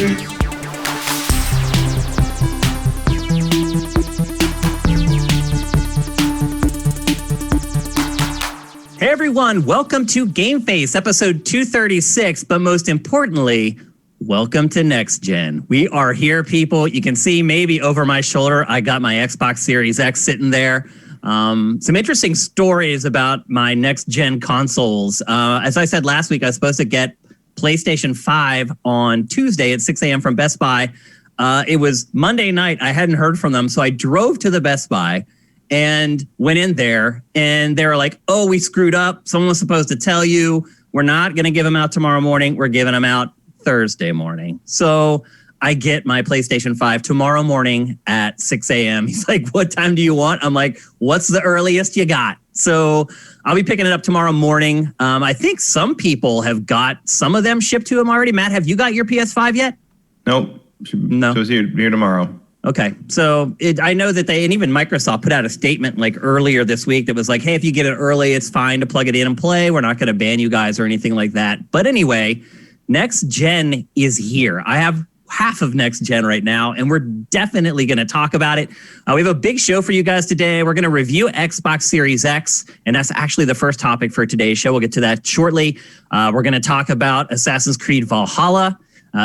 Hey everyone, welcome to GameFace, episode 236, but most importantly, welcome to Next Gen. We are here, people. You can see maybe over my shoulder, I got my Xbox Series X sitting there. Some interesting stories about my Next Gen consoles. As I said last week, I was supposed to get PlayStation 5 on Tuesday at 6 a.m. from Best Buy. It was Monday night. I hadn't heard from them, so I drove to the Best Buy and went in there, and they were like, oh, we screwed up. Someone was supposed to tell you. We're not going to give them out tomorrow morning. We're giving them out Thursday morning. So I get my PlayStation 5 tomorrow morning at 6 a.m. He's like, what time do you want? I'm like, what's the earliest you got? So I'll be picking it up tomorrow morning. I think some people have got some of them shipped to them already. Matt, have you got your PS5 yet? Nope. No. So it's here tomorrow. Okay, so I know that and even Microsoft put out a statement like earlier this week that was like, hey, if you get it early, it's fine to plug it in and play. We're not going to ban you guys or anything like that. But anyway, Next Gen is here. I have half of Next Gen right now, and we're definitely going to talk about it. We have a big show for you guys today. We're going to review Xbox Series X, and that's actually the first topic for today's show. We'll get to that shortly. We're going to talk about Assassin's Creed Valhalla.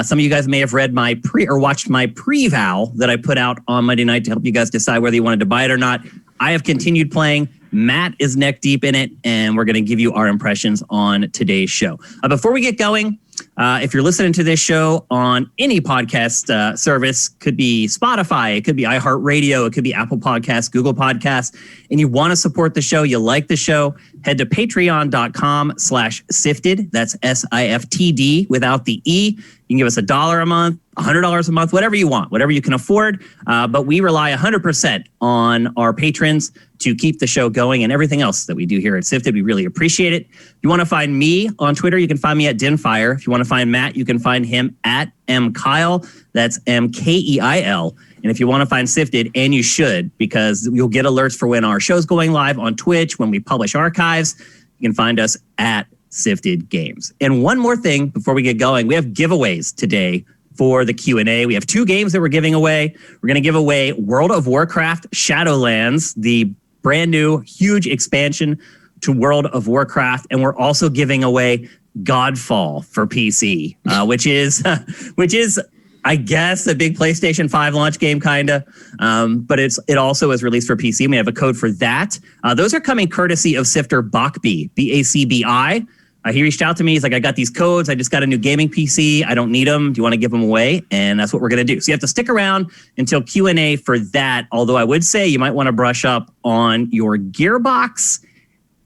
Some of you guys may have read watched my pre-val that I put out on Monday night to help you guys decide whether you wanted to buy it or not. I have continued playing. Matt is neck deep in it, and we're going to give you our impressions on today's show. Before we get going, if you're listening to this show on any podcast service, could be Spotify, it could be iHeartRadio, it could be Apple Podcasts, Google Podcasts, and you want to support the show, you like the show, head to patreon.com/sifted. That's SIFTD without the E. You can give us $1 a month, $100 a month, whatever you want, whatever you can afford. But we rely 100% on our patrons to keep the show going and everything else that we do here at Sifted. We really appreciate it. If you want to find me on Twitter, you can find me at Dinfire. If you want to find Matt, you can find him at MKyle. That's MKEIL. And if you want to find Sifted, and you should, because you'll get alerts for when our show's going live on Twitch, when we publish archives, you can find us at Sifted Games. And one more thing before we get going, we have giveaways today for the Q&A. We have 2 games that we're giving away. We're going to give away World of Warcraft Shadowlands, the brand new huge expansion to World of Warcraft, and we're also giving away Godfall for PC, which is I guess a big PlayStation 5 launch game, kinda, but it also is released for PC. We have a code for that. Those are coming courtesy of Sifter Bacbi, BACBI. He reached out to me. He's like, I got these codes. I just got a new gaming PC. I don't need them. Do you want to give them away? And that's what we're going to do. So you have to stick around until Q&A for that. Although I would say you might want to brush up on your Gearbox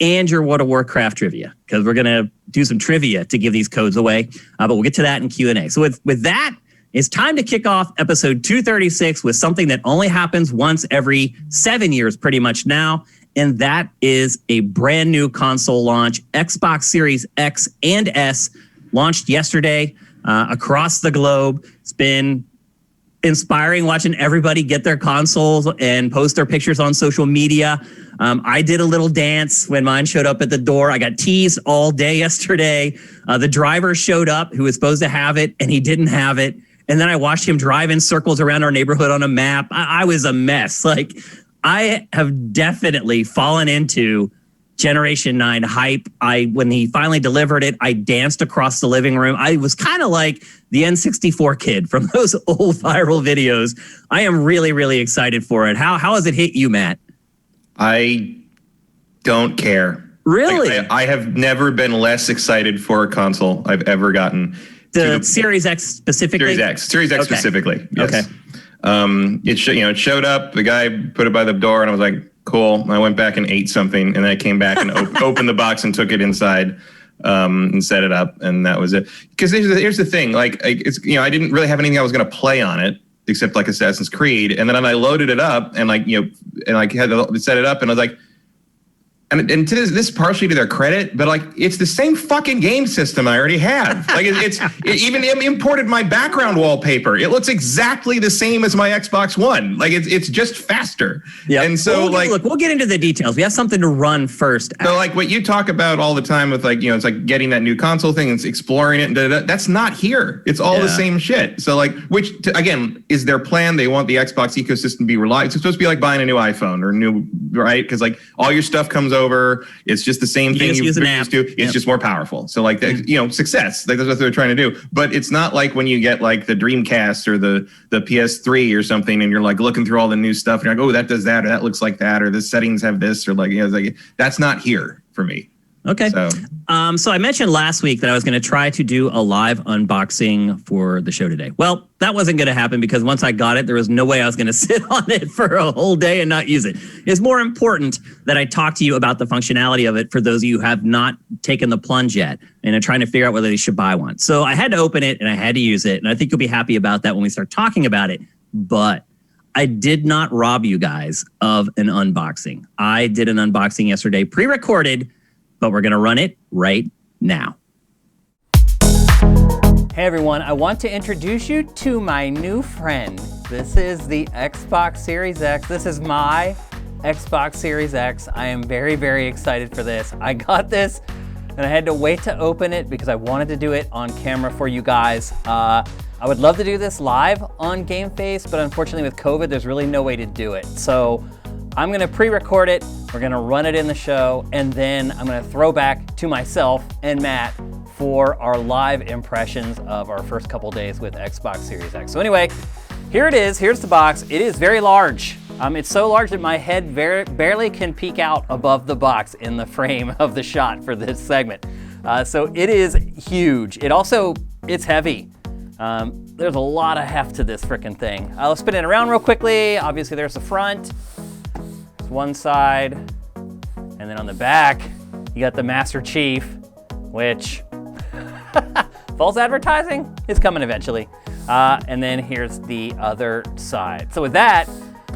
and your World of Warcraft trivia, because we're going to do some trivia to give these codes away. But we'll get to that in Q&A. So with that, it's time to kick off episode 236 with something that only happens once every 7 years pretty much now. And that is a brand new console launch. Xbox Series X and S launched yesterday across the globe. It's been inspiring watching everybody get their consoles and post their pictures on social media. I did a little dance when mine showed up at the door. I got teased all day yesterday. The driver showed up who was supposed to have it, and he didn't have it. And then I watched him drive in circles around our neighborhood on a map. I was a mess. Like, I have definitely fallen into Generation 9 hype. When he finally delivered it, I danced across the living room. I was kind of like the N64 kid from those old viral videos. I am really, really excited for it. How has it hit you, Matt? I don't care. Really? I have never been less excited for a console I've ever gotten. The Series X specifically? Series X okay. Specifically, yes. Okay. It showed up. The guy put it by the door, and I was like, "Cool." I went back and ate something, and then I came back and opened the box and took it inside and set it up, and that was it. Because here's the thing: I didn't really have anything I was going to play on it except like Assassin's Creed, and then I loaded it up and had to set it up, and I was like, And to this partially to their credit, but like it's the same fucking game system I already have. Like it even imported my background wallpaper. It looks exactly the same as my Xbox One. Like it's just faster. Yeah. And so we'll get into the details. We have something to run first. So like what you talk about all the time with like, it's like getting that new console thing and exploring it. And that's not here. It's all the same shit. So like, again, is their plan? They want the Xbox ecosystem to be reliable. It's supposed to be like buying a new iPhone or right? Because like all your stuff comes over. It's just the same thing you're used to. It's just more powerful. So like, success. Like that's what they're trying to do. But it's not like when you get like the Dreamcast or the PS3 or something, and you're like looking through all the new stuff, and you're like, oh, that does that, or that looks like that, or the settings have this, or like, it's like that's not here for me. Okay. So I mentioned last week that I was going to try to do a live unboxing for the show today. Well, that wasn't going to happen because once I got it, there was no way I was going to sit on it for a whole day and not use it. It's more important that I talk to you about the functionality of it for those of you who have not taken the plunge yet and are trying to figure out whether they should buy one. So I had to open it and I had to use it. And I think you'll be happy about that when we start talking about it. But I did not rob you guys of an unboxing. I did an unboxing yesterday, pre-recorded, but we're going to run it right now. Hey everyone, I want to introduce you to my new friend. This is the Xbox Series X. This is my Xbox Series X. I am very, very excited for this. I got this and I had to wait to open it because I wanted to do it on camera for you guys. I would love to do this live on GameFace, but unfortunately with COVID, there's really no way to do it. So I'm gonna pre-record it, we're gonna run it in the show, and then I'm gonna throw back to myself and Matt for our live impressions of our first couple days with Xbox Series X. So anyway, here it is, here's the box. It is very large. It's so large that my head barely can peek out above the box in the frame of the shot for this segment. So it is huge. It's heavy. There's a lot of heft to this frickin' thing. I'll spin it around real quickly. Obviously there's the front. One side, and then on the back you got the Master Chief, which false advertising is coming eventually, and then here's the other side. So with that,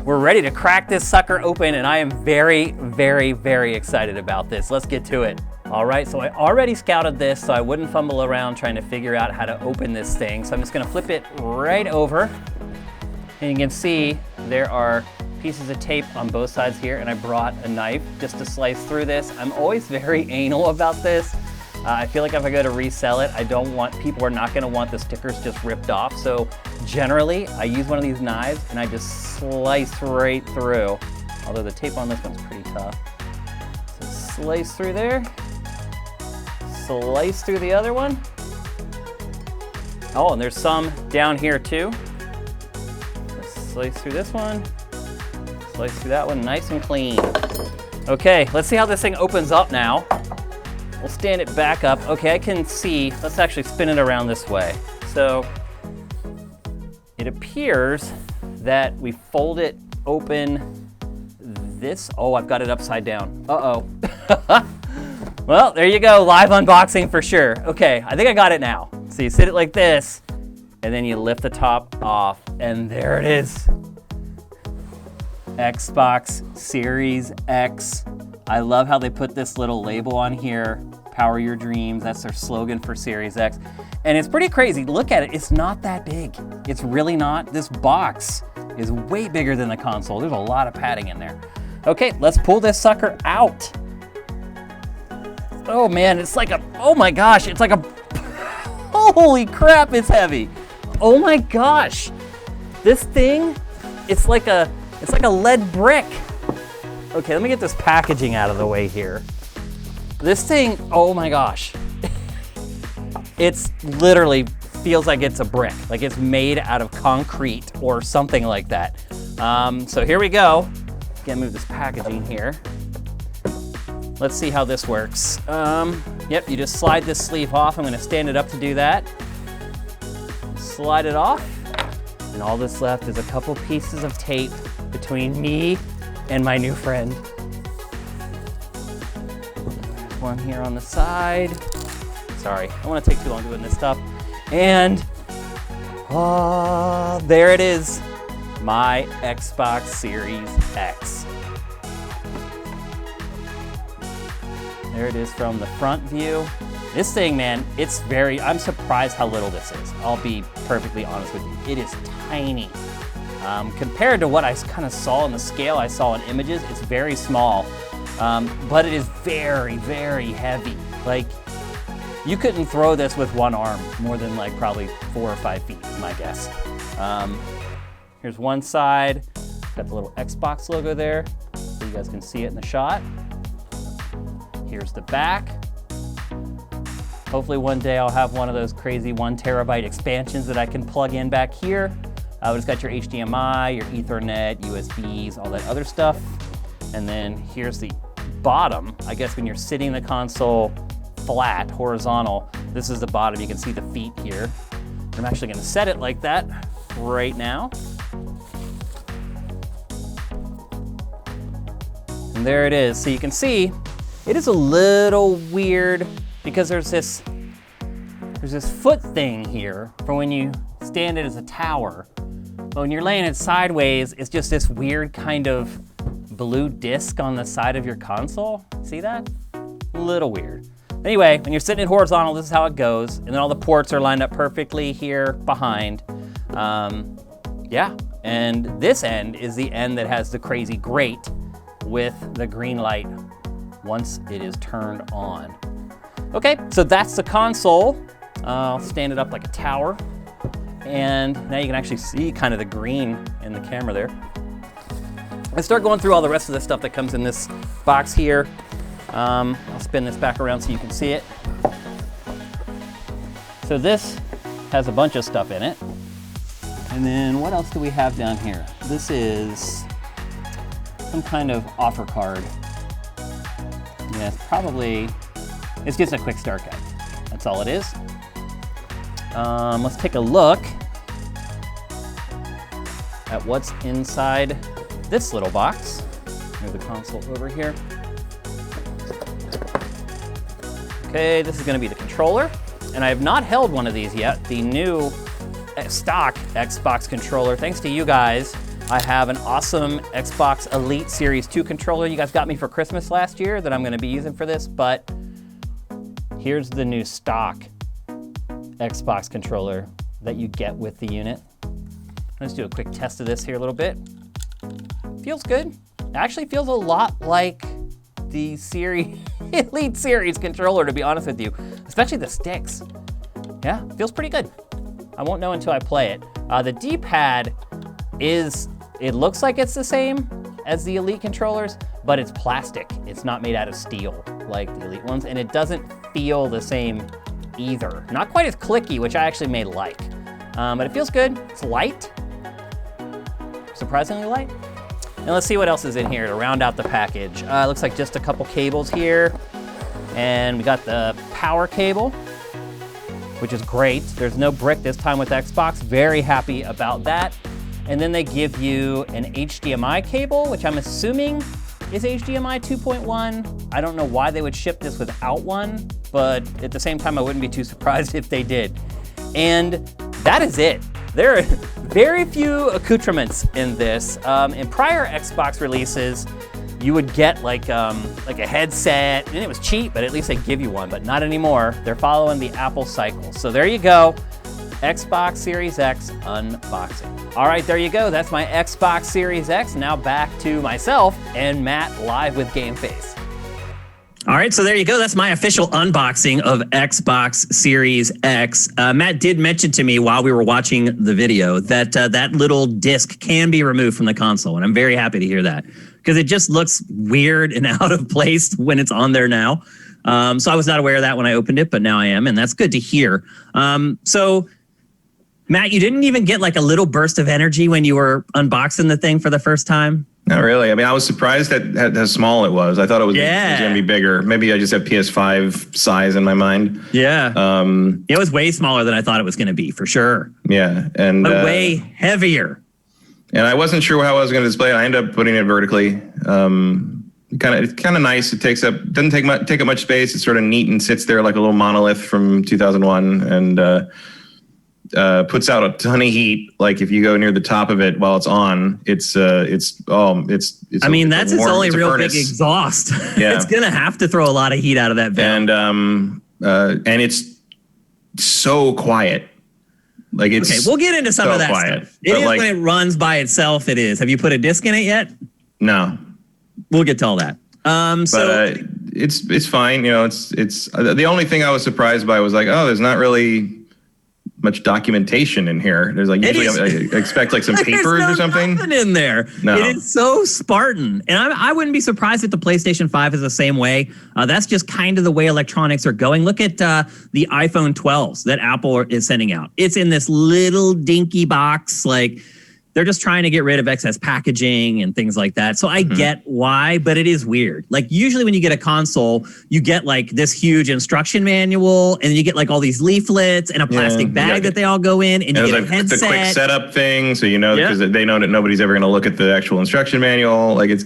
we're ready to crack this sucker open, and I am very, very, very excited about this. Let's get to it. All right, so I already scouted this so I wouldn't fumble around trying to figure out how to open this thing. So I'm just gonna flip it right over, and you can see there are pieces of tape on both sides here, and I brought a knife just to slice through this. I'm always very anal about this. I feel like if I go to resell it, people are not gonna want the stickers just ripped off. So generally, I use one of these knives and I just slice right through. Although the tape on this one's pretty tough. So slice through there, slice through the other one. Oh, and there's some down here too. Slice through this one. Slice through that one, nice and clean. Okay, let's see how this thing opens up now. We'll stand it back up. Okay, I can see, let's actually spin it around this way. So it appears that we fold it open this. Oh, I've got it upside down. Uh-oh. Well, there you go, live unboxing for sure. Okay, I think I got it now. So you sit it like this, and then you lift the top off, and there it is. Xbox Series X. I love how they put this little label on here, Power Your Dreams. That's their slogan for Series X. And it's pretty crazy. Look at it. It's not that big. It's really not. This box is way bigger than the console. There's a lot of padding in there. Okay, let's pull this sucker out. Oh man, it's like oh my gosh, it's like holy crap, it's heavy. Oh my gosh. This thing, it's like a lead brick. Okay, let me get this packaging out of the way here. This thing, oh my gosh. It's literally feels like it's a brick, like it's made out of concrete or something like that. So here we go. Again, move this packaging here. Let's see how this works. Yep, you just slide this sleeve off. I'm gonna stand it up to do that. Slide it off. And all that's left is a couple pieces of tape between me and my new friend. There's one here on the side. Sorry, I don't want to take too long doing this stuff. And there it is, my Xbox Series X. There it is from the front view. This thing, man, I'm surprised how little this is. I'll be perfectly honest with you. It is tiny. Compared to what I kind of saw in the scale I saw in images, it's very small. But it is very, very heavy. Like, you couldn't throw this with one arm more than like probably 4 or 5 feet is my guess. Here's one side. Got the little Xbox logo there, so you guys can see it in the shot. Here's the back. Hopefully one day I'll have one of those crazy 1 terabyte expansions that I can plug in back here. It's got your HDMI, your Ethernet, USBs, all that other stuff. And then here's the bottom. I guess when you're sitting the console flat, horizontal, this is the bottom. You can see the feet here. I'm actually gonna set it like that right now. And there it is. So you can see it is a little weird because there's this foot thing here for when you stand it as a tower. But when you're laying it sideways, it's just this weird kind of blue disc on the side of your console. See that? A little weird. Anyway, when you're sitting it horizontal, this is how it goes. And then all the ports are lined up perfectly here behind. Yeah, and this end is the end that has the crazy grate with the green light once it is turned on. Okay, so that's the console. I'll stand it up like a tower. And now you can actually see kind of the green in the camera there. Let's start going through all the rest of the stuff that comes in this box here. I'll spin this back around so you can see it. So this has a bunch of stuff in it. And then what else do we have down here? This is some kind of offer card. Yeah, it's just a quick start guide. That's all it is. Let's take a look at what's inside this little box. Move the console over here. Okay, this is gonna be the controller. And I have not held one of these yet. The new stock Xbox controller. Thanks to you guys, I have an awesome Xbox Elite Series 2 controller you guys got me for Christmas last year that I'm gonna be using for this, but here's the new stock Xbox controller that you get with the unit. Let's do a quick test of this here a little bit. Feels good. Actually feels a lot like the Elite Series controller, to be honest with you, especially the sticks. Yeah, feels pretty good. I won't know until I play it. The D-pad it looks like it's the same as the Elite controllers, but it's plastic. It's not made out of steel like the Elite ones, and it doesn't feel the same either. Not quite as clicky, which I actually may like. But it feels good. It's light. Surprisingly light. And let's see what else is in here to round out the package. It looks like just a couple cables here. And we got the power cable, which is great. There's no brick this time with Xbox. Very happy about that. And then they give you an HDMI cable, which I'm assuming is HDMI 2.1. I don't know why they would ship this without one, but at the same time, I wouldn't be too surprised if they did. And that is it. There are very few accoutrements in this. In prior Xbox releases, you would get like a headset, and it was cheap, but at least they give you one, but not anymore. They're following the Apple cycle. So there you go, Xbox Series X unboxing. All right, there you go. That's my Xbox Series X. Now back to myself and Matt live with GameFace. All right, so there you go. That's my official unboxing of Xbox Series X. Matt did mention to me while we were watching the video that that little disc can be removed from the console, and I'm very happy to hear that because it just looks weird and out of place when it's on there now. So I was not aware of that when I opened it, but now I am, and that's good to hear. So, Matt, you didn't even get like a little burst of energy when you were unboxing the thing for the first time? Not really. I mean, I was surprised at how small it was. I thought it was going to be bigger. Maybe I just have PS5 size in my mind. Yeah. It was way smaller than I thought it was going to be, for sure. Yeah. But way heavier. And I wasn't sure how I was going to display it. I ended up putting it vertically. It's kind of nice. It doesn't take up much space. It's sort of neat and sits there like a little monolith from 2001. And puts out a ton of heat. Like if you go near the top of it while it's on, it's that's its only real big exhaust. Yeah. It's gonna have to throw a lot of heat out of that valve. And it's so quiet. Like it's okay. We'll get into some of that quiet, stuff. It is like, when it runs by itself. It is. Have you put a disc in it yet? No. We'll get to all that. It's fine. You know, it's the only thing I was surprised by was like, oh, there's not really much documentation in here. There's like usually I expect like some papers or something. Nothing in there. No. It is so Spartan, and I wouldn't be surprised if the PlayStation 5 is the same way. That's just kind of the way electronics are going. Look at the iPhone 12s that Apple is sending out. It's in this little dinky box, like. They're just trying to get rid of excess packaging and things like that. So I get why, but it is weird. Like usually when you get a console, you get like this huge instruction manual and you get like all these leaflets and a plastic bag that they all go in and you get a headset. The quick setup thing. So you know, because they know that nobody's ever going to look at the actual instruction manual. Like it's,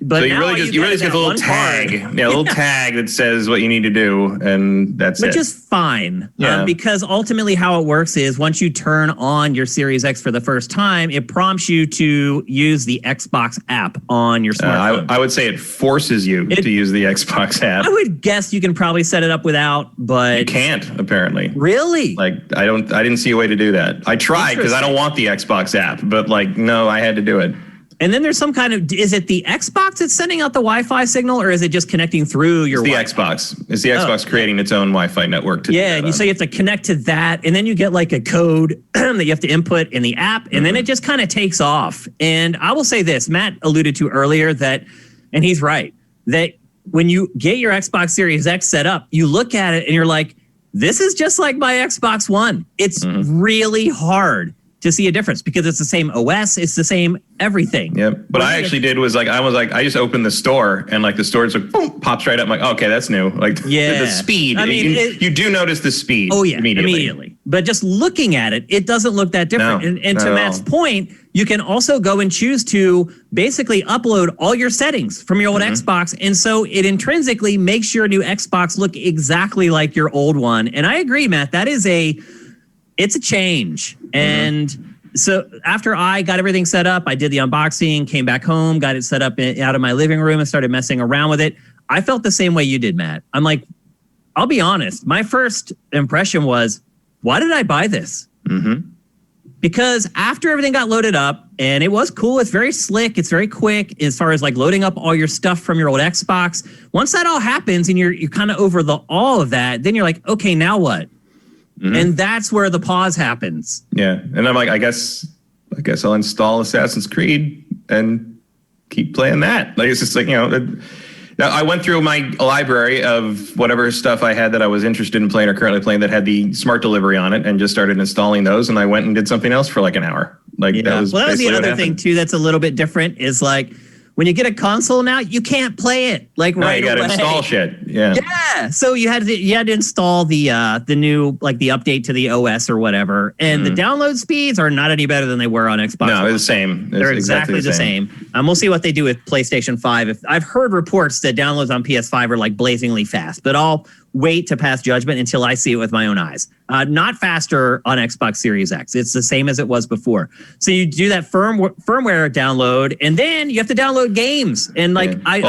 but so you really just get the little tag. Yeah, a little tag that says what you need to do, and that's it. Which is fine. Because ultimately how it works is once you turn on your Series X for the first time, it prompts you to use the Xbox app on your smartphone. I would say it forces you to use the Xbox app. I would guess you can probably set it up without, but... You can't, apparently. Really? Like, I didn't see a way to do that. I tried because I don't want the Xbox app, but like, no, I had to do it. And then there's some kind of, is it the Xbox that's sending out the Wi-Fi signal or is it just connecting through your Wi-Fi? It's the Xbox. It's the Xbox creating its own Wi-Fi network. So you have to connect to that and then you get like a code that you have to input in the app and then it just kind of takes off. And I will say this, Matt alluded to earlier that, and he's right, that when you get your Xbox Series X set up, you look at it and you're like, this is just like my Xbox One. It's really hard to see a difference because it's the same OS, it's the same everything. Yep. What I actually did was I just opened the store and like the store just like, boom, pops right up. I'm like, okay, that's new. Like the speed. I mean, you do notice the speed. Oh yeah, immediately. But just looking at it, it doesn't look that different. No, and to Matt's point, you can also go and choose to basically upload all your settings from your old Xbox. And so it intrinsically makes your new Xbox look exactly like your old one. And I agree, Matt, it's a change. And so after I got everything set up, I did the unboxing, came back home, got it set up out of my living room and started messing around with it. I felt the same way you did, Matt. I'm like, I'll be honest. My first impression was, why did I buy this? Because after everything got loaded up and it was cool, it's very slick, it's very quick as far as like loading up all your stuff from your old Xbox. Once that all happens and you're kind of over all of that, then you're like, okay, now what? And that's where the pause happens. Yeah. And I'm like, I guess I'll install Assassin's Creed and keep playing that. Like, it's just like, now I went through my library of whatever stuff I had that I was interested in playing or currently playing that had the smart delivery on it and just started installing those. And I went and did something else for like an hour. Like that was the other thing too that's a little bit different is like, when you get a console now, you can't play it right away. You got to install shit. Yeah. Yeah. So you had to install the new like the update to the OS or whatever, and the download speeds are not any better than they were on Xbox. No, they're the same. They're exactly the same. We'll see what they do with PlayStation 5. I've heard reports that downloads on PS5 are like blazingly fast, but I'll wait to pass judgment until I see it with my own eyes. Not faster on Xbox Series X. It's the same as it was before. So you do that firmware download, and then you have to download games. And like, you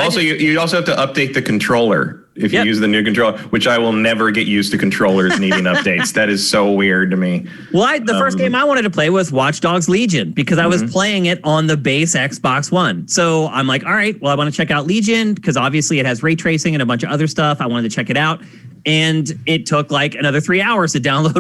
also have to update the controller if you use the new controller, which I will never get used to controllers needing updates. That is so weird to me. Well, the first game I wanted to play was Watch Dogs Legion because I was playing it on the base Xbox One. So I'm like, all right, well, I want to check out Legion because obviously it has ray tracing and a bunch of other stuff. I wanted to check it out. And it took like another 3 hours to download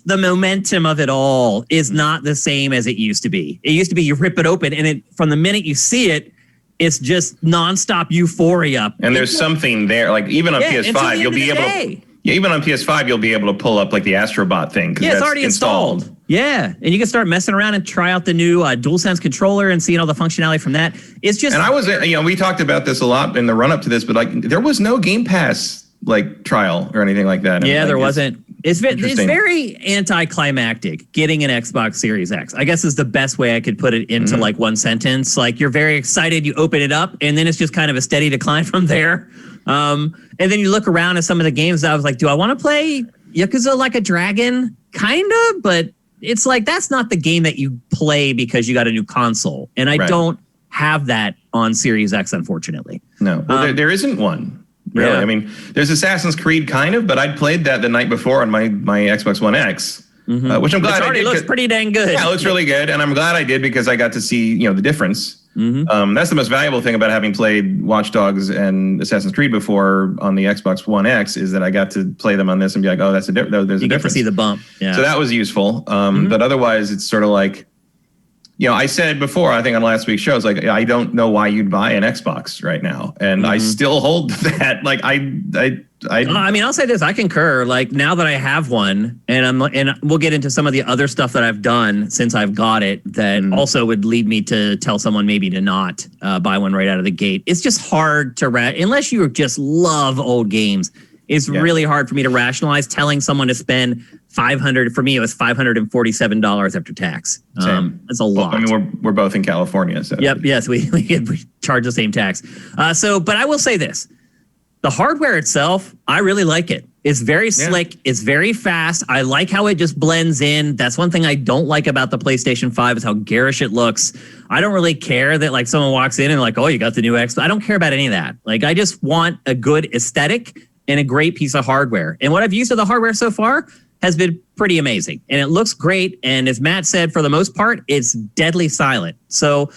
the momentum of it all is not the same as it used to be. It used to be you rip it open and from the minute you see it, it's just nonstop euphoria. And there's something there, like even on PS5, you'll be able to. Yeah, even on PS5, you'll be able to pull up like the Astrobot thing. Yeah, it's already installed. Yeah, and you can start messing around and try out the new DualSense controller and seeing all the functionality from that. It's just. And I was, we talked about this a lot in the run up to this, but like there was no Game Pass like trial or anything like that. Yeah, there wasn't. It's very anticlimactic getting an Xbox Series X. I guess is the best way I could put it into like one sentence. Like you're very excited, you open it up, and then it's just kind of a steady decline from there. And then you look around at some of the games that I was like, do I want to play Yakuza Like a Dragon? kind of, but it's like that's not the game that you play because you got a new console. And I don't have that on Series X, unfortunately. No, well, there isn't one. Really. I mean, there's Assassin's Creed kind of, but I played that the night before on my Xbox One X, which I'm glad I did. It looks pretty dang good. Yeah, it looks really good. And I'm glad I did because I got to see, the difference. That's the most valuable thing about having played Watch Dogs and Assassin's Creed before on the Xbox One X is that I got to play them on this and be like, oh, there's a difference. You get to see the bump. Yeah. So that was useful. But otherwise, it's sort of like, I said before, I think on last week's show, it's like, I don't know why you'd buy an Xbox right now. And I still hold that. Like, I mean, I'll say this. I concur. Like, now that I have one, and we'll get into some of the other stuff that I've done since I've got it that also would lead me to tell someone maybe to not buy one right out of the gate. It's just hard to, unless you just love old games, it's really hard for me to rationalize telling someone to spend $500. For me, it was $547 after tax. That's a lot. Well, I mean, we're both in California, so yes, we charge the same tax. But I will say this: the hardware itself, I really like it. It's very slick. It's very fast. I like how it just blends in. That's one thing I don't like about the PlayStation 5 is how garish it looks. I don't really care that like someone walks in and like, oh, you got the new X. I don't care about any of that. Like, I just want a good aesthetic and a great piece of hardware. And what I've used of the hardware so far has been pretty amazing. And it looks great. And as Matt said, for the most part, it's deadly silent. So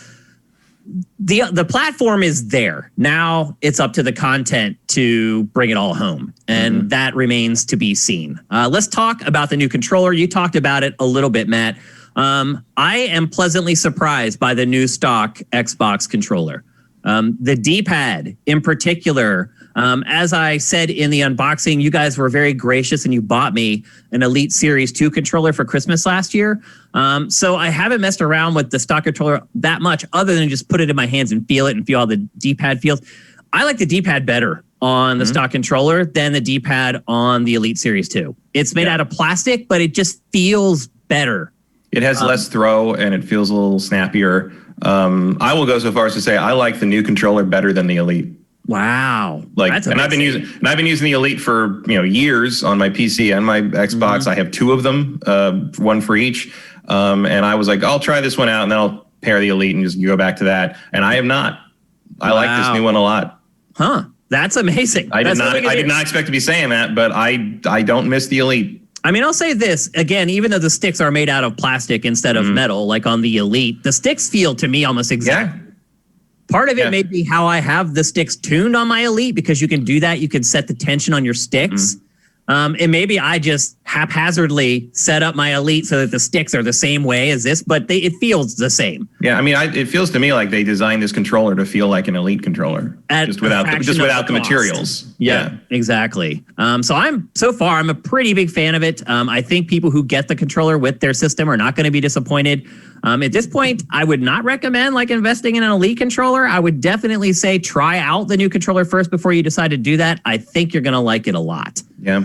the platform is there. Now it's up to the content to bring it all home. And that remains to be seen. Let's talk about the new controller. You talked about it a little bit, Matt. I am pleasantly surprised by the new stock Xbox controller. The D-pad in particular, as I said in the unboxing, you guys were very gracious and you bought me an Elite Series 2 controller for Christmas last year. So I haven't messed around with the stock controller that much other than just put it in my hands and feel it and feel how the D-pad feels. I like the D-pad better on the stock controller than the D-pad on the Elite Series 2. It's made out of plastic, but it just feels better. It has less throw and it feels a little snappier. I will go so far as to say I like the new controller better than the Elite. Wow. I've been using the Elite for years on my PC and my Xbox. I have two of them, one for each. And I was like, I'll try this one out and then I'll pair the Elite and just go back to that. And I have not. I like this new one a lot. Huh. That's amazing. I did not expect to be saying that, but I don't miss the Elite. I mean, I'll say this again, even though the sticks are made out of plastic instead of metal, like on the Elite, the sticks feel to me almost exact. Part of it may be how I have the sticks tuned on my Elite, because you can do that. You can set the tension on your sticks. And maybe I just haphazardly set up my Elite so that the sticks are the same way as this, but it feels the same. Yeah, I mean, it feels to me like they designed this controller to feel like an Elite controller, just without the materials. Yeah, exactly. So I'm a pretty big fan of it. I think people who get the controller with their system are not going to be disappointed. At this point, I would not recommend investing in an Elite controller. I would definitely say try out the new controller first before you decide to do that. I think you're going to like it a lot. Yeah.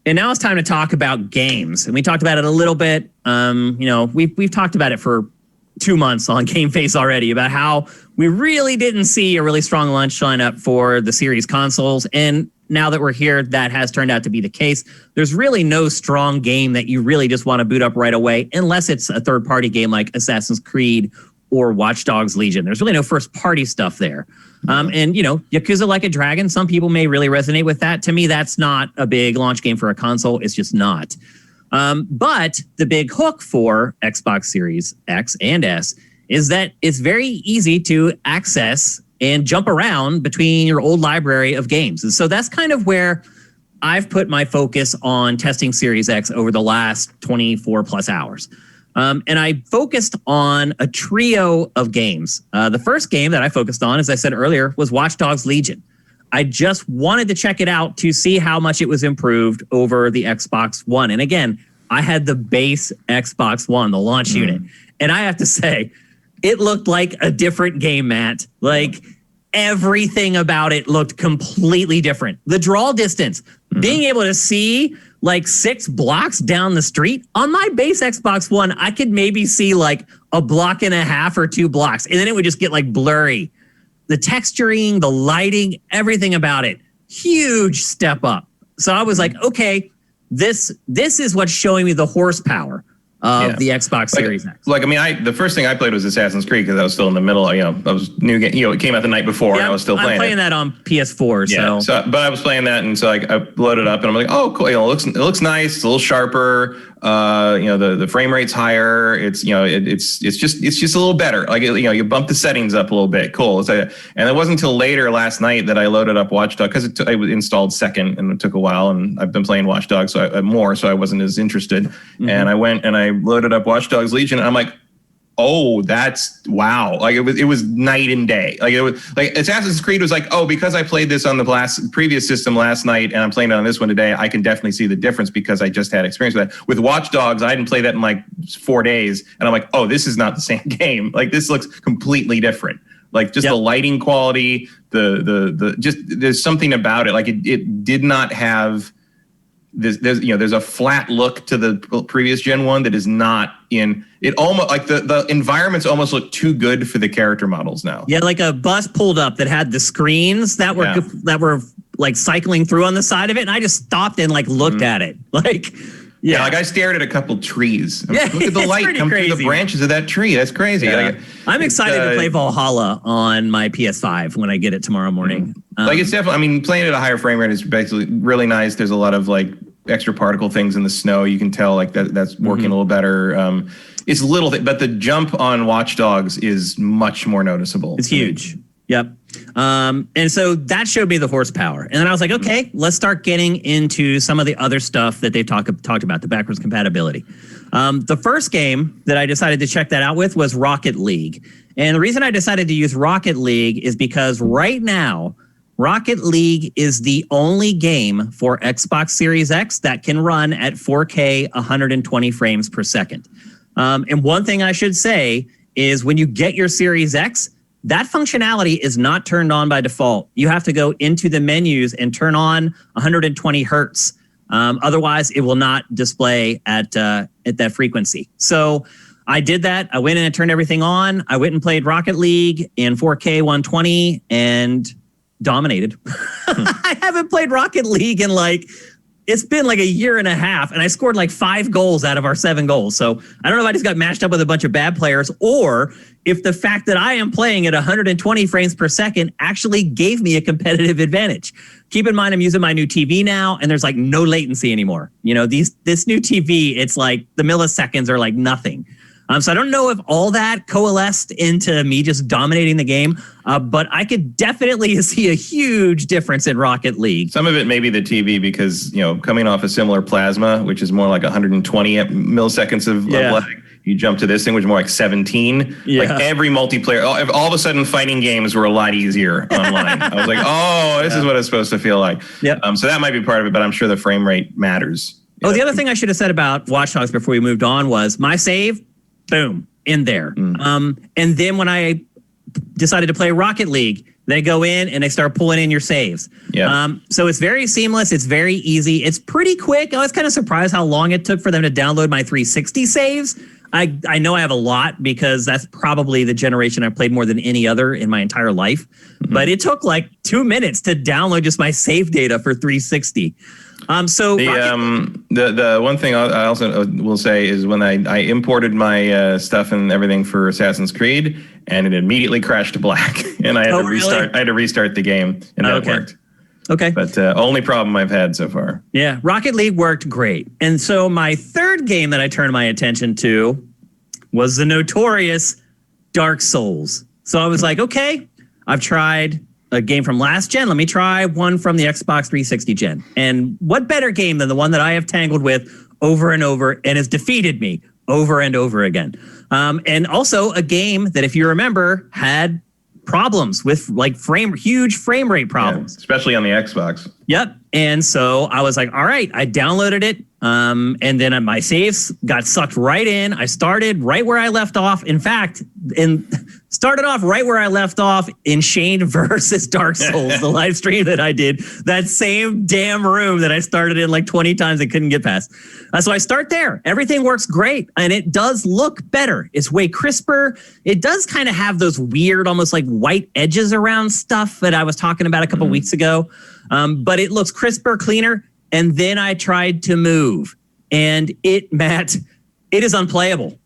And now it's time to talk about games. And we talked about it a little bit. We've talked about it for 2 months on GameFace already about how we really didn't see a really strong launch lineup for the series consoles. And now that we're here, that has turned out to be the case. There's really no strong game that you really just want to boot up right away, unless it's a third-party game like Assassin's Creed or Watch Dogs Legion. There's really no first-party stuff there. And Yakuza Like a Dragon, some people may really resonate with that. To me, that's not a big launch game for a console. It's just not. But the big hook for Xbox Series X and S is that it's very easy to access and jump around between your old library of games. And so that's kind of where I've put my focus on testing Series X over the last 24 plus hours. And I focused on a trio of games. The first game that I focused on, as I said earlier, was Watch Dogs Legion. I just wanted to check it out to see how much it was improved over the Xbox One. And again, I had the base Xbox One, the launch unit. And I have to say, it looked like a different game, Matt. Like, everything about it looked completely different. The draw distance, being able to see like 6 blocks down the street. On my base Xbox One, I could maybe see like a block and a half or 2 blocks, and then it would just get like blurry. The texturing, the lighting, everything about it, huge step up. So I was like, okay, this is what's showing me the horsepower of the Xbox Series X. Like, I mean, the first thing I played was Assassin's Creed because I was still in the middle. I was new. It came out the night before, and I was still playing. I'm playing that on PS4. But I was playing that, and so I loaded up, and I'm like, oh, cool. It looks nice. It's a little sharper. The frame rate's higher. It's just a little better. Like, you bump the settings up a little bit. Cool. And it wasn't until later last night that I loaded up Watch Dogs because I was installed second, and it took a while. And I've been playing Watch Dogs so I wasn't as interested. Mm-hmm. And I went and I loaded up Watch Dogs Legion, and I'm like, oh, that's wow. Like it was night and day. Like it was like Assassin's Creed was like, oh, because I played this on the previous system last night and I'm playing it on this one today, I can definitely see the difference because I just had experience with that. With Watch Dogs, I didn't play that in like 4 days, and I'm like, oh, this is not the same game. Like this looks completely different. Like just the lighting quality, the just there's something about it. Like it did not have there's a flat look to the previous Gen 1 that is not in it. Almost like the environments almost look too good for the character models now. Yeah, like a bus pulled up that had the screens that were like cycling through on the side of it, and I just stopped and like looked at it. Like like I stared at a couple trees. Look at the light come through the branches of that tree. That's crazy. Yeah. I'm excited to play Valhalla on my PS5 when I get it tomorrow morning. It's definitely, I mean, playing at a higher frame rate is basically really nice. There's a lot of like extra particle things in the snow. You can tell like that's working a little better. It's little, but the jump on Watch Dogs is much more noticeable. It's huge. Yep. And so that showed me the horsepower. And then I was like, okay, let's start getting into some of the other stuff that they've talked about, the backwards compatibility. The first game that I decided to check that out with was Rocket League. And the reason I decided to use Rocket League is because right now, Rocket League is the only game for Xbox Series X that can run at 4K 120 frames per second. And one thing I should say is when you get your Series X, that functionality is not turned on by default. You have to go into the menus and turn on 120 hertz. Otherwise, it will not display at that frequency. So I did that. I went in and turned everything on. I went and played Rocket League in 4K 120 and dominated. I haven't played Rocket League in it's been like a year and a half, and I scored like 5 goals out of our 7 goals. So I don't know if I just got matched up with a bunch of bad players or if the fact that I am playing at 120 frames per second actually gave me a competitive advantage. Keep in mind, I'm using my new TV now, and there's like no latency anymore. This new TV, it's like the milliseconds are like nothing. So I don't know if all that coalesced into me just dominating the game, but I could definitely see a huge difference in Rocket League. Some of it may be the TV because, coming off a similar plasma, which is more like 120 milliseconds of lag, you jump to this thing, which is more like 17. Yeah. Like every multiplayer, all of a sudden fighting games were a lot easier online. I was like, oh, this is what it's supposed to feel like. Yep. So that might be part of it, but I'm sure the frame rate matters. Oh, the other thing I should have said about Watch Dogs before we moved on was my save, boom, in there. And then when I decided to play Rocket League, they go in and they start pulling in your saves. Yeah. So it's very seamless. It's very easy. It's pretty quick. I was kind of surprised how long it took for them to download my 360 saves. I know I have a lot because that's probably the generation I've played more than any other in my entire life. But it took like 2 minutes to download just my save data for 360. So the one thing I also will say is when I imported my stuff and everything for Assassin's Creed, and it immediately crashed to black, and I had to restart. Really? I had to restart the game, and that worked. Okay, but only problem I've had so far. Yeah, Rocket League worked great, and so my third game that I turned my attention to was the notorious Dark Souls. So I was like, okay, I've tried a game from last gen. Let me try one from the Xbox 360 gen. And what better game than the one that I have tangled with over and over and has defeated me over and over again. And also a game that, if you remember, had problems with like huge frame rate problems. Yeah, especially on the Xbox. Yep. And so I was like, all right, I downloaded it. And then my saves got sucked right in. I started right where I left off. In fact, started off right where I left off in Shane versus Dark Souls, the live stream that I did. That same damn room that I started in like 20 times and couldn't get past. So I start there. Everything works great, and it does look better. It's way crisper. It does kind of have those weird, almost like white edges around stuff that I was talking about a couple weeks ago. But it looks crisper, cleaner. and then I tried to move, and Matt, it is unplayable.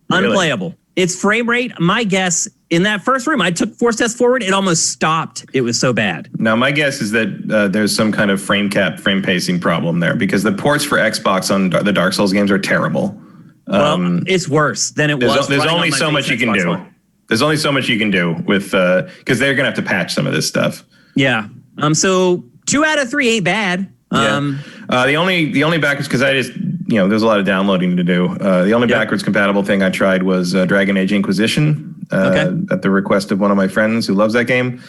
Really? Unplayable. Its frame rate, my guess, in that first room, I took 4 steps forward, it almost stopped. It was so bad. Now, my guess is that there's some kind of frame pacing problem there, because the ports for Xbox on the Dark Souls games are terrible. Well, it's worse than it was. There's only so much you can do. There's only so much you can do with, because they're going to have to patch some of this stuff. Yeah. So 2 out of 3 ain't bad. The only backwards, because I just, there's a lot of downloading to do. The only backwards compatible thing I tried was Dragon Age Inquisition at the request of one of my friends who loves that game.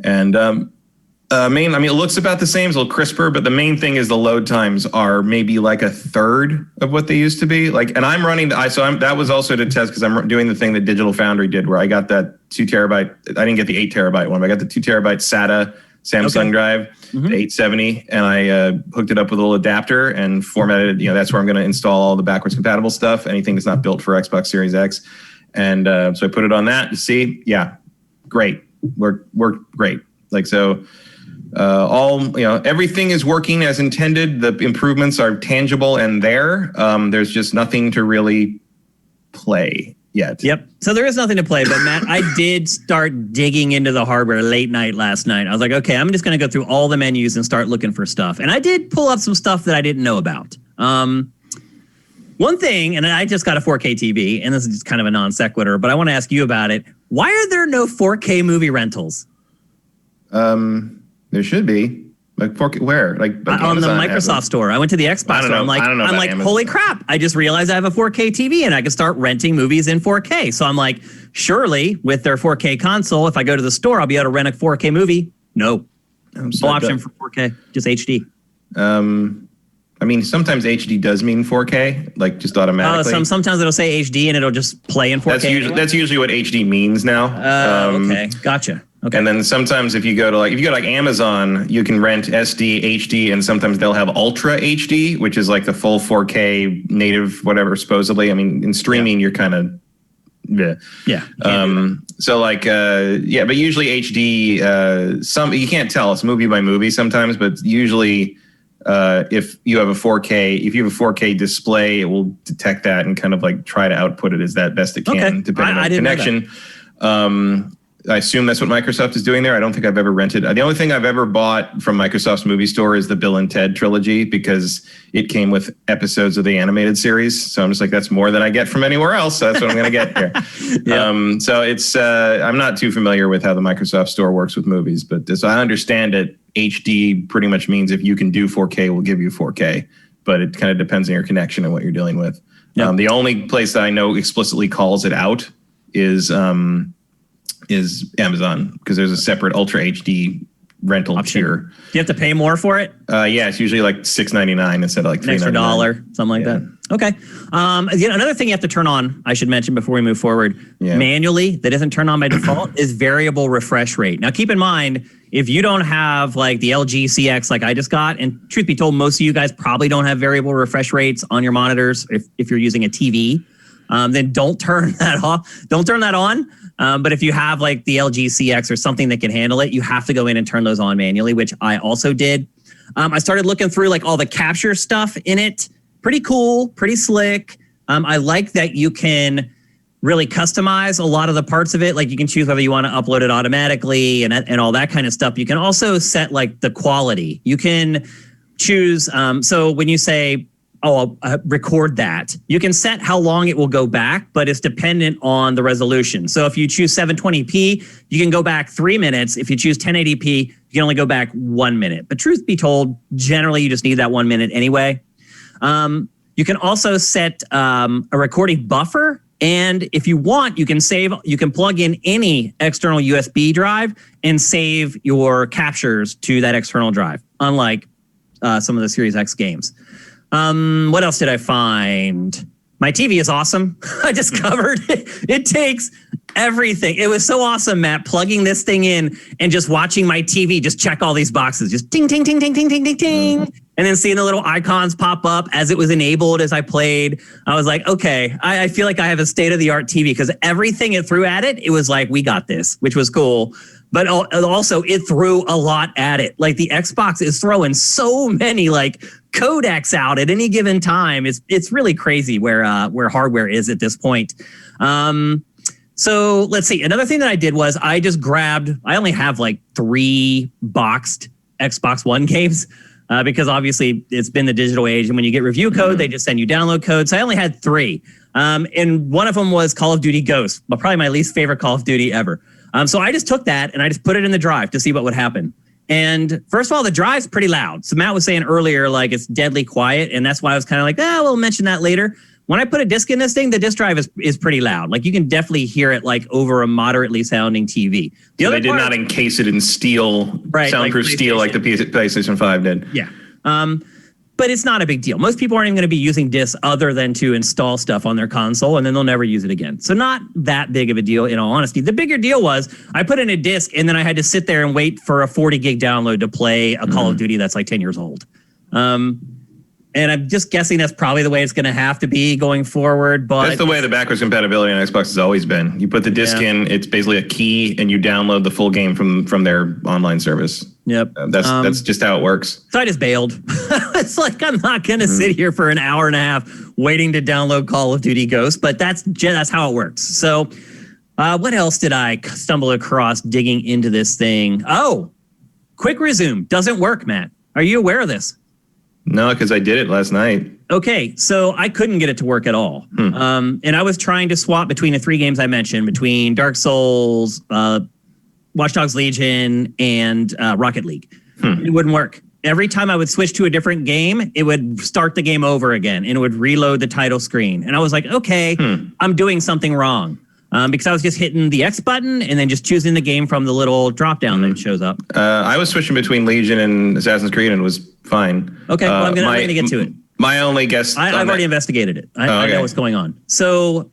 And it looks about the same, it's a little crisper, but the main thing is the load times are maybe like a third of what they used to be. And I'm running that was also to test, because I'm doing the thing that Digital Foundry did, where I got that 2 terabyte. I didn't get the 8 terabyte one, but I got the 2 terabyte SATA Samsung drive, the 870, and I hooked it up with a little adapter and formatted it. That's where I'm going to install all the backwards compatible stuff, anything that's not built for Xbox Series X. And so I put it on that to see. Yeah, great. Worked great. Everything is working as intended. The improvements are tangible and there. There's just nothing to really play yet. Yep. So there is nothing to play, but Matt, I did start digging into the hardware late night last night. I was like, okay, I'm just going to go through all the menus and start looking for stuff. And I did pull up some stuff that I didn't know about. One thing, and I just got a 4K TV, and this is just kind of a non sequitur, but I want to ask you about it. Why are there no 4K movie rentals? There should be. Like 4K, where? Like on the Microsoft store. I went to the Xbox store. I'm like, holy crap! I just realized I have a 4K TV and I can start renting movies in 4K. So I'm like, surely with their 4K console, if I go to the store, I'll be able to rent a 4K movie. No option for 4K, just HD. Sometimes HD does mean 4K, like just automatically. Sometimes it'll say HD and it'll just play in 4K. That's usually what HD means now. Okay, gotcha. Okay. And then sometimes if you go to Amazon, you can rent SD, HD, and sometimes they'll have Ultra HD, which is like the full 4K native whatever. Supposedly, in streaming you're kind of but usually HD. You can't tell, it's movie by movie sometimes, but usually. If you have a 4K display, it will detect that and kind of like try to output it as best it can, depending on the connection. I assume that's what Microsoft is doing there. I don't think I've ever rented. The only thing I've ever bought from Microsoft's movie store is the Bill and Ted trilogy, because it came with episodes of the animated series. So I'm just like, that's more than I get from anywhere else. So that's what I'm going to get here. So it's I'm not too familiar with how the Microsoft store works with movies, but as I understand it, HD pretty much means if you can do 4K, we'll give you 4K. But it kind of depends on your connection and what you're dealing with. Yep. The only place that I know explicitly calls it out is Amazon, because there's a separate Ultra HD rental tier. Do you have to pay more for it? Yeah, it's usually like $6.99 instead of like $3.99. An extra $1, something like that. Okay. Another thing you have to turn on, I should mention before we move forward, manually, that isn't turned on by default, is variable refresh rate. Now, keep in mind, if you don't have like the LG CX like I just got, and truth be told, most of you guys probably don't have variable refresh rates on your monitors if you're using a TV, then don't turn that off. Don't turn that on. But if you have like the LG CX or something that can handle it, you have to go in and turn those on manually, which I also did. I started looking through like all the capture stuff in it. Pretty cool, pretty slick. I like that you can really customize a lot of the parts of it. Like you can choose whether you want to upload it automatically and all that kind of stuff. You can also set like the quality. You can choose. So when you say, I'll record that, you can set how long it will go back, but it's dependent on the resolution. So if you choose 720p, you can go back 3 minutes. If you choose 1080p, you can only go back 1 minute. But truth be told, generally you just need that 1 minute anyway. You can also set a recording buffer. And if you want, you can plug in any external USB drive and save your captures to that external drive, unlike some of the Series X games. What else did I find? My TV is awesome. I discovered it takes everything. It was so awesome, Matt, plugging this thing in and just watching my TV just check all these boxes. Just ting, ting, ting, ting, ting, ting, ting, ting. And then seeing the little icons pop up as it was enabled as I played. I was like, okay, I feel like I have a state-of-the-art TV, because everything it threw at it, it was like, we got this, which was cool. but also it threw a lot at it. Like the Xbox is throwing so many like codecs out at any given time. It's really crazy where hardware is at this point. So let's see. Another thing that I did was I only have like 3 boxed Xbox One games because obviously it's been the digital age. And when you get review code, they just send you download codes. So I only had 3. And one of them was Call of Duty Ghosts, but probably my least favorite Call of Duty ever. So I just took that and I just put it in the drive to see what would happen. And first of all, the drive's pretty loud. So Matt was saying earlier, like it's deadly quiet. And that's why I was kind of like, we'll mention that later. When I put a disc in this thing, the disc drive is pretty loud. Like you can definitely hear it like over a moderately sounding TV. They did not encase it in steel, soundproof steel like the PlayStation 5 did. Yeah. But it's not a big deal. Most people aren't even going to be using discs other than to install stuff on their console, and then they'll never use it again. So not that big of a deal, in all honesty. The bigger deal was I put in a disc, and then I had to sit there and wait for a 40 gig download to play a Call of Duty that's like 10 years old. And I'm just guessing that's probably the way it's going to have to be going forward. But that's the way the backwards compatibility on Xbox has always been. You put the disc in, it's basically a key, and you download the full game from their online service. Yep. That's just how it works. So I just bailed. It's like I'm not going to sit here for an hour and a half waiting to download Call of Duty Ghosts, but that's how it works. So what else did I stumble across digging into this thing? Oh, quick resume doesn't work, Matt. Are you aware of this? No, because I did it last night. Okay, so I couldn't get it to work at all. And I was trying to swap between the 3 games I mentioned, between Dark Souls, Watch Dogs Legion, and Rocket League. It wouldn't work. Every time I would switch to a different game, it would start the game over again, and it would reload the title screen. And I was like, okay, I'm doing something wrong. Because I was just hitting the X button and then just choosing the game from the little drop down that shows up. I was switching betwing Legion and Assassin's Creed and it was fine. Okay, well, I'm going to get to it. My only guess... I've already investigated it. I know what's going on. So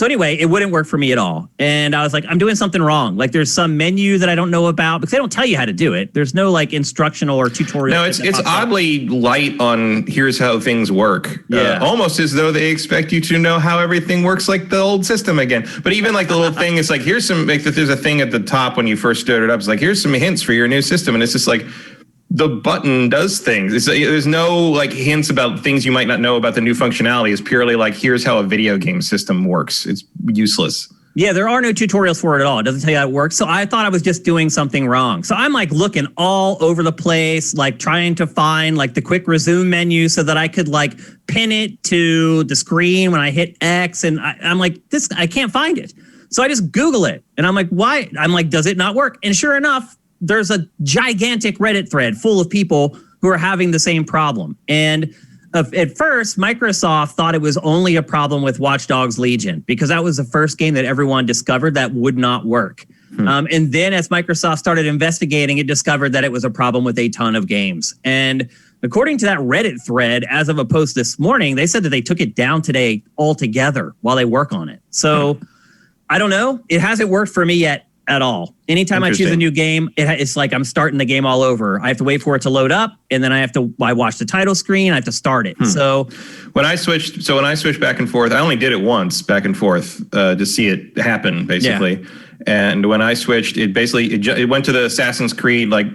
anyway, it wouldn't work for me at all. And I was like, I'm doing something wrong. Like there's some menu that I don't know about because they don't tell you how to do it. There's no like instructional or tutorial. No, it's oddly light on here's how things work. Yeah. Almost as though they expect you to know how everything works like the old system again. But even like the little thing is like, here's some, like there's a thing at the top when you first start it up. It's like, here's some hints for your new system. And it's just like, the button does things. There's no like hints about things you might not know about the new functionality. It's purely like, here's how a video game system works. It's useless. Yeah, there are no tutorials for it at all. It doesn't tell you how it works. So I thought I was just doing something wrong. So I'm like looking all over the place, like trying to find like the quick resume menu so that I could like pin it to the screen when I hit X. And I'm like, I can't find it. So I just Google it. And I'm like, why? I'm like, does it not work? And sure enough, there's a gigantic Reddit thread full of people who are having the same problem. And at first, Microsoft thought it was only a problem with Watch Dogs Legion because that was the first game that everyone discovered that would not work. And then as Microsoft started investigating, it discovered that it was a problem with a ton of games. And according to that Reddit thread, as of a post this morning, they said that they took it down today altogether while they work on it. So I don't know. It hasn't worked for me yet. At all. Anytime I choose a new game, it's like I'm starting the game all over. I have to wait for it to load up, and then I watch the title screen. I have to start it. So when I switched back and forth, I only did it once back and forth to see it happen, basically. Yeah. And when I switched, it went to the Assassin's Creed like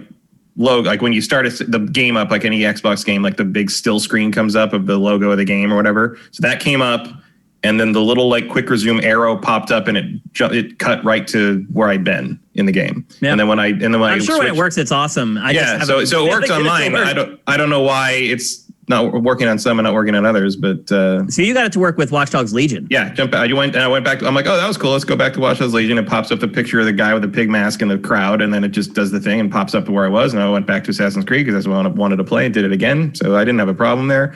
logo. Like when you start the game up, like any Xbox game, like the big still screen comes up of the logo of the game or whatever. So that came up. And then the little like quick resume arrow popped up and it cut right to where I'd been in the game. Yeah. And then when I'm sure when it works, it's awesome. So it works on mine. I don't know why it's not working on some and not working on others, but so you got it to work with Watch Dogs Legion. Yeah, I went back. I'm like, oh, that was cool. Let's go back to Watch Dogs Legion. It pops up the picture of the guy with the pig mask in the crowd, and then it just does the thing and pops up to where I was. And I went back to Assassin's Creed because that's what I wanted to play and did it again. So I didn't have a problem there.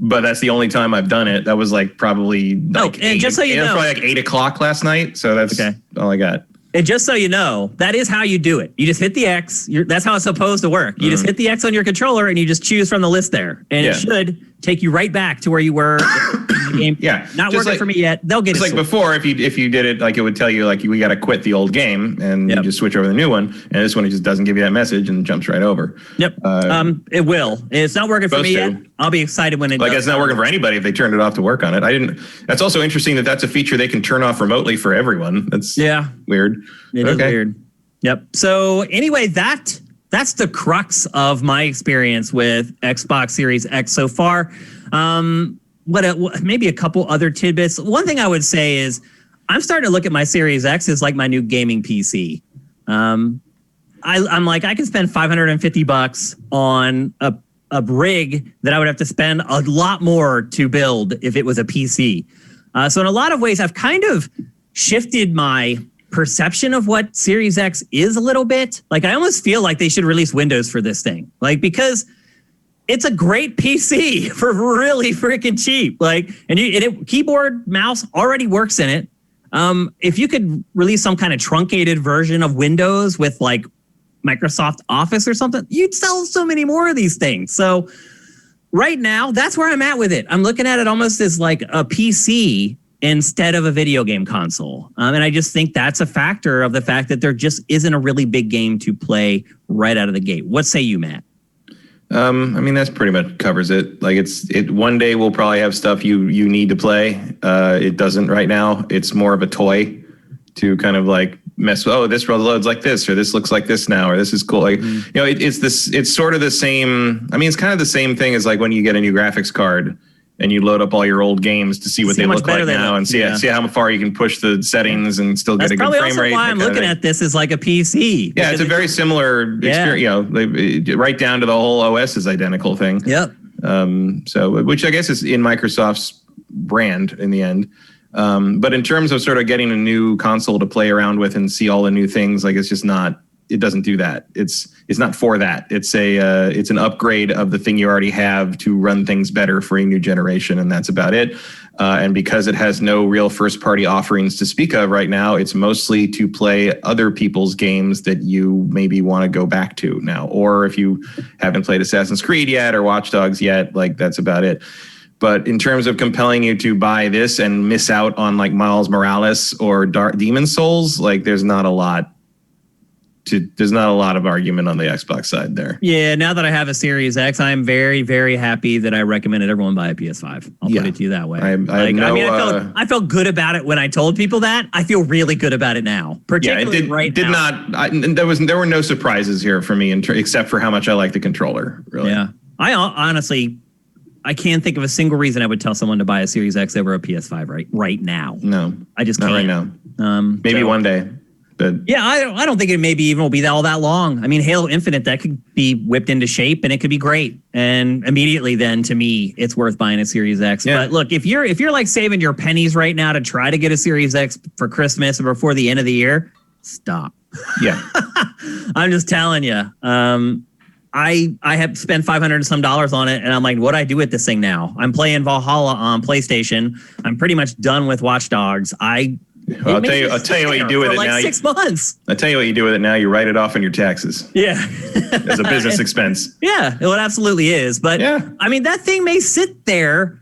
But that's the only time I've done it. That was like probably just so you know, probably like 8:00 last night. So that's all I got. And just so you know, that is how you do it. You just hit the X. That's how it's supposed to work. You just hit the X on your controller and you just choose from the list there. And it should take you right back to where you were the game. Yeah, not just working for me yet. They'll get it. It's like before, if you did it, like it would tell you like we got to quit the old game and you just switch over to the new one. And this one, it just doesn't give you that message and jumps right over. Yep. It will. It's not working for me yet. I'll be excited when it. Like it's not working for anybody if they turned it off to work on it. I didn't. That's also interesting that that's a feature they can turn off remotely for everyone. That's weird. It is weird. Yep. So anyway, that's the crux of my experience with Xbox Series X so far. Maybe a couple other tidbits. One thing I would say is I'm starting to look at my Series X as like my new gaming PC. I'm like, I can spend $550 on a rig that I would have to spend a lot more to build if it was a PC. So in a lot of ways, I've kind of shifted my perception of what Series X is a little bit. Like I almost feel like they should release Windows for this thing. Like because it's a great PC for really freaking cheap. Like and keyboard, mouse already works in it. If you could release some kind of truncated version of Windows with like Microsoft Office or something, you'd sell so many more of these things. So right now, that's where I'm at with it. I'm looking at it almost as like a PC instead of a video game console. And I just think that's a factor of the fact that there just isn't a really big game to play right out of the gate. What say you, Matt? I mean, that's pretty much covers it. Like it one day we'll probably have stuff you need to play. It doesn't right now. It's more of a toy to kind of like mess with, this loads like this, or this looks like this now, or this is cool. Like, it's sort of the same. I mean, it's kind of the same thing as like when you get a new graphics card and you load up all your old games to see what they look like now and see how far you can push the settings and still get a good frame rate. That's probably also why I'm looking at this as like a PC. Yeah, it's a very similar experience, right down to the whole OS is identical thing. Yep. So, which I guess is in Microsoft's brand in the end. But in terms of sort of getting a new console to play around with and see all the new things, like it's just not. It doesn't do that. It's not for that. It's an upgrade of the thing you already have to run things better for a new generation, and that's about it. And because it has no real first-party offerings to speak of right now, it's mostly to play other people's games that you maybe want to go back to now, or if you haven't played Assassin's Creed yet or Watch Dogs yet, like that's about it. But in terms of compelling you to buy this and miss out on like Miles Morales or Demon's Souls, like there's not a lot of argument on the Xbox side there. Yeah, now that I have a Series X, I'm very, very happy that I recommended everyone buy a PS5. I'll put it to you that way. I felt good about it when I told people that. I feel really good about it now. Particularly there were no surprises here for me except for how much I like the controller. Really. Yeah, I honestly, I can't think of a single reason I would tell someone to buy a Series X over a PS5 right now. No, I just can't. Not right now. Maybe one day. But yeah, I don't think it maybe even will be all that long. I mean, Halo Infinite, that could be whipped into shape and it could be great. And immediately then, to me, it's worth buying a Series X. Yeah. But look, if you're like saving your pennies right now to try to get a Series X for Christmas or before the end of the year, stop. Yeah. I'm just telling you. I have spent $500 and some on it, and I'm like, what do I do with this thing now? I'm playing Valhalla on PlayStation. I'm pretty much done with Watch Dogs. I'll tell you what you do with it now. 6 months. I'll tell you what you do with it now. You write it off on your taxes. Yeah. As a business expense. Yeah, it absolutely is. But I mean, that thing may sit there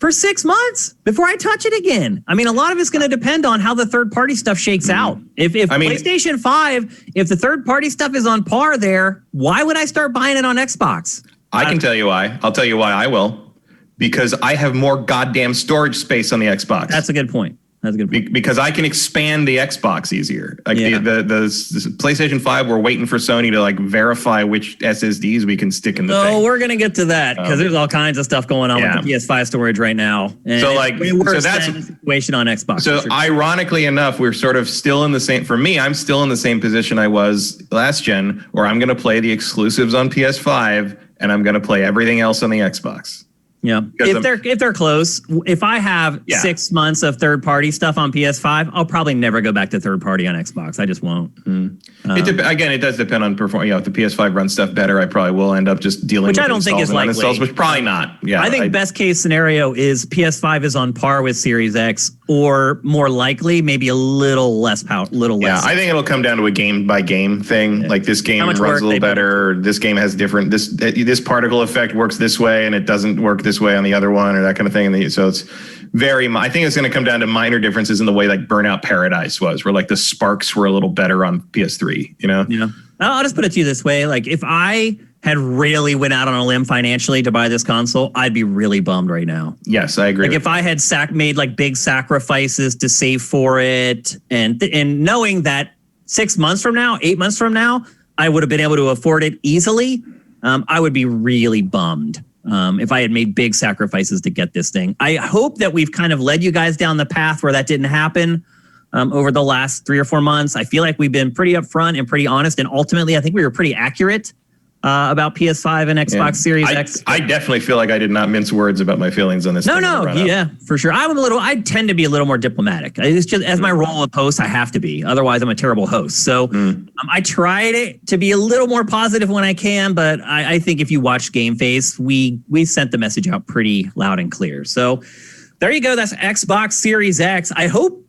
for 6 months before I touch it again. I mean, a lot of it's going to depend on how the third-party stuff shakes out. If PlayStation 5, if the third-party stuff is on par there, why would I start buying it on Xbox? I can tell you why. I'll tell you why I will. Because I have more goddamn storage space on the Xbox. That's a good point. That's a good point. Because I can expand the Xbox easier. Like the PlayStation 5, we're waiting for Sony to like verify which SSDs we can stick in the thing. Oh, we're gonna get to that because there's all kinds of stuff going on with the PS5 storage right now. And so that's the situation on Xbox. So ironically enough, we're sort of still in the same. For me, I'm still in the same position I was last gen, where I'm gonna play the exclusives on PS5 and I'm gonna play everything else on the Xbox. Yeah, if they're close, if I have 6 months of third party stuff on PS5, I'll probably never go back to third party on Xbox. I just won't. Again, it does depend on performance. If the PS5 runs stuff better, I probably will end up just dealing with which I don't think is likely. Which probably not. Yeah, I think best case scenario is PS5 is on par with Series X, or more likely maybe a little less power, less. I think it'll come down to a game by game thing. Yeah. Like this game runs a little better. This game has different. This particle effect works this way, and it doesn't work this this way on the other one or that kind of thing. And so it's I think it's going to come down to minor differences in the way like Burnout Paradise was, where like the sparks were a little better on PS3, you know? Yeah. I'll just put it to you this way. Like if I had really went out on a limb financially to buy this console, I'd be really bummed right now. Yes, I agree. Like if I had made like big sacrifices to save for it and knowing that 6 months from now, 8 months from now, I would have been able to afford it easily, I would be really bummed if I had made big sacrifices to get this thing. I hope that we've kind of led you guys down the path where that didn't happen over the last 3 or 4 months. I feel like we've been pretty upfront and pretty honest. And ultimately, I think we were pretty accurate about PS5 and Xbox Series X. I definitely feel like I did not mince words about my feelings on this. Yeah, for sure. I tend to be a little more diplomatic. It's just as my role of host, I have to be. Otherwise, I'm a terrible host. So I tried to be a little more positive when I can, but I think if you watch GameFace, we sent the message out pretty loud and clear. So there you go. That's Xbox Series X. I hope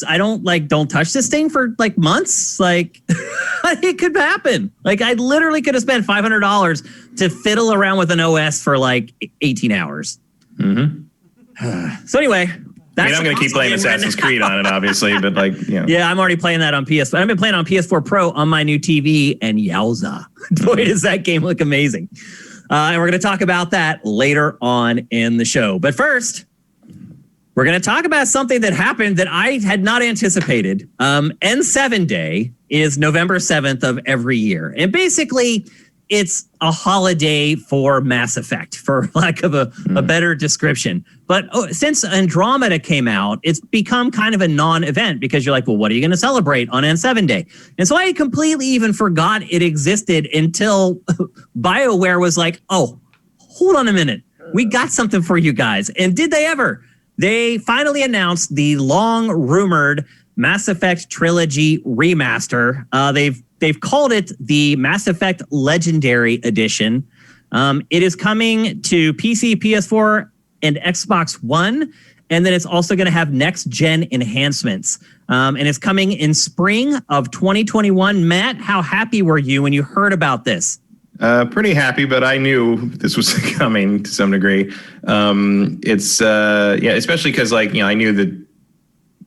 I don't touch this thing for like months. Like it could happen. Like I literally could have spent $500 to fiddle around with an OS for like 18 hours. So anyway, I'm going to keep playing Assassin's Creed on it, obviously, but like, you know. Yeah, I'm already playing that on PS. I've been playing on PS4 Pro on my new TV, and yowza, boy, does that game look amazing. And we're going to talk about that later on in the show. But first, we're going to talk about something that happened that I had not anticipated. N7 Day is November 7th of every year. And basically, it's a holiday for Mass Effect, for lack of a better description. But since Andromeda came out, it's become kind of a non-event because you're like, well, what are you going to celebrate on N7 Day? And so I completely even forgot it existed until BioWare was like, oh, hold on a minute. We got something for you guys. And did they ever? They finally announced the long-rumored Mass Effect Trilogy remaster. They've called it the Mass Effect Legendary Edition. It is coming to PC, PS4, and Xbox One, and then it's also going to have next-gen enhancements. And it's coming in spring of 2021. Matt, how happy were you when you heard about this? Pretty happy, but I knew this was coming to some degree. Especially because I knew that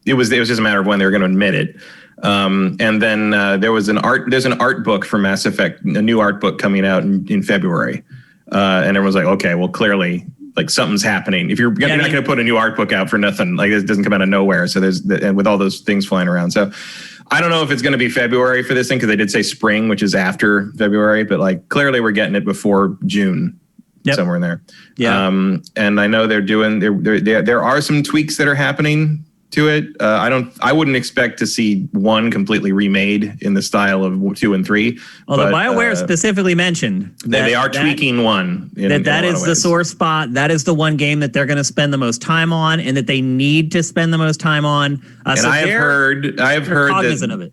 it was just a matter of when they were going to admit it. And then there's an art book for Mass Effect, a new art book coming out in February. And everyone's like, okay, well, clearly, like something's happening. If you're not going to put a new art book out for nothing, like it doesn't come out of nowhere. So and with all those things flying around. So I don't know if it's going to be February for this thing, because they did say spring, which is after February, but like clearly we're getting it before June, somewhere in there. Yeah. And I know there are some tweaks that are happening to it. I wouldn't expect to see one completely remade in the style of 2 and 3. Although BioWare specifically mentioned that they are tweaking one. That is the sore spot. That is the one game that they're going to spend the most time on, and that they need to spend the most time on. And so I have heard that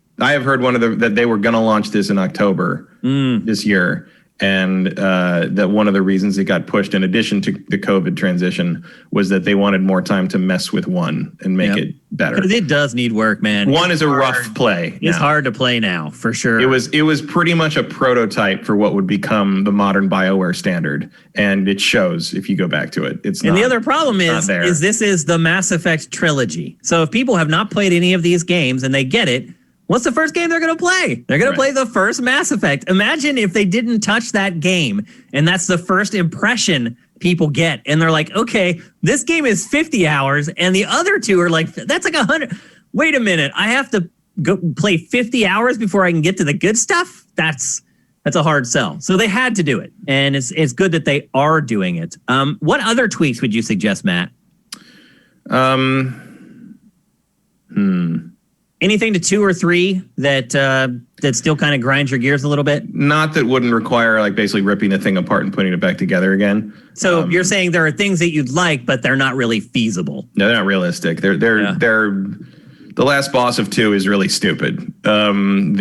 they were going to launch this in October this year. And that one of the reasons it got pushed, in addition to the COVID transition, was that they wanted more time to mess with one and make it better. Because it does need work, man. One is a rough play. It's hard to play now, for sure. It was pretty much a prototype for what would become the modern BioWare standard, and it shows if you go back to it. And the other problem is this is the Mass Effect trilogy. So if people have not played any of these games and they get it, what's the first game they're going to play? They're going to play the first Mass Effect. Imagine if they didn't touch that game, and that's the first impression people get. And they're like, okay, this game is 50 hours, and the other two are like, that's like 100. Wait a minute. I have to go play 50 hours before I can get to the good stuff? That's a hard sell. So they had to do it, and it's good that they are doing it. What other tweaks would you suggest, Matt? Anything to 2 or 3 that still kind of grinds your gears a little bit? Not that wouldn't require like basically ripping the thing apart and putting it back together again. So you're saying there are things that you'd like, but they're not really feasible. No, they're not realistic. They're the last boss of 2 is really stupid. I think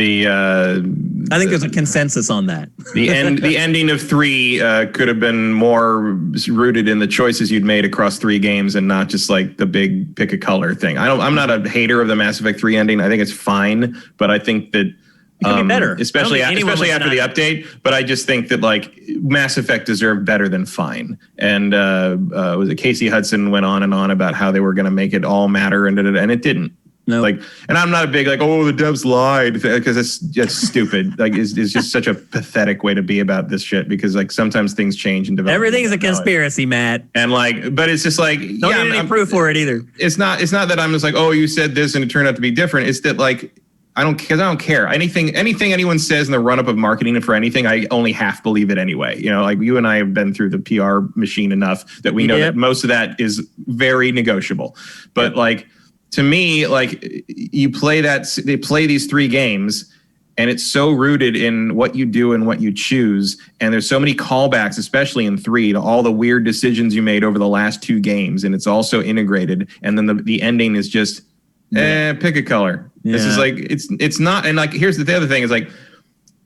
there's a consensus on that. The ending of 3 could have been more rooted in the choices you'd made across 3 games, and not just like the big pick a color thing. I'm not a hater of the Mass Effect 3 ending. I think it's fine, but I think that It could be better. Especially after the update. But I just think that like Mass Effect deserved better than fine. And was it Casey Hudson went on and on about how they were going to make it all matter, and it didn't. No. Like, and I'm not a big like, oh, the devs lied, because it's just stupid. Like, it's just such a pathetic way to be about this shit, because like sometimes things change and develop. Everything's a conspiracy, Matt. And like, but it's just like, don't need any proof for it either. It's not that I'm just like, oh, you said this and it turned out to be different. It's that like, I don't care. Anything anyone says in the run up of marketing for anything, I only half believe it anyway. You know, like you and I have been through the PR machine enough that we know that most of that is very negotiable. But like, to me, like they play these 3 games, and it's so rooted in what you do and what you choose. And there's so many callbacks, especially in 3, to all the weird decisions you made over the last 2 games. And it's also integrated. And then the ending is just, pick a color. Yeah. This is like, it's not. And like, here's the other thing is like,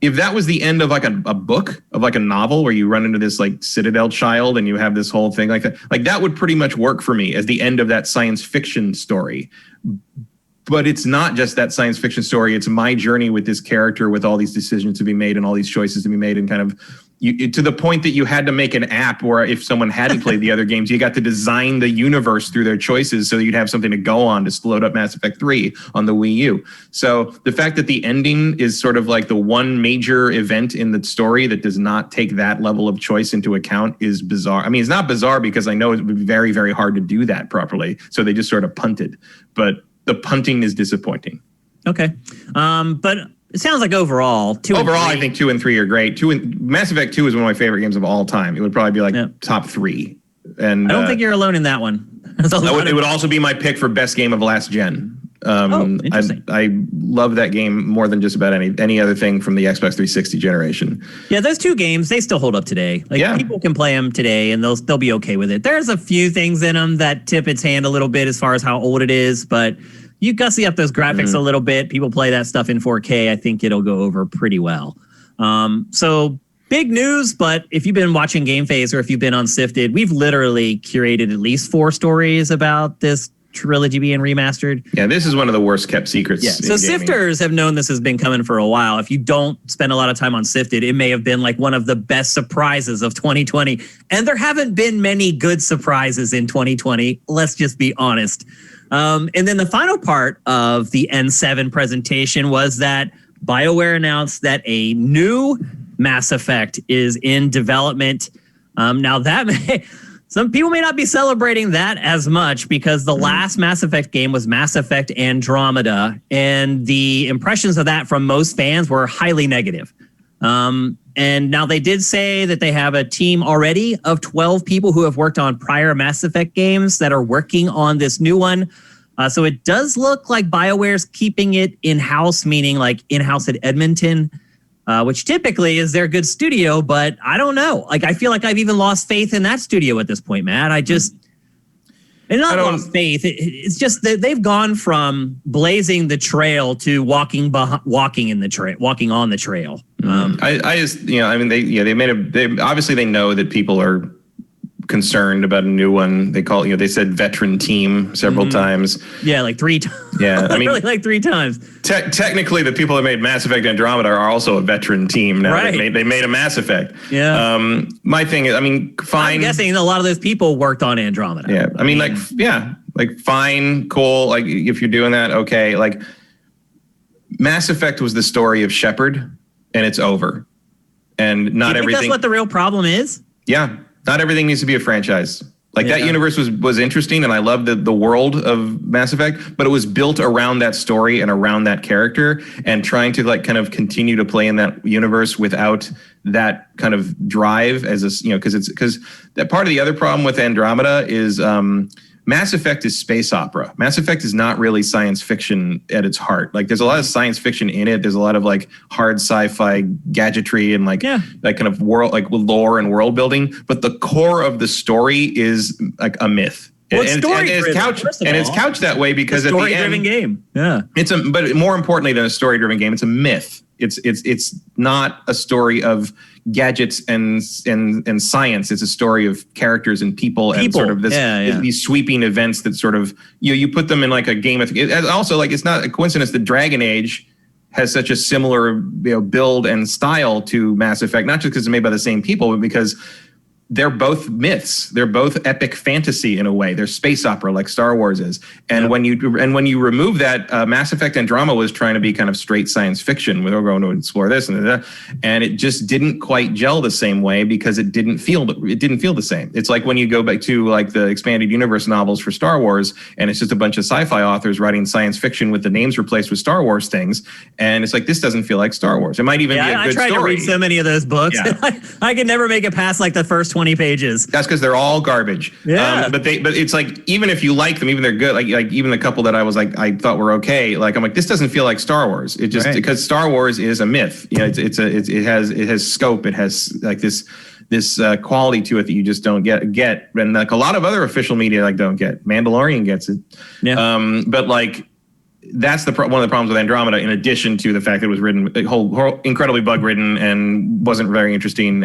if that was the end of like a book, of like a novel where you run into this like Citadel child and you have this whole thing like that would pretty much work for me as the end of that science fiction story. But it's not just that science fiction story. It's my journey with this character, with all these decisions to be made and all these choices to be made, and kind of to the point that you had to make an app where if someone hadn't played the other games, you got to design the universe through their choices so that you'd have something to go on to load up Mass Effect 3 on the Wii U. So the fact that the ending is sort of like the one major event in the story that does not take that level of choice into account is bizarre. I mean, it's not bizarre because I know it would be very, very hard to do that properly. So they just sort of punted. But the punting is disappointing. Okay. But it sounds like overall, I think 2 and 3 are great. Mass Effect 2 is one of my favorite games of all time. It would probably be like top 3. And I don't think you're alone in that one. It would also be my pick for best game of last gen. Interesting. I love that game more than just about any other thing from the Xbox 360 generation. Yeah, those 2 games, they still hold up today. Like people can play them today and they'll be okay with it. There's a few things in them that tip its hand a little bit as far as how old it is, but you gussy up those graphics a little bit. People play that stuff in 4K. I think it'll go over pretty well. So big news, but if you've been watching GameFace or if you've been on Sifted, we've literally curated at least 4 stories about this trilogy being remastered. Yeah, this is one of the worst kept secrets. Yeah. So sifters have known this has been coming for a while. If you don't spend a lot of time on Sifted, it may have been like one of the best surprises of 2020. And there haven't been many good surprises in 2020. Let's just be honest. And then the final part of the N7 presentation was that BioWare announced that a new Mass Effect is in development. Now that some people may not be celebrating that as much because the last Mass Effect game was Mass Effect Andromeda, and the impressions of that from most fans were highly negative. And now they did say that they have a team already of 12 people who have worked on prior Mass Effect games that are working on this new one. So it does look like BioWare's keeping it in-house, meaning like in-house at Edmonton, which typically is their good studio, but I don't know. Like, I feel like I've even lost faith in that studio at this point, Matt. Not lost faith. It's just that they've gone from blazing the trail to walking on the trail. They obviously they know that people are concerned about a new one. They said veteran team several times. Yeah, like 3 times. Yeah, I mean, really like 3 times. Technically, the people that made Mass Effect Andromeda are also a veteran team now. Right. They made a Mass Effect. Yeah. My thing is, I mean, fine. I'm guessing a lot of those people worked on Andromeda. Yeah. I mean, fine, cool. Like, if you're doing that, okay. Like, Mass Effect was the story of Shepard, and it's over. And not everything. That's what the real problem is? Yeah. Not everything needs to be a franchise. Like, that universe was interesting, and I loved the world of Mass Effect, but it was built around that story and around that character, and trying to like kind of continue to play in that universe without that kind of drive because that part of the other problem with Andromeda is Mass Effect is space opera. Mass Effect is not really science fiction at its heart. Like, there's a lot of science fiction in it. There's a lot of like hard sci-fi gadgetry and that kind of world, like lore and world building. But the core of the story is like a myth. Well, it's couched that way because it's a at the end, story-driven game. Yeah, but more importantly than a story-driven game, it's a myth. It's not a story of gadgets and science. It's a story of characters and people and sort of these sweeping events that sort of you put them in like a game of. Also, like, it's not a coincidence that Dragon Age has such a similar build and style to Mass Effect, not just because it's made by the same people, but because they're both myths. They're both epic fantasy in a way. They're space opera like Star Wars is. And when you remove that, Mass Effect Andromeda was trying to be kind of straight science fiction. We're going to explore this and that, and it just didn't quite gel the same way because it didn't feel the same. It's like when you go back to like the expanded universe novels for Star Wars, and it's just a bunch of sci-fi authors writing science fiction with the names replaced with Star Wars things, and it's like this doesn't feel like Star Wars. It might even be a good story. I tried to read so many of those books. Yeah. I could never make it past like the first 20 pages. That's because they're all garbage. Yeah. But it's like, even if you like them, even they're good, like even the couple that I was like, I thought were okay. Like, I'm like, this doesn't feel like Star Wars. It just, because Star Wars is a myth. It has scope. It has like this quality to it that you just don't get. And like a lot of other official media like don't get. Mandalorian gets it. Yeah. But like, that's one of the problems with Andromeda, in addition to the fact that it was written whole incredibly bug ridden and wasn't very interesting.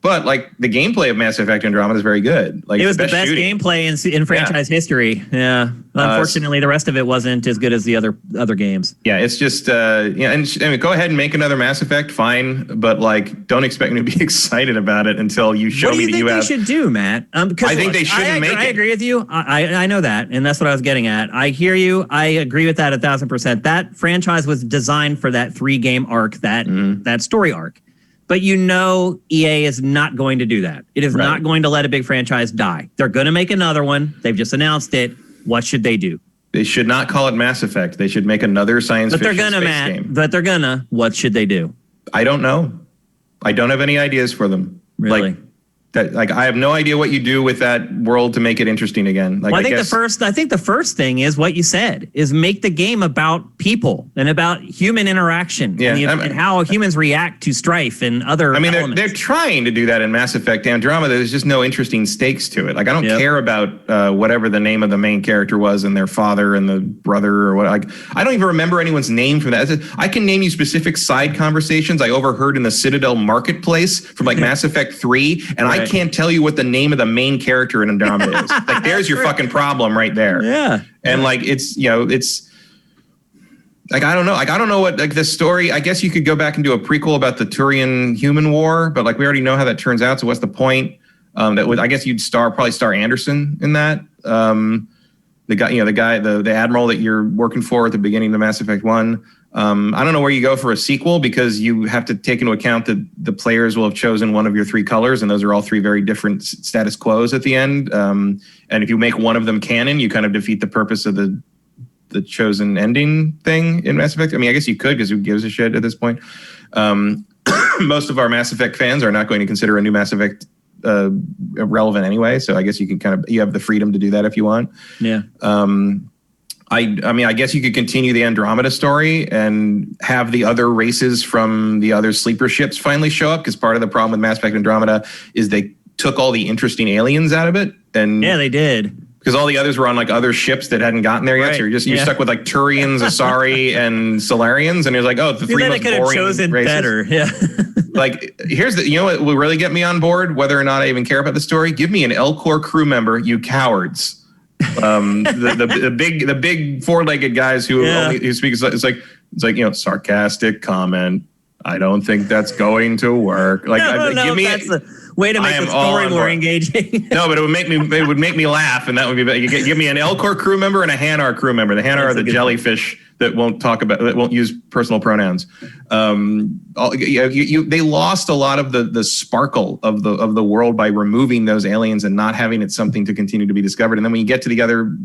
But like the gameplay of Mass Effect Andromeda is very good. Like, it was the best gameplay in franchise history. Yeah. Unfortunately, the rest of it wasn't as good as the other games. Yeah, it's just and go ahead and make another Mass Effect, fine, but like don't expect me to be excited about it until you show me that you have. What do you think they should do, Matt? I think they shouldn't make it. I agree with you. I know that, and that's what I was getting at. I hear you. I agree with that 1,000%. That franchise was designed for that 3-game arc, that story arc. But EA is not going to do that. It is not going to let a big franchise die. They're going to make another one. They've just announced it. What should they do? They should not call it Mass Effect. They should make another science fiction game. But they're gonna. What should they do? I don't know. I don't have any ideas for them. Really? Like I have no idea what you do with that world to make it interesting again. Like, I think the first thing is what you said, is make the game about people and about human interaction and how humans react to strife and other elements. They're trying to do that in Mass Effect Andromeda. There's just no interesting stakes to it. Like, I don't care about whatever the name of the main character was and their father and the brother or what. Like, I don't even remember anyone's name from that. I can name you specific side conversations I overheard in the Citadel Marketplace from like Mass Effect 3, and I can't tell you what the name of the main character in Andromeda is. Like, there's your fucking problem right there. Yeah. And like, it's like, I don't know. Like, I don't know what, like, the story, I guess you could go back and do a prequel about the Turian human war, but like, we already know how that turns out. So what's the point? I guess you'd probably star Anderson in that. The admiral that you're working for at the beginning of Mass Effect 1. I don't know where you go for a sequel, because you have to take into account that the players will have chosen one of your 3 colors, and those are all 3 very different status quos at the end. And if you make one of them canon, you kind of defeat the purpose of the chosen ending thing in Mass Effect. I mean, I guess you could, because who gives a shit at this point? Most of our Mass Effect fans are not going to consider a new Mass Effect relevant anyway, so I guess you can you have the freedom to do that if you want. Yeah. I guess you could continue the Andromeda story and have the other races from the other sleeper ships finally show up, because part of the problem with Mass Effect Andromeda is they took all the interesting aliens out of it. And yeah, they did. Because all the others were on like other ships that hadn't gotten there yet. So you're stuck with like Turians, Asari, and Solarians, and you're like, oh, the 3 most boring races. Chosen better. Yeah. Like, here's what will really get me on board, whether or not I even care about the story. Give me an L-Corps crew member, you cowards. The big 4-legged guys who speak, it's like sarcastic comment. I don't think that's going to work. Like, give me that's the way to make the story more engaging. No, but it would make me laugh, and that would be better. You give me an L-Corps crew member and a Hanar crew member. The Hanar are the jellyfish that won't use personal pronouns. They lost a lot of the sparkle of the world by removing those aliens and not having it something to continue to be discovered. And then when you get to the other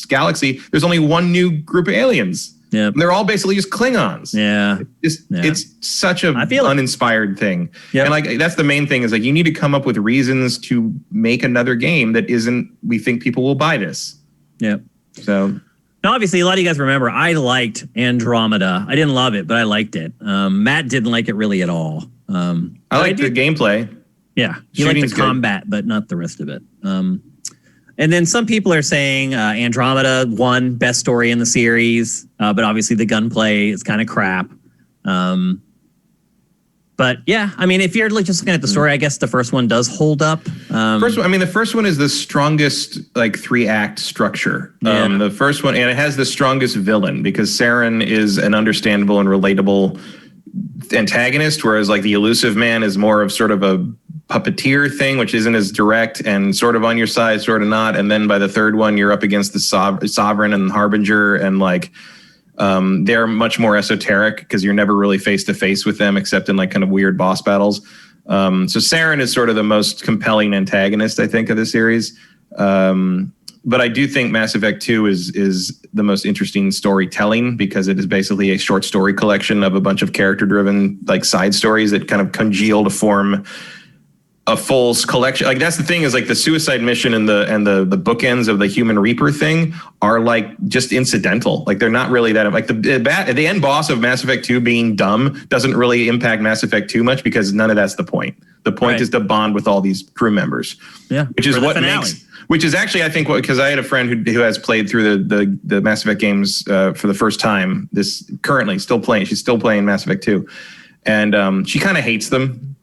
galaxy, there's only one new group of aliens. Yeah, they're all basically just Klingons. Yeah, it's such a uninspired thing. Yep. And like, that's the main thing, is like, you need to come up with reasons to make another game that isn't, we think people will buy this. Yeah. So now, obviously, a lot of you guys remember I liked Andromeda. I didn't love it, but I liked it. Matt didn't like it really at all. I liked the gameplay. Yeah, you liked the combat, but not the rest of it. And then some people are saying Andromeda won best story in the series, but obviously the gunplay is kind of crap. But yeah, I mean, if you're just looking at the story, I guess the first one does hold up. The first one is the strongest, like 3-act structure. The first one, and it has the strongest villain because Saren is an understandable and relatable antagonist, whereas like the Elusive Man is more of sort of a puppeteer thing, which isn't as direct and sort of on your side, sort of not. And then by the third one, you're up against the Sovereign and Harbinger, and like they're much more esoteric because you're never really face to face with them except in like kind of weird boss battles. So Saren is sort of the most compelling antagonist, I think, of the series. But I do think Mass Effect 2 is the most interesting storytelling because it is basically a short story collection of a bunch of character-driven like side stories that kind of congeal to form a full collection. Like that's the thing is like the suicide mission and the bookends of the Human Reaper thing are like just incidental. Like they're not really that like the end boss of Mass Effect 2 being dumb doesn't really impact Mass Effect 2 much because none of that's the point. The point is to bond with all these crew members. Yeah, which is what makes. Which is actually, I think, because I had a friend who has played through the Mass Effect games for the first time. Currently still playing. She's still playing Mass Effect 2, and she kind of hates them.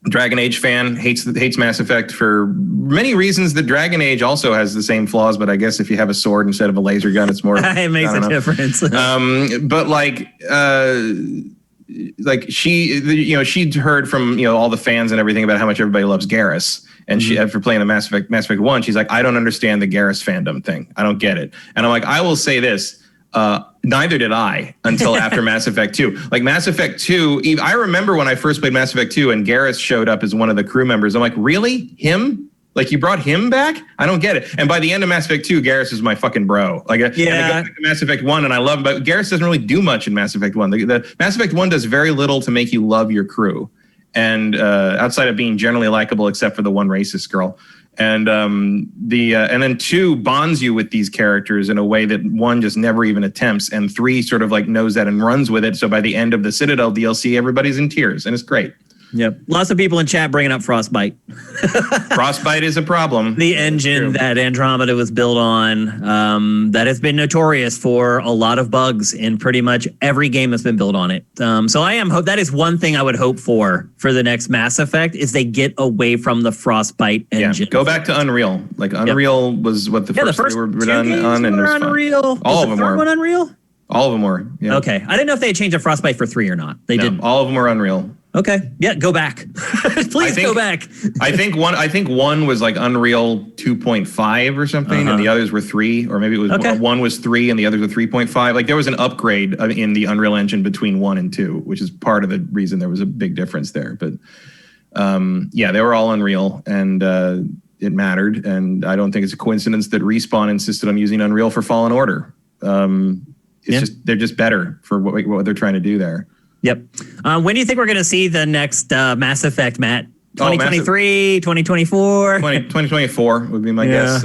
Dragon Age fan hates Mass Effect for many reasons. The Dragon Age also has the same flaws, but I guess if you have a sword instead of a laser gun, it's more. It makes a difference. But like she'd heard from all the fans and everything about how much everybody loves Garrus. And she, after playing the Mass Effect 1, she's like, I don't understand the Garrus fandom thing. I don't get it. And I'm like, I will say this. Neither did I until after Mass Effect 2. Like Mass Effect 2, I remember when I first played Mass Effect 2 and Garrus showed up as one of the crew members. I'm like, really? Him? Like you brought him back? I don't get it. And by the end of Mass Effect 2, Garrus is my fucking bro. Like, and I go back to Mass Effect 1 and I love him, but Garrus doesn't really do much in Mass Effect 1. The Mass Effect 1 does very little to make you love your crew. And outside of being generally likable, except for the one racist girl, and and then 2 bonds you with these characters in a way that 1 just never even attempts, and 3 sort of like knows that and runs with it. So by the end of the Citadel DLC, everybody's in tears, and it's great. Yep. Lots of people in chat bringing up Frostbite. Frostbite is a problem. The engine that Andromeda was built on, that has been notorious for a lot of bugs in pretty much every game that's been built on it. So that is one thing I would hope for the next Mass Effect is they get away from the Frostbite engine. Yeah, go back to Unreal. Like Unreal was what the first were done on, and it was Unreal. All of them were. One Unreal? All of them were. Yeah. Okay. I didn't know if they had changed the Frostbite for 3 or not. They did. All of them were Unreal. Okay. Yeah, go back. Please go back. I think one was like Unreal 2.5 or something, and the others were 3, or maybe it was one was 3 and the others were 3.5. Like there was an upgrade in the Unreal Engine between 1 and 2, which is part of the reason there was a big difference there. But they were all Unreal, and it mattered. And I don't think it's a coincidence that Respawn insisted on using Unreal for Fallen Order. They're just better for what they're trying to do there. Yep. When do you think we're going to see the next Mass Effect, Matt? 2023, 2024? 2024 would be my guess.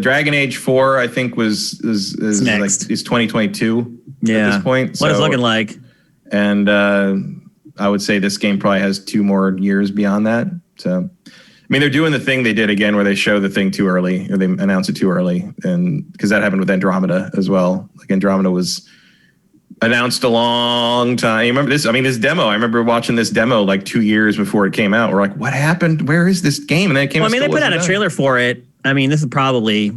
Dragon Age 4, I think, is 2022 at this point. What it's looking like. And I would say this game probably has 2 more years beyond that. So, I mean, they're doing the thing they did again where they show the thing too early, or they announce it too early. And because that happened with Andromeda as well. Like Andromeda was announced a long time. You remember this? I mean, this demo. I remember watching this demo like 2 years before it came out. We're like, what happened? Where is this game? And then it came out. I mean, they put out a trailer for it. I mean, this is probably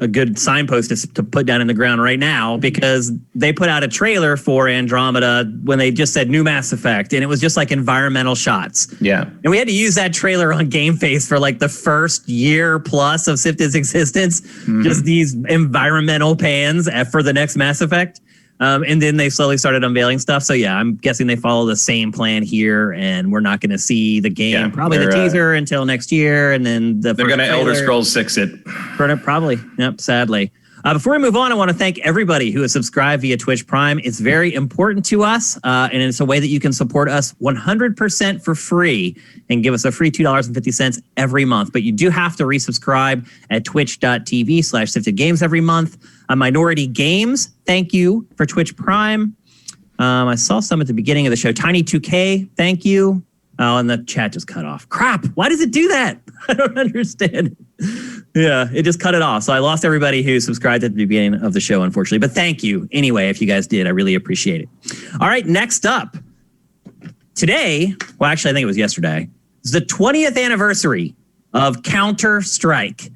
a good signpost to put down in the ground right now, because they put out a trailer for Andromeda when they just said new Mass Effect, and it was just like environmental shots. Yeah. And we had to use that trailer on GameFace for like the first year plus of Sifted's existence. Just these environmental pans for the next Mass Effect. And then they slowly started unveiling stuff. So yeah, I'm guessing they follow the same plan here, and we're not going to see the game, probably the teaser until next year, and then they're going to Elder Scrolls 6 it. Probably. Yep. Sadly. Before we move on, I want to thank everybody who has subscribed via Twitch Prime. It's very important to us, and it's a way that you can support us 100% for free and give us a free $2.50 every month. But you do have to resubscribe at twitch.tv/SiftedGames every month. Minority Games, thank you for Twitch Prime. I saw some at the beginning of the show. Tiny2K, thank you. Oh, and the chat just cut off. Crap, why does it do that? I don't understand. Yeah, it just cut it off. So I lost everybody who subscribed at the beginning of the show, unfortunately. But thank you anyway, if you guys did. I really appreciate it. All right, next up. today, well, actually, I think it was yesterday, is the 20th anniversary of Counter-Strike.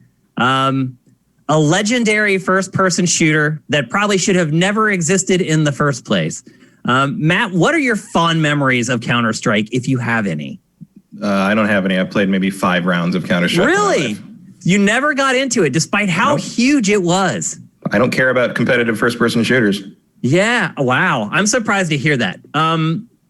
A legendary first-person shooter that probably should have never existed in the first place. Matt, what are your fond memories of Counter-Strike, if you have any? I don't have any. I've played maybe 5 rounds of Counter-Strike. Really? You never got into it, despite how huge it was. I don't care about competitive first-person shooters. Yeah. Wow. I'm surprised to hear that.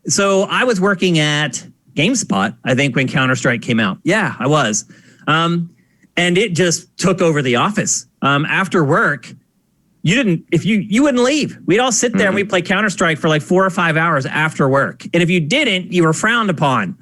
So I was working at GameSpot, I think, when Counter-Strike came out. Yeah, I was. And it just took over the office. After work, you wouldn't leave. We'd all sit there and we'd play Counter-Strike for like 4 or 5 hours after work. And if you didn't, you were frowned upon,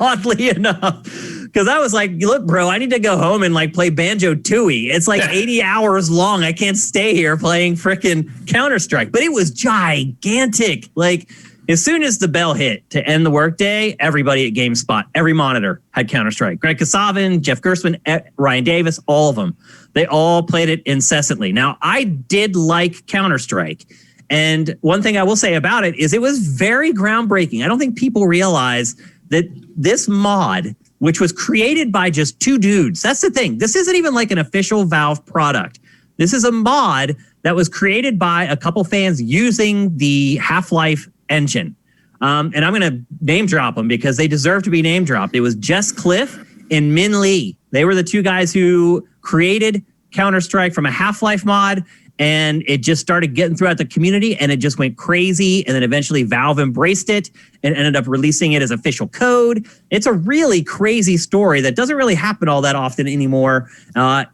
oddly enough. Because I was like, look, bro, I need to go home and like play Banjo-Tooie. It's like 80 hours long. I can't stay here playing frickin' Counter-Strike. But it was gigantic. Like, as soon as the bell hit to end the workday, everybody at GameSpot, every monitor had Counter-Strike. Greg Kasavin, Jeff Gerstmann, Ryan Davis, all of them. They all played it incessantly. Now, I did like Counter-Strike. And one thing I will say about it is it was very groundbreaking. I don't think people realize that this mod, which was created by just 2 dudes, that's the thing. This isn't even like an official Valve product. This is a mod that was created by a couple fans using the Half-Life engine. And I'm going to name drop them because they deserve to be name dropped. It was Jess Cliff and Min Lee. They were the 2 guys who created Counter-Strike from a Half-Life mod, and it just started getting throughout the community, and it just went crazy. And then eventually Valve embraced it and ended up releasing it as official code. It's a really crazy story that doesn't really happen all that often anymore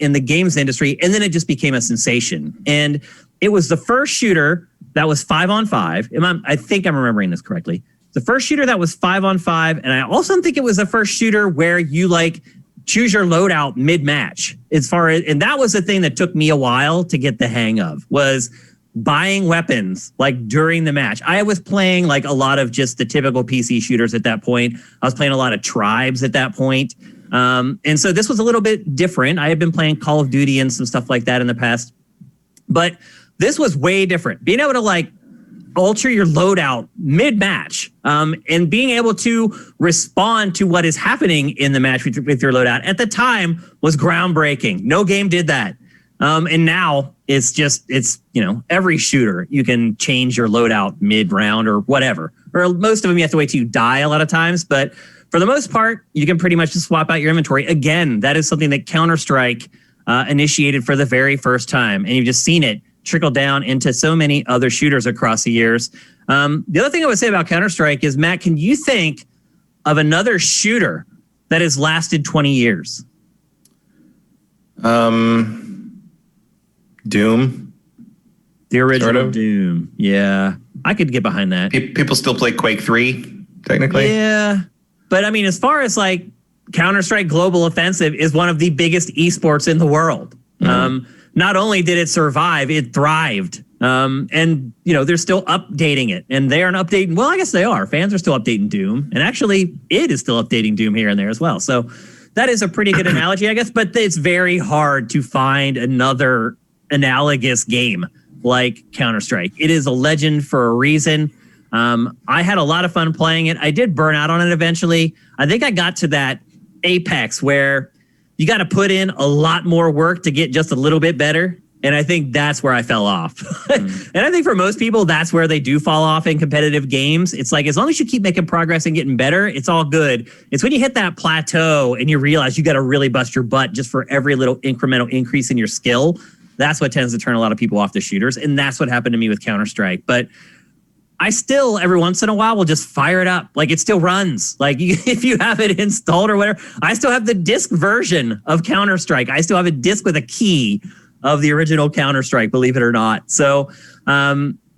in the games industry. And then it just became a sensation. And it was the first shooter that was 5-on-5. I think I'm remembering this correctly. The first shooter that was 5-on-5. And I also think it was the first shooter where you like choose your loadout mid-match. And that was the thing that took me a while to get the hang of, was buying weapons like during the match. I was playing like a lot of just the typical PC shooters at that point. I was playing a lot of Tribes at that point. And so this was a little bit different. I had been playing Call of Duty and some stuff like that in the past. But this was way different. Being able to like alter your loadout mid-match and being able to respond to what is happening in the match with your loadout at the time was groundbreaking. No game did that. And now it's every shooter, you can change your loadout mid-round or whatever. Or most of them you have to wait till you die a lot of times. But for the most part, you can pretty much just swap out your inventory. Again, that is something that Counter-Strike initiated for the very first time. And you've just seen it trickle down into so many other shooters across the years. The other thing I would say about Counter-Strike is, Matt, can you think of another shooter that has lasted 20 years? Doom. The original sort of. Doom. Yeah. I could get behind that. People still play Quake 3, technically. Yeah. But I mean, as far as like Counter-Strike Global Offensive is one of the biggest esports in the world. Not only did it survive, it thrived. And, they're still updating it. And they aren't updating. Well, I guess they are. Fans are still updating Doom. And actually, it is still updating Doom here and there as well. So that is a pretty good analogy, I guess. But it's very hard to find another analogous game like Counter-Strike. It is a legend for a reason. I had a lot of fun playing it. I did burn out on it eventually. I think I got to that apex where you got to put in a lot more work to get just a little bit better. And I think that's where I fell off. And I think for most people, that's where they do fall off in competitive games. It's like, as long as you keep making progress and getting better, it's all good. It's when you hit that plateau and you realize you got to really bust your butt just for every little incremental increase in your skill. That's what tends to turn a lot of people off the shooters. And that's what happened to me with Counter-Strike. But I still, every once in a while, will just fire it up. Like, it still runs. Like, if you have it installed or whatever. I still have the disc version of Counter-Strike. I still have a disc with a key of the original Counter-Strike, believe it or not. So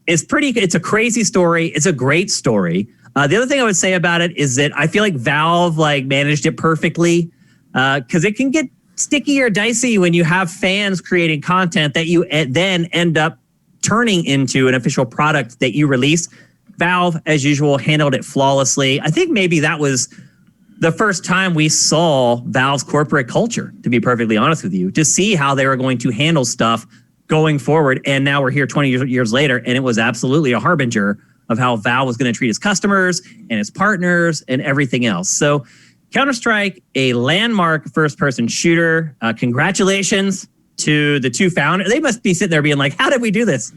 it's a crazy story. It's a great story. The other thing I would say about it is that I feel like Valve managed it perfectly, because it can get sticky or dicey when you have fans creating content that you then end up turning into an official product that you release. Valve, as usual, handled it flawlessly. I think maybe that was the first time we saw Valve's corporate culture, to be perfectly honest with you, to see how they were going to handle stuff going forward. And now we're here 20 years later, and it was absolutely a harbinger of how Valve was going to treat its customers and its partners and everything else. So Counter-Strike, a landmark first-person shooter. Congratulations to the two founders. They must be sitting there being like, how did we do this?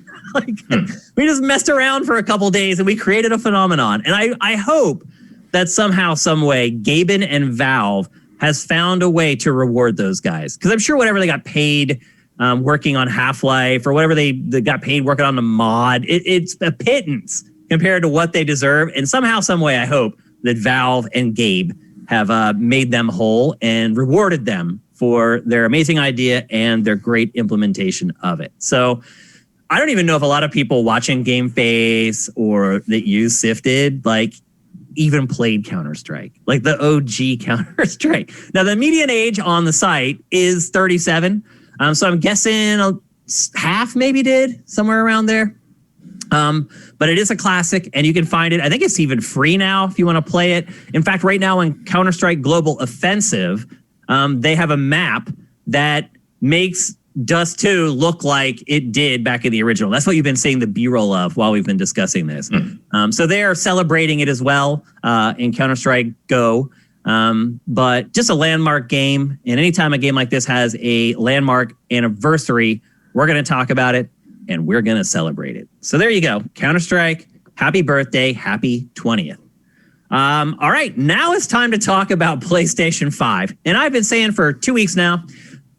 We just messed around for a couple days and we created a phenomenon. And I hope that somehow, some way, Gaben and Valve has found a way to reward those guys. Because I'm sure whatever they got paid working on Half-Life or whatever they got paid working on the mod, it's a pittance compared to what they deserve. And somehow, some way, I hope that Valve and Gabe have made them whole and rewarded them for their amazing idea and their great implementation of it. So I don't even know if a lot of people watching GameFace or that use Sifted, like, even played Counter-Strike, like the OG Counter-Strike. Now, the median age on the site is 37. So I'm guessing half maybe did, somewhere around there. But it is a classic, and you can find it. I think it's even free now if you want to play it. In fact, right now in Counter-Strike Global Offensive, they have a map that makes Dust 2 look like it did back in the original. That's what you've been seeing the B-roll of while we've been discussing this. So they are celebrating it as well in Counter-Strike Go. But just a landmark game. And anytime a game like this has a landmark anniversary, we're going to talk about it and we're going to celebrate it. So there you go. Counter-Strike, happy birthday, happy 20th. All right, now it's time to talk about PlayStation 5. And I've been saying for 2 weeks now,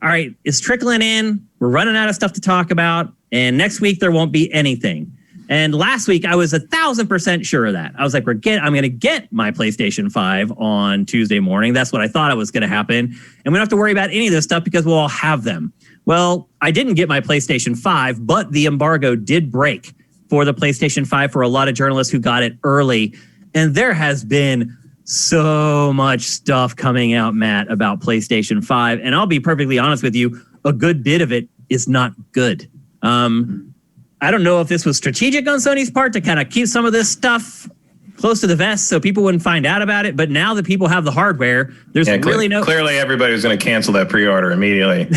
all right, it's trickling in. We're running out of stuff to talk about. And next week, there won't be anything. And last week, I was 1,000% sure of that. I was like, I'm going to get my PlayStation 5 on Tuesday morning. That's what I thought it was going to happen. And we don't have to worry about any of this stuff because we'll all have them. Well, I didn't get my PlayStation 5, but the embargo did break for the PlayStation 5 for a lot of journalists who got it early. And there has been so much stuff coming out, Matt, about PlayStation 5. And I'll be perfectly honest with you, a good bit of it is not good. I don't know if this was strategic on Sony's part to kind of keep some of this stuff close to the vest so people wouldn't find out about it. But now that people have the hardware, there's really no... Clearly everybody was going to cancel that pre-order immediately.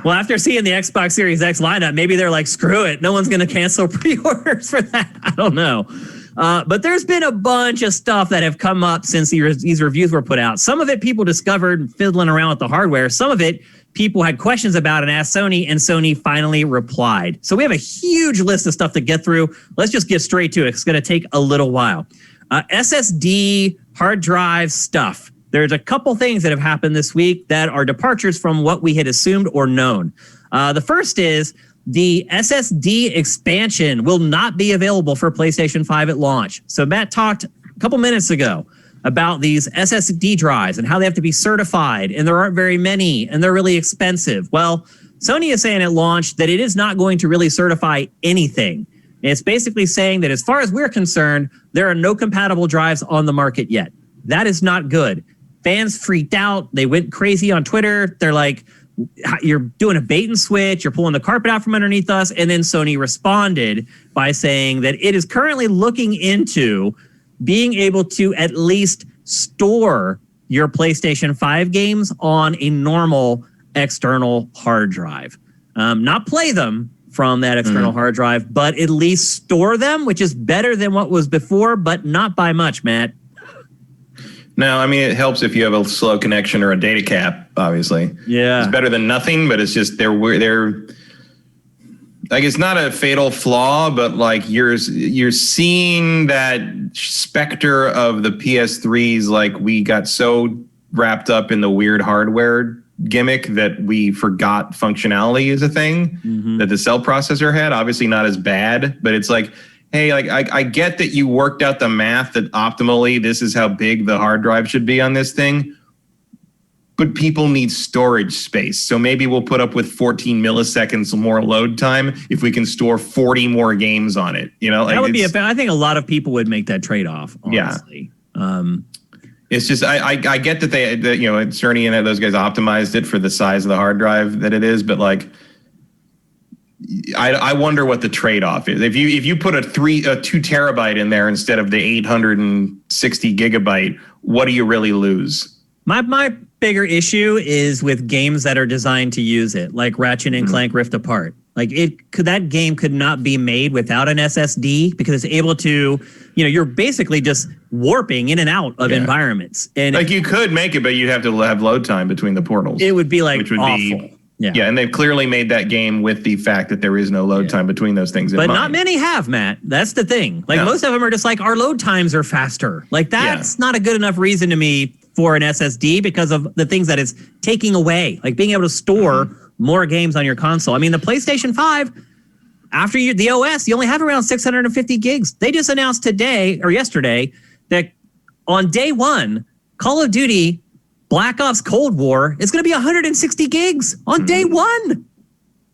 Well, after seeing the Xbox Series X lineup, maybe they're like, screw it. No one's going to cancel pre-orders for that. I don't know. But there's been a bunch of stuff that have come up since these reviews were put out. Some of it people discovered fiddling around with the hardware. Some of it people had questions about and asked Sony, and Sony finally replied. So we have a huge list of stuff to get through. Let's just get straight to it. It's going to take a little while. SSD, hard drive stuff. There's a couple things that have happened this week that are departures from what we had assumed or known. The first is the SSD expansion will not be available for PlayStation 5 at launch. So Matt talked a couple minutes ago about these SSD drives and how they have to be certified, and there aren't very many, and they're really expensive. Well, Sony is saying at launch that it is not going to really certify anything. It's basically saying that as far as we're concerned, there are no compatible drives on the market yet. That is not good. Fans freaked out. They went crazy on Twitter. They're like, you're doing a bait and switch. You're pulling the carpet out from underneath us. And then Sony responded by saying that it is currently looking into being able to at least store your PlayStation 5 games on a normal external hard drive. Not play them from that external hard drive, but at least store them, which is better than what was before, but not by much, Matt. No, I mean, it helps if you have a slow connection or a data cap, obviously. Yeah. It's better than nothing, but it's just they're like, it's not a fatal flaw, but like you're seeing that specter of the PS3s. Like, we got so wrapped up in the weird hardware gimmick that we forgot functionality is a thing that the cell processor had. Obviously not as bad, but it's like, hey, like I get that you worked out the math that optimally this is how big the hard drive should be on this thing, but people need storage space. So maybe we'll put up with 14 milliseconds more load time if we can store 40 more games on it. You know, like, that would be I think a lot of people would make that trade-off, honestly. Yeah. It's just I get that that you know, Cerny and those guys optimized it for the size of the hard drive that it is, but like, I wonder what the trade-off is. If you put a 2 terabyte in there instead of the 860 gigabyte, what do you really lose? My bigger issue is with games that are designed to use it, like Ratchet and Clank Rift Apart. Like that game could not be made without an SSD because it's able to, you're basically just warping in and out of environments. And like you could make it, but you'd have to have load time between the portals. It would be like which would awful. Be yeah, and they've clearly made that game with the fact that there is no load time between those things. But not many have, Matt. That's the thing. Like most of them are just like our load times are faster. Like that's not a good enough reason to me for an SSD because of the things that it's taking away, like being able to store more games on your console. I mean, the PlayStation 5, after the OS, you only have around 650 gigs. They just announced today or yesterday that on day one, Call of Duty Black Ops Cold War is going to be 160 gigs on day one.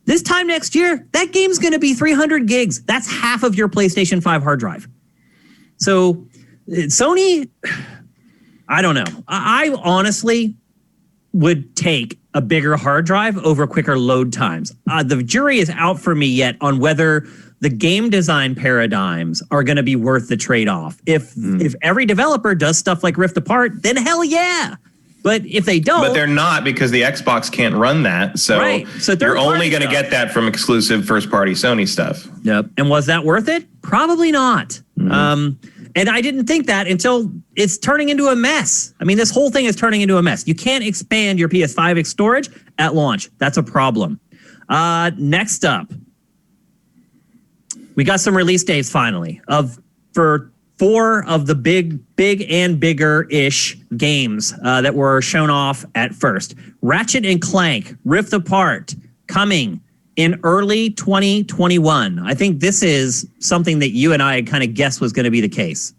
This time next year, that game's going to be 300 gigs. That's half of your PlayStation 5 hard drive. So Sony, I don't know. I honestly would take a bigger hard drive over quicker load times. The jury is out for me yet on whether the game design paradigms are going to be worth the trade-off. If every developer does stuff like Rift Apart, then hell yeah. But if they don't... But they're not because the Xbox can't run that. So, you're only going to get that from exclusive first-party Sony stuff. Yep. And was that worth it? Probably not. And I didn't think that until it's turning into a mess. I mean, this whole thing is turning into a mess. You can't expand your PS5 storage at launch. That's a problem. Next up, we got some release dates finally for 4 of the big and bigger-ish games that were shown off at first. Ratchet and Clank, Rift Apart, coming in early 2021. I think this is something that you and I kind of guessed was going to be the case.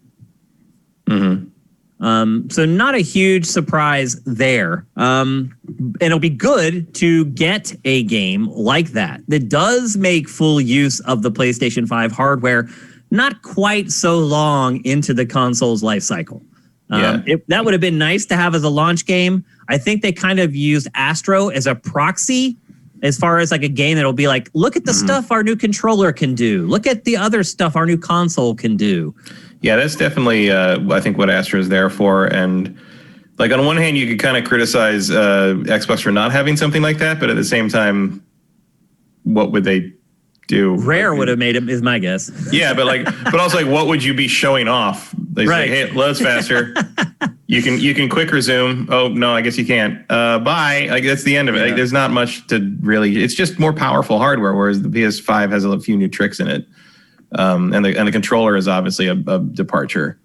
So not a huge surprise there. And it'll be good to get a game like that does make full use of the PlayStation 5 hardware, not quite so long into the console's life cycle. That would have been nice to have as a launch game. I think they kind of used Astro as a proxy as far as like a game that'll be like, look at the stuff our new controller can do. Look at the other stuff our new console can do. Yeah, that's definitely, I think, what Astro is there for. And like on one hand, you could kind of criticize Xbox for not having something like that, but at the same time, what would they do? Rare would have made it, is my guess. Yeah, but also like, what would you be showing off? They say, hey, loads faster. You can quick resume. Oh no, I guess you can't. Bye. Like that's the end of it. Like, there's not much to really. It's just more powerful hardware, whereas the PS5 has a few new tricks in it. And the controller is obviously a departure.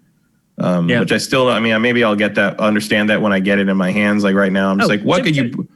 Which I still. I mean, maybe I'll get that. Understand that when I get it in my hands. Like right now, I'm just like, what could you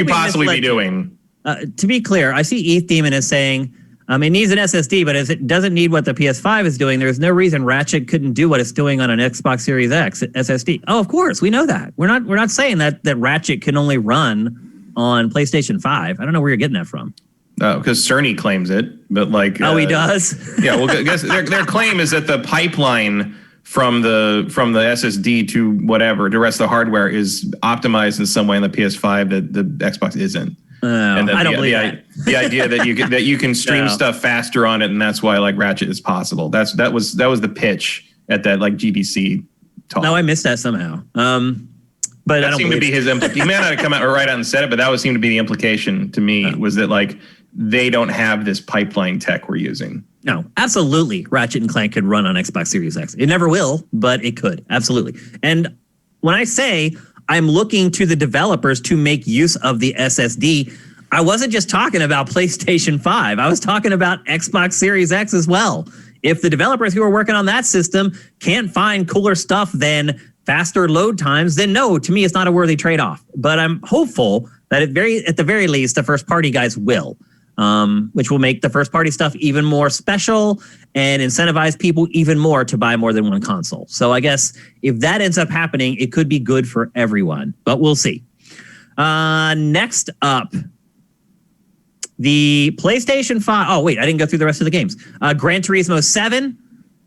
possibly be doing? To be clear, I see ETH Demon is saying it needs an SSD, but as it doesn't need what the PS5 is doing, there's no reason Ratchet couldn't do what it's doing on an Xbox Series X SSD. Oh, of course, we know that. We're not saying that Ratchet can only run on PlayStation 5. I don't know where you're getting that from. Because Cerny claims it, but like... he does? Yeah, well, I guess their claim is that the pipeline from the SSD to whatever, the rest of the hardware is optimized in some way on the PS5 that the Xbox isn't. And I don't believe that. The idea that you can stream stuff faster on it, and that's why like Ratchet is possible. That was the pitch at that like GDC talk. No, I missed that somehow. But that seemed to be his implication. He may not have come out right out and said it, but that would seem to be the implication to me was that like they don't have this pipeline tech we're using. No, absolutely. Ratchet and Clank could run on Xbox Series X. It never will, but it could. Absolutely. And when I say I'm looking to the developers to make use of the SSD, I wasn't just talking about PlayStation 5. I was talking about Xbox Series X as well. If the developers who are working on that system can't find cooler stuff than faster load times, then no, to me, it's not a worthy trade-off. But I'm hopeful that at the very least, the first-party guys will, which will make the first-party stuff even more special and incentivize people even more to buy more than one console. So I guess if that ends up happening, it could be good for everyone, but we'll see. Next up, the PlayStation 5. Oh, wait, I didn't go through the rest of the games. Gran Turismo 7,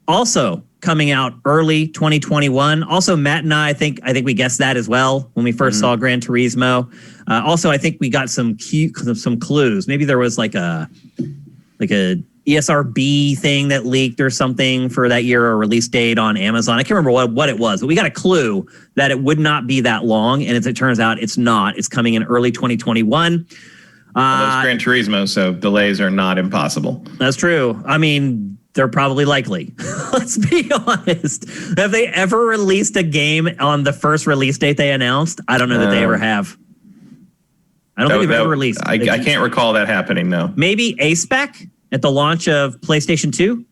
also coming out early 2021. Also, Matt and I think we guessed that as well when we first saw Gran Turismo. Also, I think we got some clues. Maybe there was like a ESRB thing that leaked or something for that year, or release date on Amazon. I can't remember what it was, but we got a clue that it would not be that long. And as it turns out, it's not. It's coming in early 2021. Well, those Gran Turismo, so delays are not impossible. That's true. I mean, they're probably likely. Let's be honest. Have they ever released a game on the first release date they announced? I don't know that they ever have. I don't think they've ever released. I can't recall that happening, no. Maybe A-Spec at the launch of PlayStation 2?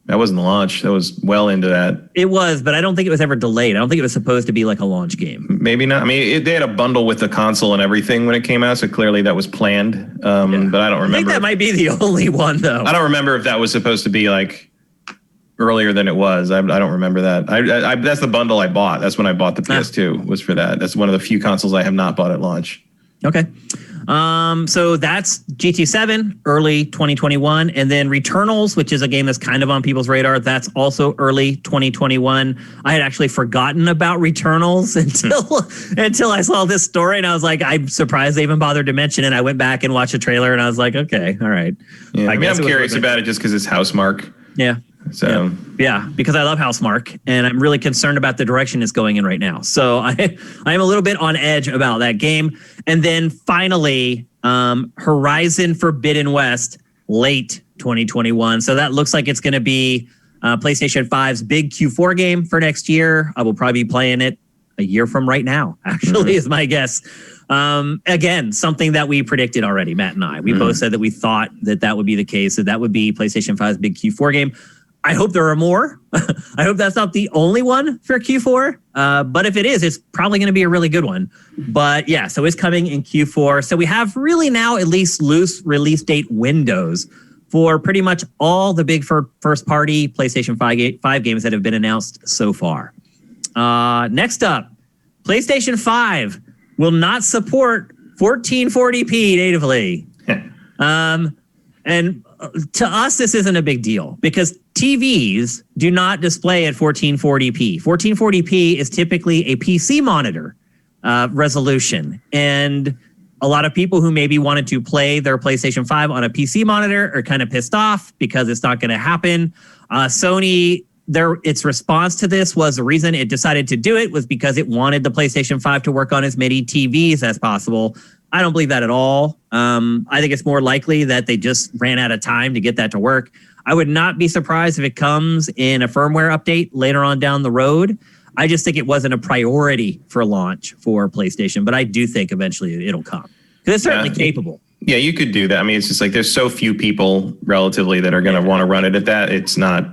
That wasn't the launch. That was well into that. It was, but I don't think it was ever delayed. I don't think it was supposed to be like a launch game. Maybe not. I mean, they had a bundle with the console and everything when it came out, so clearly that was planned. But I don't remember. I think that might be the only one, though. I don't remember if that was supposed to be like earlier than it was. I don't remember that. That's the bundle I bought. That's when I bought the PS2 was for that. That's one of the few consoles I have not bought at launch. Okay. So that's GT7, early 2021. And then Returnals, which is a game that's kind of on people's radar. That's also early 2021. I had actually forgotten about Returnals until I saw this story. And I was like, I'm surprised they even bothered to mention it. I went back and watched the trailer and I was like, okay, all right. Yeah, I'm curious about it just because it's Housemarque. Yeah. So yeah, because I love Housemarque and I'm really concerned about the direction it's going in right now. So I am a little bit on edge about that game. And then finally, Horizon Forbidden West, late 2021. So that looks like it's going to be PlayStation 5's big Q4 game for next year. I will probably be playing it a year from right now, actually, is my guess. Again, something that we predicted already, Matt and I. We both said that we thought that would be the case, that would be PlayStation 5's big Q4 game. I hope there are more. I hope that's not the only one for Q4. But if it is, it's probably going to be a really good one. But yeah, so it's coming in Q4. So we have really now at least loose release date windows for pretty much all the big first-party PlayStation 5 games that have been announced so far. Next up, PlayStation 5 will not support 1440p natively. And to us, this isn't a big deal because TVs do not display at 1440p. 1440p is typically a PC monitor resolution. And a lot of people who maybe wanted to play their PlayStation 5 on a PC monitor are kind of pissed off because it's not going to happen. Sony, its response to this was the reason it decided to do it was because it wanted the PlayStation 5 to work on as many TVs as possible. I don't believe that at all. I think it's more likely that they just ran out of time to get that to work. I would not be surprised if it comes in a firmware update later on down the road. I just think it wasn't a priority for launch for PlayStation, but I do think eventually it'll come because it's certainly capable. Yeah, you could do that. I mean, it's just like there's so few people relatively that are going to want to run it at that. It's not.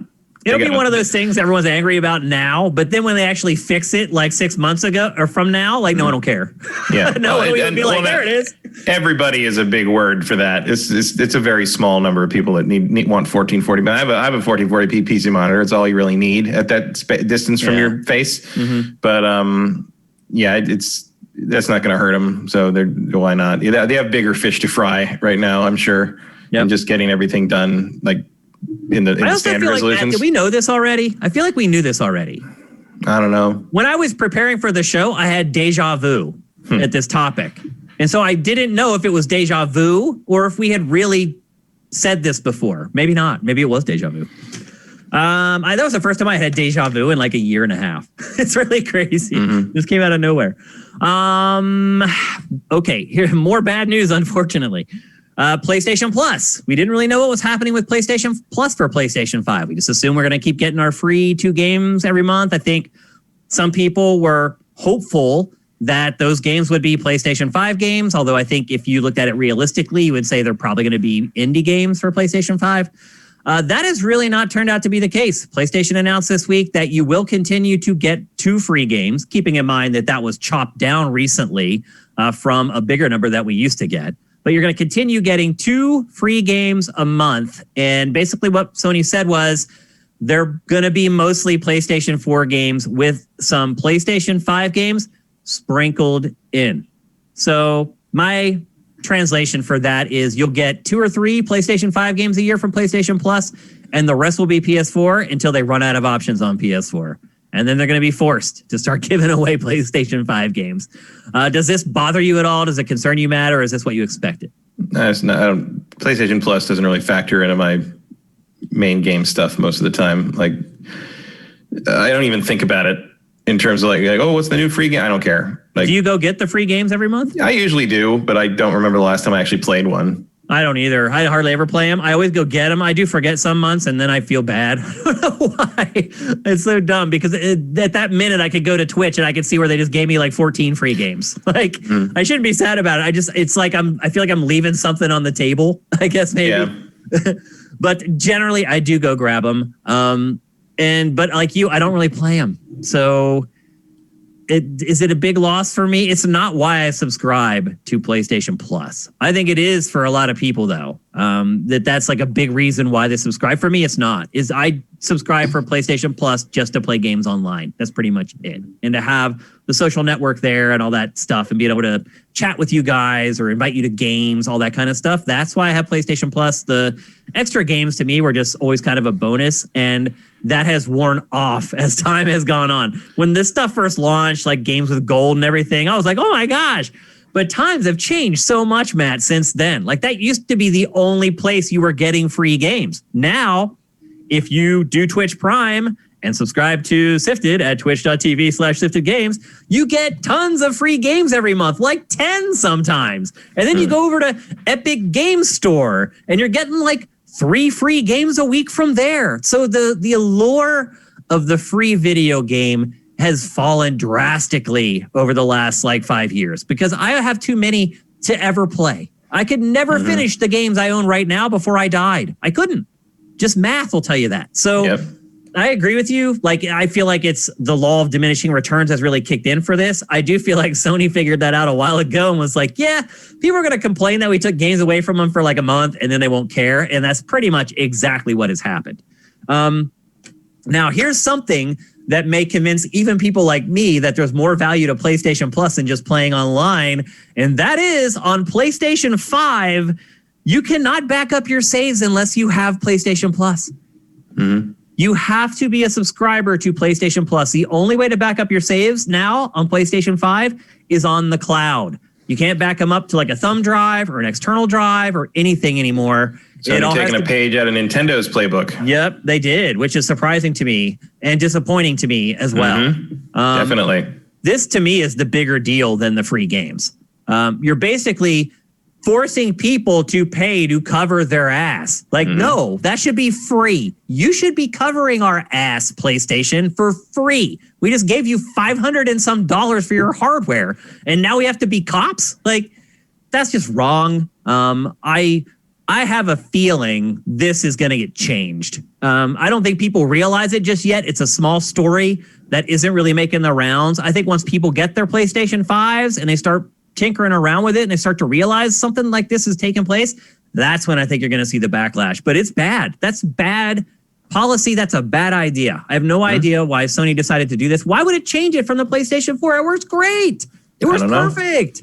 It'll be one of those things everyone's angry about now, but then when they actually fix it like 6 months ago or from now, like no one will care. Yeah. No one will even be like, there it is. Everybody is a big word for that. It's a very small number of people that want 1440. But I have a 1440p PC monitor. It's all you really need at that distance from your face. Mm-hmm. But that's not going to hurt them. So why not? They have bigger fish to fry right now, I'm sure. Yep. And just getting everything done like in the standard resolutions. Matt, did we know this already? I feel like we knew this already. I don't know. When I was preparing for the show, I had deja vu at this topic. And so I didn't know if it was deja vu or if we had really said this before. Maybe not. Maybe it was deja vu. That was the first time I had deja vu in like a year and a half. It's really crazy. Mm-hmm. This came out of nowhere. Okay, here more bad news, unfortunately. PlayStation Plus. We didn't really know what was happening with PlayStation Plus for PlayStation 5. We just assumed we're going to keep getting our free 2 games every month. I think some people were hopeful that those games would be PlayStation 5 games, although I think if you looked at it realistically, you would say they're probably going to be indie games for PlayStation 5. That has really not turned out to be the case. PlayStation announced this week that you will continue to get 2 free games, keeping in mind that was chopped down recently from a bigger number that we used to get. But you're going to continue getting 2 free games a month. And basically what Sony said was they're going to be mostly PlayStation 4 games with some PlayStation 5 games sprinkled in. So my translation for that is you'll get 2 or 3 PlayStation 5 games a year from PlayStation Plus, and the rest will be PS4 until they run out of options on PS4. And then they're going to be forced to start giving away PlayStation 5 games. Does this bother you at all? Does it concern you, Matt, or is this what you expected? No, it's not. PlayStation Plus doesn't really factor into my main game stuff most of the time. Like, I don't even think about it in terms of like, oh, what's the new free game? I don't care. Like, do you go get the free games every month? I usually do, but I don't remember the last time I actually played one. I don't either. I hardly ever play them. I always go get them. I do forget some months, and then I feel bad. I don't know why. It's so dumb because at that minute I could go to Twitch and I could see where they just gave me like 14 free games. Like I shouldn't be sad about it. It's like I feel like I'm leaving something on the table, I guess maybe. Yeah. But generally I do go grab them. But like you, I don't really play them. So is it a big loss for me? It's not why I subscribe to PlayStation Plus. I think it is for a lot of people, though. That's like a big reason why they subscribe. For me, it's not. I subscribe for PlayStation Plus just to play games online. That's pretty much it. And to have the social network there and all that stuff and being able to chat with you guys or invite you to games, all that kind of stuff. That's why I have PlayStation Plus. The extra games to me were just always kind of a bonus. And that has worn off as time has gone on. When this stuff first launched, like games with gold and everything, I was like, oh my gosh. But times have changed so much, Matt, since then. Like that used to be the only place you were getting free games. Now, if you do Twitch Prime and subscribe to Sifted at twitch.tv/SiftedGames, you get tons of free games every month, like 10 sometimes. And then you go over to Epic Games Store and you're getting like 3 free games a week from there. So the allure of the free video game has fallen drastically over the last like 5 years because I have too many to ever play. I could never finish the games I own right now before I died. I couldn't. Just math will tell you that. So I agree with you. Like, I feel like it's the law of diminishing returns has really kicked in for this. I do feel like Sony figured that out a while ago and was like, yeah, people are going to complain that we took games away from them for like a month and then they won't care. And that's pretty much exactly what has happened. Now, here's something that may convince even people like me that there's more value to PlayStation Plus than just playing online. And that is on PlayStation 5, you cannot back up your saves unless you have PlayStation Plus. You have to be a subscriber to PlayStation Plus. The only way to back up your saves now on PlayStation 5 is on the cloud. You can't back them up to like a thumb drive or an external drive or anything anymore. So they're taking a page out of Nintendo's playbook. Yep, they did, which is surprising to me and disappointing to me as well. Definitely. This to me is the bigger deal than the free games. You're basically forcing people to pay to cover their ass. Like, no, that should be free. You should be covering our ass, PlayStation, for free. We just gave you $500 and some for your hardware, and now we have to be cops? Like, that's just wrong. I have a feeling this is going to get changed. I don't think people realize it just yet. It's a small story that isn't really making the rounds. I think once people get their PlayStation 5s and they start tinkering around with it and they start to realize something like this is taking place, that's when I think you're going to see the backlash. But it's bad. That's bad policy. That's a bad idea. I have no idea why Sony decided to do this. Why would it change it from the PlayStation 4? It works great. It works perfect.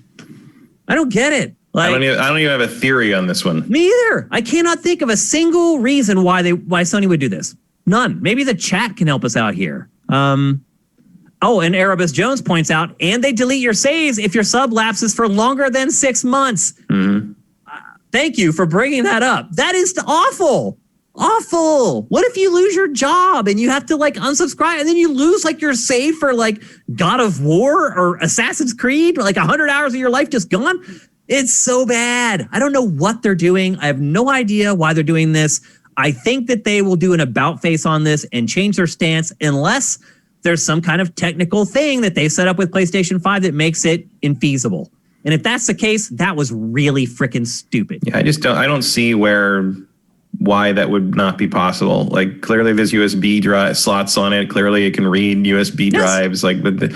I don't get it. Like, I don't even have a theory on this one. Me either. I cannot think of a single reason why Sony would do this. None. Maybe the chat can help us out here. And Erebus Jones points out, and they delete your saves if your sub lapses for longer than 6 months. Thank you for bringing that up. That is awful. Awful. What if you lose your job and you have to like unsubscribe and then you lose like your save for like God of War or Assassin's Creed, like 100 hours of your life just gone? It's so bad. I don't know what they're doing. I have no idea why they're doing this. I think that they will do an about face on this and change their stance unless there's some kind of technical thing that they set up with PlayStation 5 that makes it infeasible. And if that's the case, that was really freaking stupid. Yeah, I don't see why that would not be possible. Like, clearly there's USB drive slots on it. Clearly it can read USB drives. Like, but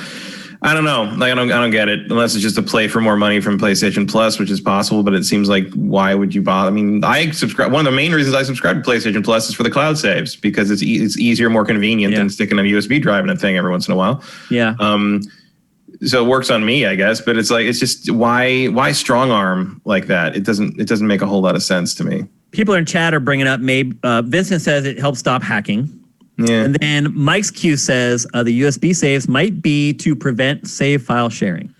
I don't know. Like, I don't get it. Unless it's just a play for more money from PlayStation Plus, which is possible. But it seems like, why would you bother? I mean, I subscribe. One of the main reasons I subscribe to PlayStation Plus is for the cloud saves because it's easier, more convenient than sticking a USB drive in a thing every once in a while. Yeah. So it works on me, I guess. But it's like, it's just why strong arm like that? It doesn't make a whole lot of sense to me. People in chat are bringing up. Vincent says it helps stop hacking. Yeah. And then Mike's Q says the USB saves might be to prevent save file sharing.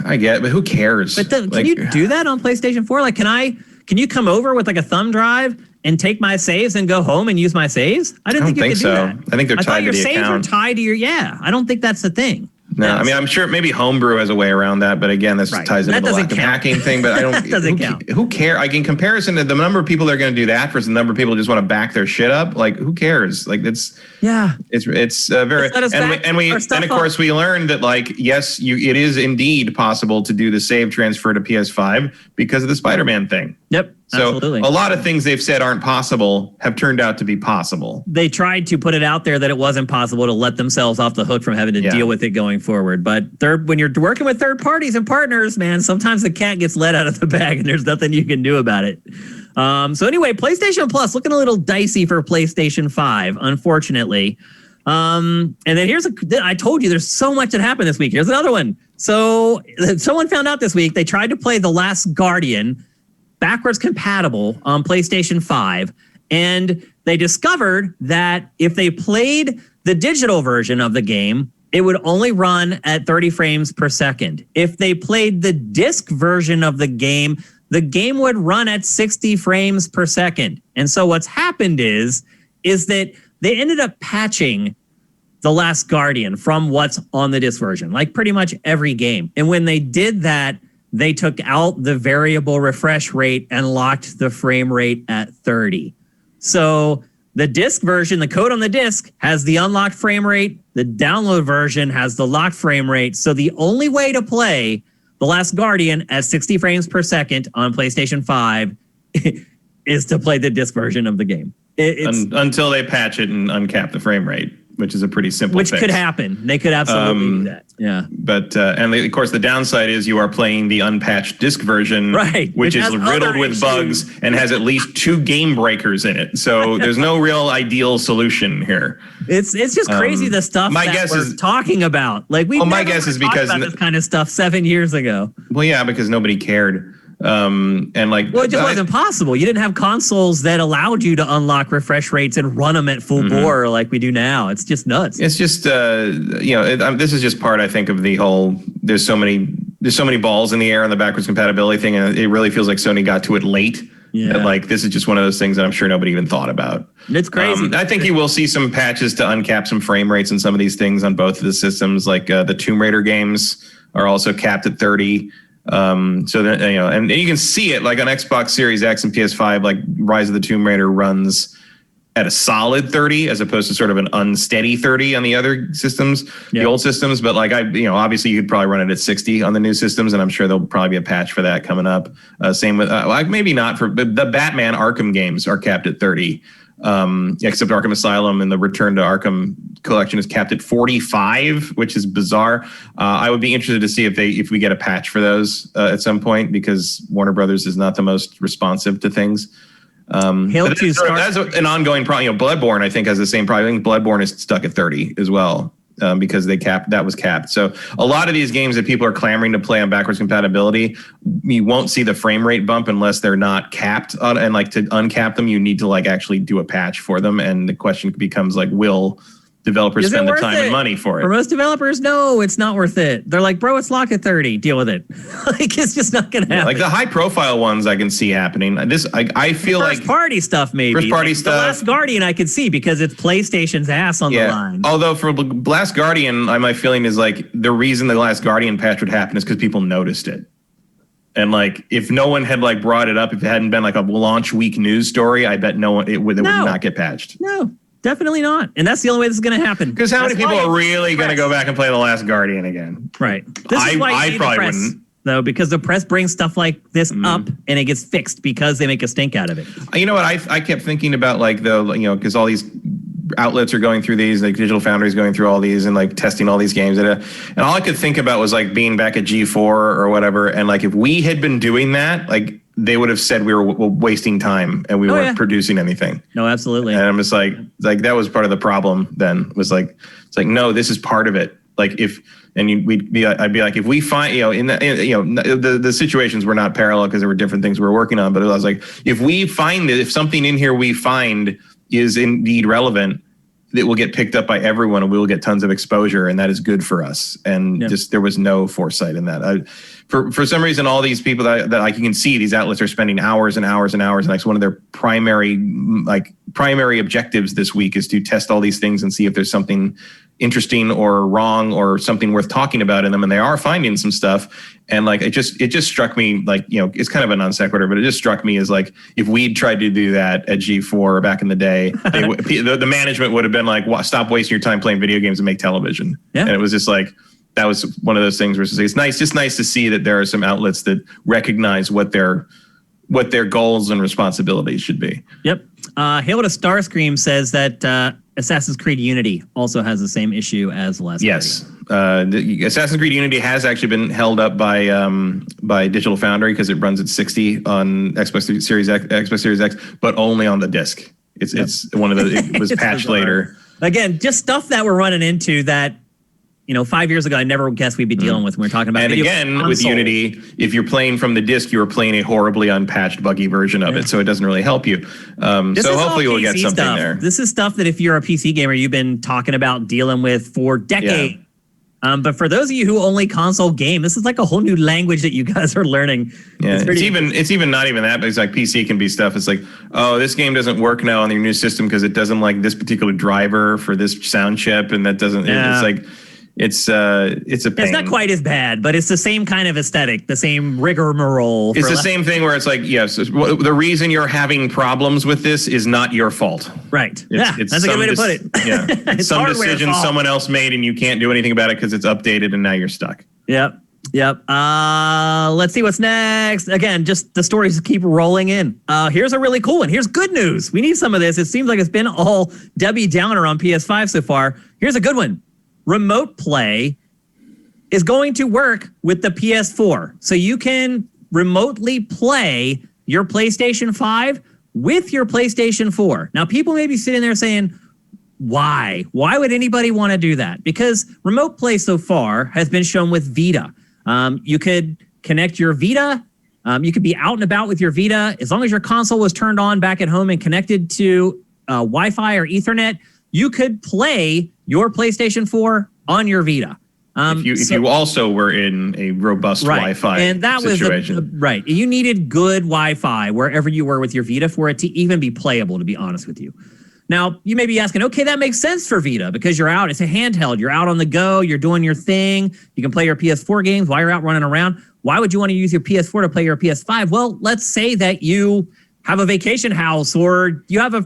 I get it, but who cares? But can you do that on PlayStation 4? Like, can you come over with like a thumb drive and take my saves and go home and use my saves? I don't think you can do that. I think they're tied to the account. Your saves are tied to your. Yeah, I don't think that's the thing. No, Yes. I mean, I'm sure maybe Homebrew has a way around that, but again, this ties into the lack of hacking thing. But I don't. That doesn't count. Who cares? Like in comparison to the number of people that are going to do that versus the number of people who just want to back their shit up. Like, who cares? Like, it's very and of course we learned that like yes, it is indeed possible to do the save transfer to PS5 because of the Spider-Man thing. Yep. So absolutely. A lot of things they've said aren't possible have turned out to be possible. They tried to put it out there that it wasn't possible to let themselves off the hook from having to deal with it going forward. But when you're working with third parties and partners, man, sometimes the cat gets let out of the bag and there's nothing you can do about it. So anyway, PlayStation Plus looking a little dicey for PlayStation 5, unfortunately. And then I told you there's so much that happened this week. Here's another one. So someone found out this week they tried to play The Last Guardian backwards compatible on PlayStation 5. And they discovered that if they played the digital version of the game, it would only run at 30 frames per second. If they played the disc version of the game would run at 60 frames per second. And so what's happened is that they ended up patching The Last Guardian from what's on the disc version, like pretty much every game. And when they did that, they took out the variable refresh rate and locked the frame rate at 30. So the disc version, the code on the disc has the unlocked frame rate. The download version has the locked frame rate. So the only way to play The Last Guardian at 60 frames per second on PlayStation 5 is to play the disc version of the game. Until they patch it and uncap the frame rate, which is a pretty simple fix. Which could happen. They could absolutely do that. Yeah. But, of course, the downside is you are playing the unpatched disc version, right, which is riddled with bugs and has at least 2 game breakers in it. So there's no real ideal solution here. It's just crazy the stuff we're talking about. Like my guess is because about this kind of stuff 7 years ago. Well, yeah, because nobody cared. It just wasn't possible. You didn't have consoles that allowed you to unlock refresh rates and run them at full bore like we do now. It's just nuts. It's just this is just part, I think, of the whole. There's so many balls in the air on the backwards compatibility thing, and it really feels like Sony got to it late. Yeah. Like this is just one of those things that I'm sure nobody even thought about. It's crazy. I think you will see some patches to uncap some frame rates and some of these things on both of the systems. Like the Tomb Raider games are also capped at 30. So that, and you can see it like on Xbox Series X and PS5, like Rise of the Tomb Raider runs at a solid 30 as opposed to sort of an unsteady 30 on the other systems, the old systems. But like obviously you could probably run it at 60 on the new systems, and I'm sure there'll probably be a patch for that coming up. Same with maybe not for the Batman Arkham games are capped at 30. Except Arkham Asylum and the Return to Arkham collection is capped at 45, which is bizarre. I would be interested to see if we get a patch for those at some point, because Warner Brothers is not the most responsive to things. That's an ongoing problem. Bloodborne, I think, has the same problem. I think Bloodborne is stuck at 30 as well. Because that was capped. So a lot of these games that people are clamoring to play on backwards compatibility, you won't see the frame rate bump unless they're not capped on, and like to uncap them, you need to like actually do a patch for them. And the question becomes like, will developers spend the time and money for it? For most developers, no, it's not worth it. They're like, bro, it's locked at 30. Deal with it. Like, it's just not going to happen. Like the high profile ones I can see happening. I feel like first party stuff, maybe. First party stuff. The Last Guardian I could see because it's PlayStation's ass on the line. Although for Last Guardian, my feeling is like the reason the Last Guardian patch would happen is because people noticed it. And like, if no one had like brought it up, if it hadn't been like a launch week news story, I bet it would not get patched. No. Definitely not. And that's the only way this is going to happen. Because how many people are really going to go back and play The Last Guardian again? Right. This is why I probably wouldn't. Though, because the press brings stuff like this up and it gets fixed because they make a stink out of it. You know what? I kept thinking about like because all these outlets are going through these, like Digital Foundry is going through all these and like testing all these games. And all I could think about was like being back at G4 or whatever. And like if we had been doing that, like they would have said we were wasting time and we weren't producing anything. No, absolutely. And I'm just like that was part of the problem then. Was like, it's like, no, this is part of it. Like I'd be like, if we find, the situations were not parallel because there were different things we were working on. But I was like, if something in here we find is indeed relevant, it will get picked up by everyone and we will get tons of exposure, and that is good for us. And just there was no foresight in that. for some reason, all these people that like you can see, these outlets are spending hours and hours and hours. And like one of their primary objectives this week is to test all these things and see if there's something interesting or wrong or something worth talking about in them. And they are finding some stuff. And like it just struck me like, it's kind of a non sequitur, but it just struck me as like if we'd tried to do that at G4 back in the day, the management would have been like, stop wasting your time playing video games and make television. Yeah. And it was just like, that was one of those things where it's nice to see that there are some outlets that recognize what their goals and responsibilities should be. Yep. Hail to Starscream says that Assassin's Creed Unity also has the same issue as last. Yes. The Assassin's Creed Unity has actually been held up by Digital Foundry because it runs at 60 on Xbox Series X, but only on the disc. It's one of the, it was patched later. Again, just stuff that we're running into that, 5 years ago, I never guessed we'd be dealing with when we're talking about. And again, with Unity, if you're playing from the disc, you're playing a horribly unpatched, buggy version of it, so it doesn't really help you. So hopefully we'll get something there. This is stuff that if you're a PC gamer, you've been talking about dealing with for decades. Yeah. But for those of you who only console game, this is like a whole new language that you guys are learning. Yeah, it's even not even that, but it's like PC can be stuff. It's like, oh, this game doesn't work now on your new system because it doesn't like this particular driver for this sound chip, and that doesn't. Yeah. It's like. It's a pain. It's not quite as bad, but it's the same kind of aesthetic, the same rigmarole. It's the same thing where it's like, yes, the reason you're having problems with this is not your fault. Right. It's that's a good way to put it. Yeah. It's some decision someone else made and you can't do anything about it because it's updated and now you're stuck. Yep. Let's see what's next. Again, just the stories keep rolling in. Here's a really cool one. Here's good news. We need some of this. It seems like it's been all Debbie Downer on PS5 so far. Here's a good one. Remote play is going to work with the PS4. So you can remotely play your PlayStation 5 with your PlayStation 4. Now, people may be sitting there saying, why? Why would anybody want to do that? Because remote play so far has been shown with Vita. You could connect your Vita. You could be out and about with your Vita. As long as your console was turned on back at home and connected to Wi-Fi or Ethernet, you could play your PlayStation 4 on your Vita. If you also were in a robust Wi-Fi and that situation. Was right. You needed good Wi-Fi wherever you were with your Vita for it to even be playable, to be honest with you. Now, you may be asking, okay, that makes sense for Vita because you're out. It's a handheld. You're out on the go. You're doing your thing. You can play your PS4 games while you're out running around. Why would you want to use your PS4 to play your PS5? Well, let's say that you have a vacation house or you have a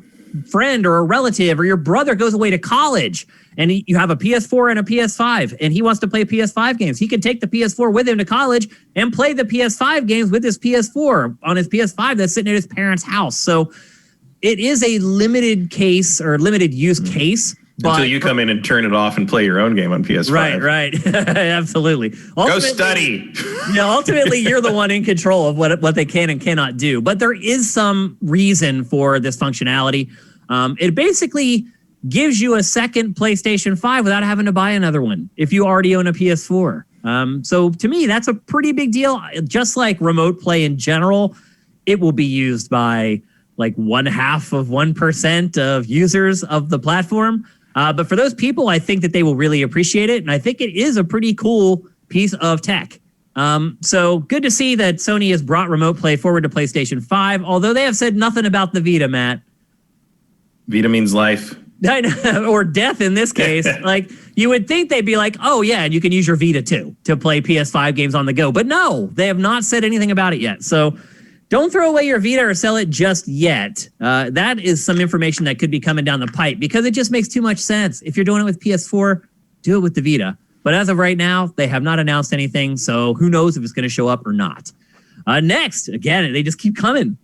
friend or a relative or your brother goes away to college and you have a PS4 and a PS5 and he wants to play PS5 games. He can take the PS4 with him to college and play the PS5 games with his PS4 on his PS5 that's sitting at his parents' house. So it is a limited case or limited use case. Until you come in and turn it off and play your own game on PS5. Right. Absolutely. Go study. Ultimately, you're the one in control of what they can and cannot do. But there is some reason for this functionality. It basically gives you a second PlayStation 5 without having to buy another one if you already own a PS4. So to me, that's a pretty big deal. Just like remote play in general, it will be used by like 0.5% of users of the platform. But for those people, I think that they will really appreciate it. And I think it is a pretty cool piece of tech. So good to see that Sony has brought remote play forward to PlayStation 5, although they have said nothing about the Vita, Matt. Vita means life. Or death in this case. Like you would think they'd be like, oh yeah, and you can use your Vita too to play PS5 games on the go. But no, they have not said anything about it yet. So don't throw away your Vita or sell it just yet. That is some information that could be coming down the pipe because it just makes too much sense. If you're doing it with PS4, do it with the Vita. But as of right now, they have not announced anything. So who knows if it's going to show up or not. Next, again, they just keep coming.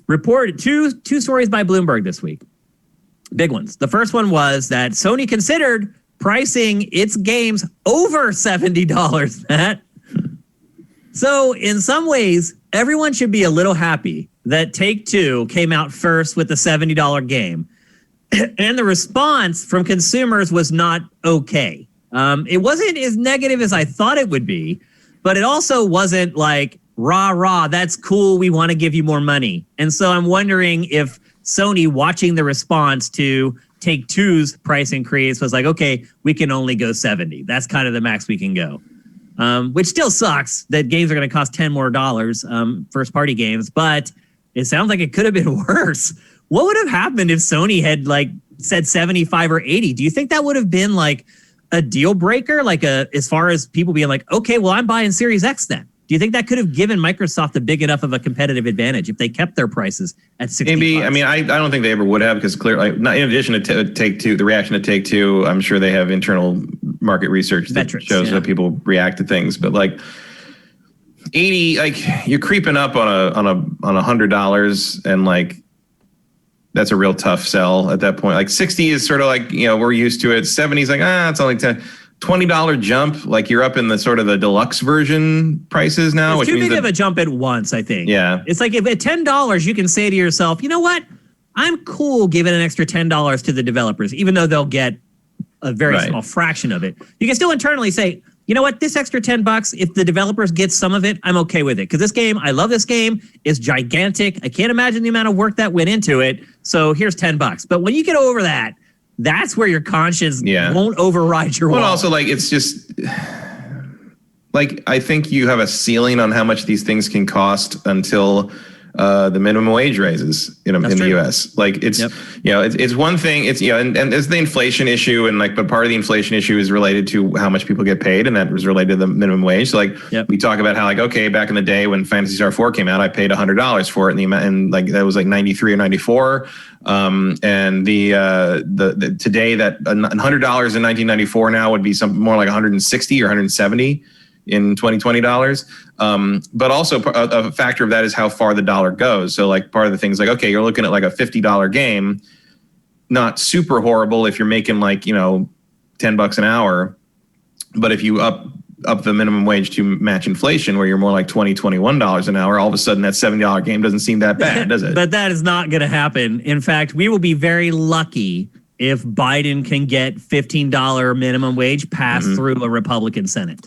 Reported two stories by Bloomberg this week. Big ones. The first one was that Sony considered pricing its games over $70, Matt. So in some ways, everyone should be a little happy that Take-Two came out first with the $70 game. And the response from consumers was not okay. It wasn't as negative as I thought it would be, but it also wasn't like, rah, that's cool, we want to give you more money. And so I'm wondering if Sony, watching the response to Take-Two's price increase, was like, okay, we can only go 70. That's kind of the max we can go. which still sucks that games are going to cost $10 more, first party games, but it sounds like it could have been worse. What would have happened if Sony had like said 75 or 80? Do you think that would have been like a deal breaker? Like as far as people being like, okay, well, I'm buying Series X then. Do you think that could have given Microsoft a big enough of a competitive advantage if they kept their prices at 60? Maybe. I mean, I don't think they ever would have, because clearly, in addition to Take-Two, the reaction to Take-Two, I'm sure they have internal market research that shows how people react to things. But like 80, like you're creeping up on $100, and like that's a real tough sell at that point. Like 60 is sort of like, we're used to it. 70 is like, it's only $20 jump. Like you're up in the sort of the deluxe version prices now. It's too big of a jump at once, I think. Yeah. It's like if at $10, you can say to yourself, you know what? I'm cool giving an extra $10 to the developers, even though they'll get a very small fraction of it. You can still internally say, you know what? This extra $10, if the developers get some of it, I'm okay with it. Because this game, I love this game. It's gigantic. I can't imagine the amount of work that went into it. So here's $10. But when you get over that, that's where your conscience won't override your wallet. Well, also, like, it's just like, I think you have a ceiling on how much these things can cost until the minimum wage raises in the U.S. Like it's, it's one thing. It's, and there's the inflation issue, and like, but part of the inflation issue is related to how much people get paid, and that was related to the minimum wage. So like, we talk about how like, okay, back in the day when Phantasy Star 4 came out, I paid $100 for it, and like that was like 93 or 94. And the today that $100 in 1994 now would be something more like 160 or 170 in 2020 dollars. But also a factor of that is how far the dollar goes. So like part of the things like, okay, you're looking at like a $50 game, not super horrible if you're making like, $10 an hour. But if you up the minimum wage to match inflation, where you're more like $20, $21 an hour, all of a sudden that $70 game doesn't seem that bad, does it? But that is not going to happen. In fact, we will be very lucky if Biden can get $15 minimum wage passed through a Republican Senate.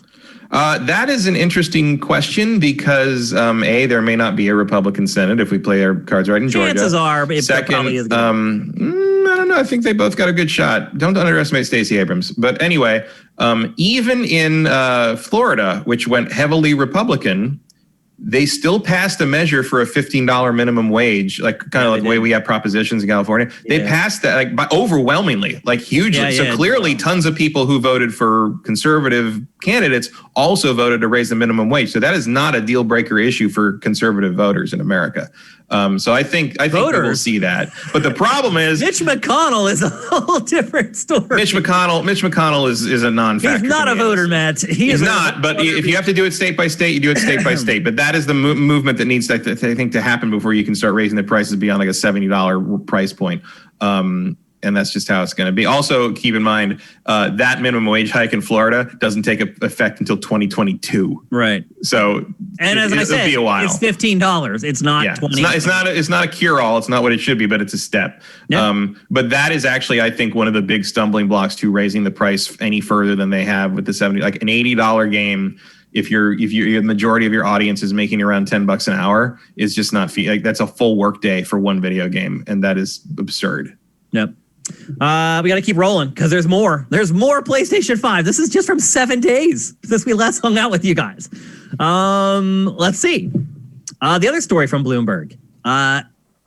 That is an interesting question because, there may not be a Republican Senate if we play our cards right in Georgia. Chances are, it probably is good. I don't know. I think they both got a good shot. Don't underestimate Stacey Abrams. But anyway, even in Florida, which went heavily Republican, they still passed a measure for a $15 minimum wage, like kind of like the way we have propositions in California. They passed that like overwhelmingly, like hugely. So clearly tons of people who voted for conservative candidates also voted to raise the minimum wage. So that is not a deal breaker issue for conservative voters in America. So I think we'll see that. But the problem is Mitch McConnell is a whole different story. Mitch McConnell is a non-factor. He's not a voter, Matt. He's not. But if you have to do it state by state, you do it state by state. But that is the movement that needs to happen before you can start raising the prices beyond like a $70 price point. And that's just how it's going to be. Also, keep in mind that minimum wage hike in Florida doesn't take effect until 2022. Right. So, as I said, be a while. It's $15. It's not $20. It's not a cure-all. It's not what it should be, but it's a step. Yep. But that is actually, I think, one of the big stumbling blocks to raising the price any further than they have with the 70. Like an $80 game, if the majority of your audience is making around $10 an hour, is just not like that's a full work day for one video game, and that is absurd. Yep. We got to keep rolling because there's more. There's more PlayStation 5. This is just from 7 days since we last hung out with you guys. Let's see. The other story from Bloomberg.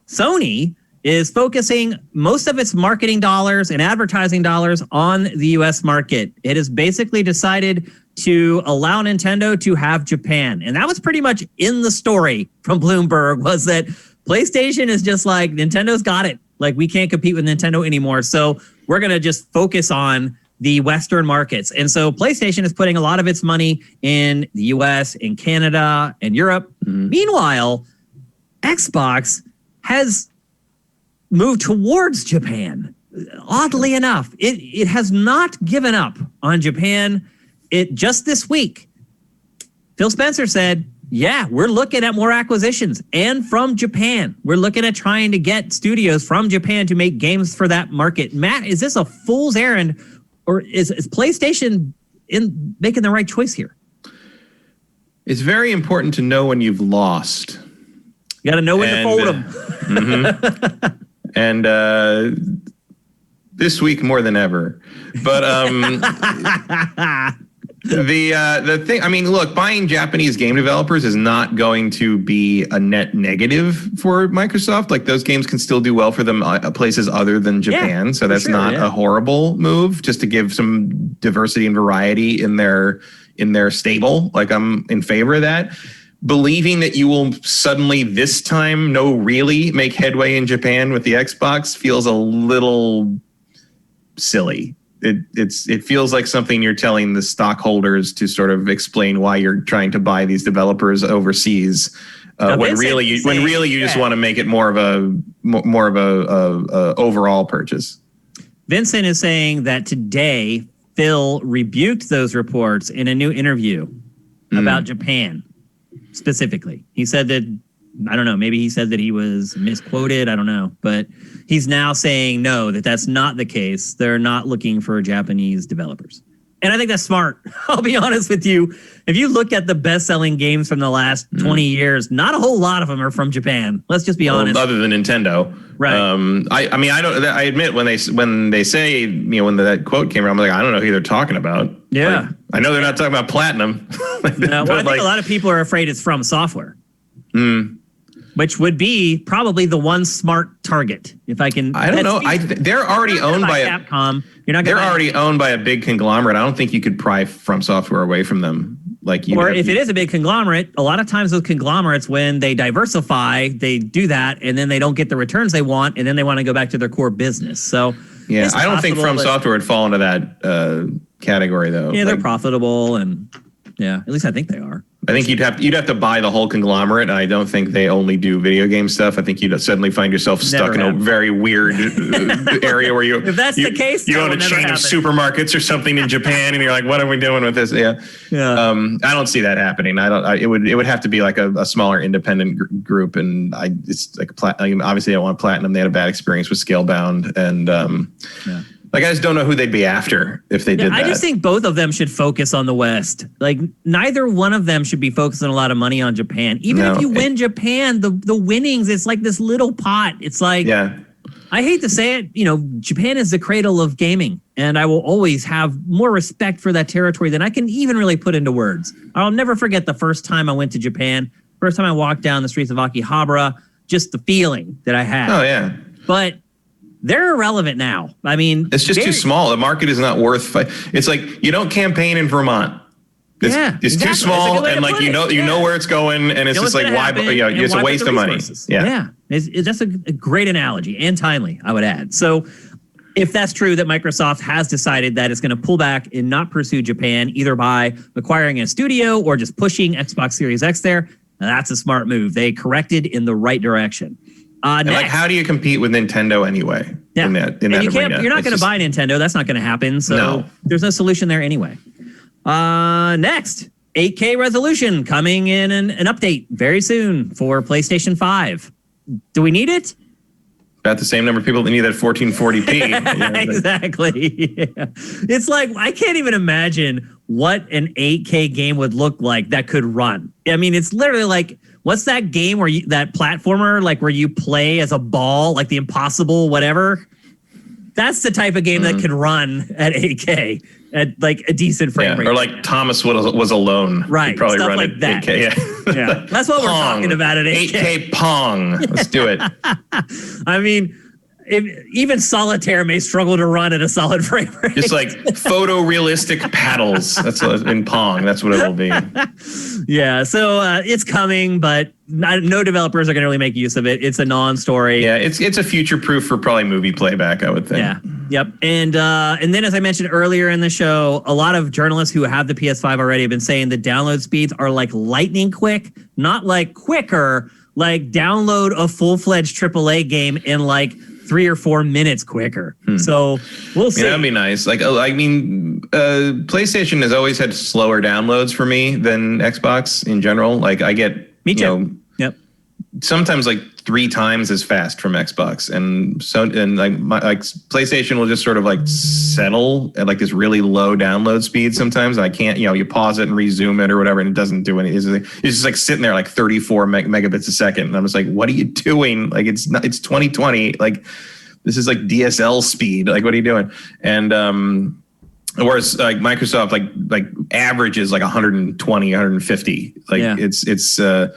Sony is focusing most of its marketing dollars and advertising dollars on the U.S. market. It has basically decided to allow Nintendo to have Japan. And that was pretty much in the story from Bloomberg, was that PlayStation is just like, Nintendo's got it. Like, we can't compete with Nintendo anymore. So we're going to just focus on the Western markets. And so PlayStation is putting a lot of its money in the US, in Canada, and Europe. Meanwhile, Xbox has moved towards Japan. Oddly enough, it has not given up on Japan. It just this week, Phil Spencer said, yeah, we're looking at more acquisitions and from Japan. We're looking at trying to get studios from Japan to make games for that market. Matt, is this a fool's errand, or is PlayStation making the right choice here? It's very important to know when you've lost. You got to know when to fold them. And this week more than ever. But The thing, I mean, look, buying Japanese game developers is not going to be a net negative for Microsoft. Like those games can still do well for them places other than Japan. So that's not a horrible move, just to give some diversity and variety in their stable. Like I'm in favor of that. Believing that you will suddenly this time really make headway in Japan with the Xbox feels a little silly. It feels like something you're telling the stockholders to sort of explain why you're trying to buy these developers overseas, when really you just want to make it more of a overall purchase. Vincent is saying that today Phil rebuked those reports in a new interview about Japan specifically. He said that, I don't know, maybe he said that he was misquoted. I don't know. But he's now saying, no, that's not the case. They're not looking for Japanese developers. And I think that's smart. I'll be honest with you. If you look at the best-selling games from the last 20 years, not a whole lot of them are from Japan. Let's just be honest. Other than Nintendo. Right. I admit when they say, when that quote came around, I'm like, I don't know who they're talking about. Yeah. Like, I know they're not talking about Platinum. No, well, I think a lot of people are afraid it's from software. Which would be probably the one smart target. If I can, I don't know. They're already owned by Capcom. They're already owned by a big conglomerate. I don't think you could pry From Software away from them. Or if it is a big conglomerate, a lot of times those conglomerates, when they diversify, they do that, and then they don't get the returns they want, and then they want to go back to their core business. So yeah, I don't think From Software would fall into that category though. Yeah, they're profitable, and yeah, at least I think they are. I think you'd have to buy the whole conglomerate. And I don't think they only do video game stuff. I think you'd suddenly find yourself stuck in a very weird area where if that's the case, you own a chain of supermarkets or something in Japan, and you're like, what are we doing with this? Yeah. I don't see that happening. It would have to be like a smaller independent group, and it's like obviously I want Platinum. They had a bad experience with Scalebound, and like I just don't know who they'd be after if they did that. I just think both of them should focus on the West. Like neither one of them should be focusing a lot of money on Japan. Even if you win Japan, the winnings, it's like this little pot. It's like, I hate to say it, Japan is the cradle of gaming, and I will always have more respect for that territory than I can even really put into words. I'll never forget the first time I went to Japan. First time I walked down the streets of Akihabara, just the feeling that I had. Oh yeah. But they're irrelevant now. I mean, it's just too small. The market is not worth. It's like you don't campaign in Vermont. It's too small, and like you know where it's going, and it's just like why? It's a waste of money. Yeah, that's a great analogy and timely, I would add. So, if that's true that Microsoft has decided that it's going to pull back and not pursue Japan, either by acquiring a studio or just pushing Xbox Series X there, that's a smart move. They corrected in the right direction. Like, how do you compete with Nintendo anyway? Yeah. In that You're arena? not going to buy Nintendo. That's not going to happen. So there's no solution there anyway. Next, 8K resolution coming in an update very soon for PlayStation 5. Do we need it? About the same number of people that need that 1440p. Exactly. Yeah. It's like, I can't even imagine what an 8K game would look like that could run. I mean, it's literally like, what's that game where that platformer, like where you play as a ball, like the Impossible, whatever? That's the type of game that can run at 8K at like a decent frame rate. Or like Thomas was alone. Right. He'd probably stuff run like at that. 8K. Yeah. That's what we're talking about at 8K. 8K Pong. Let's do it. I mean, even Solitaire may struggle to run at a solid frame rate. Just like photorealistic paddles. That's in Pong. That's what it'll be. Yeah, so it's coming, but no developers are going to really make use of it. It's a non-story. Yeah, it's a future proof for probably movie playback, I would think. Yeah. Yep. And then, as I mentioned earlier in the show, a lot of journalists who have the PS5 already have been saying the download speeds are like lightning quick, not like quicker, like download a full-fledged AAA game in like 3 or 4 minutes quicker. So we'll see. Yeah, that'd be nice. Like, I mean, PlayStation has always had slower downloads for me than Xbox in general. Like, I get, me too. Yep. Sometimes like 3 times as fast from Xbox, and like PlayStation will just sort of like settle at like this really low download speed sometimes. And I can't, you pause it and resume it or whatever, and it doesn't do anything. It's just like sitting there like 34 megabits a second, and I'm just like, what are you doing? Like it's 2020. Like this is like DSL speed. Like what are you doing? And Whereas like Microsoft, like averages like 120, 150. Like it's a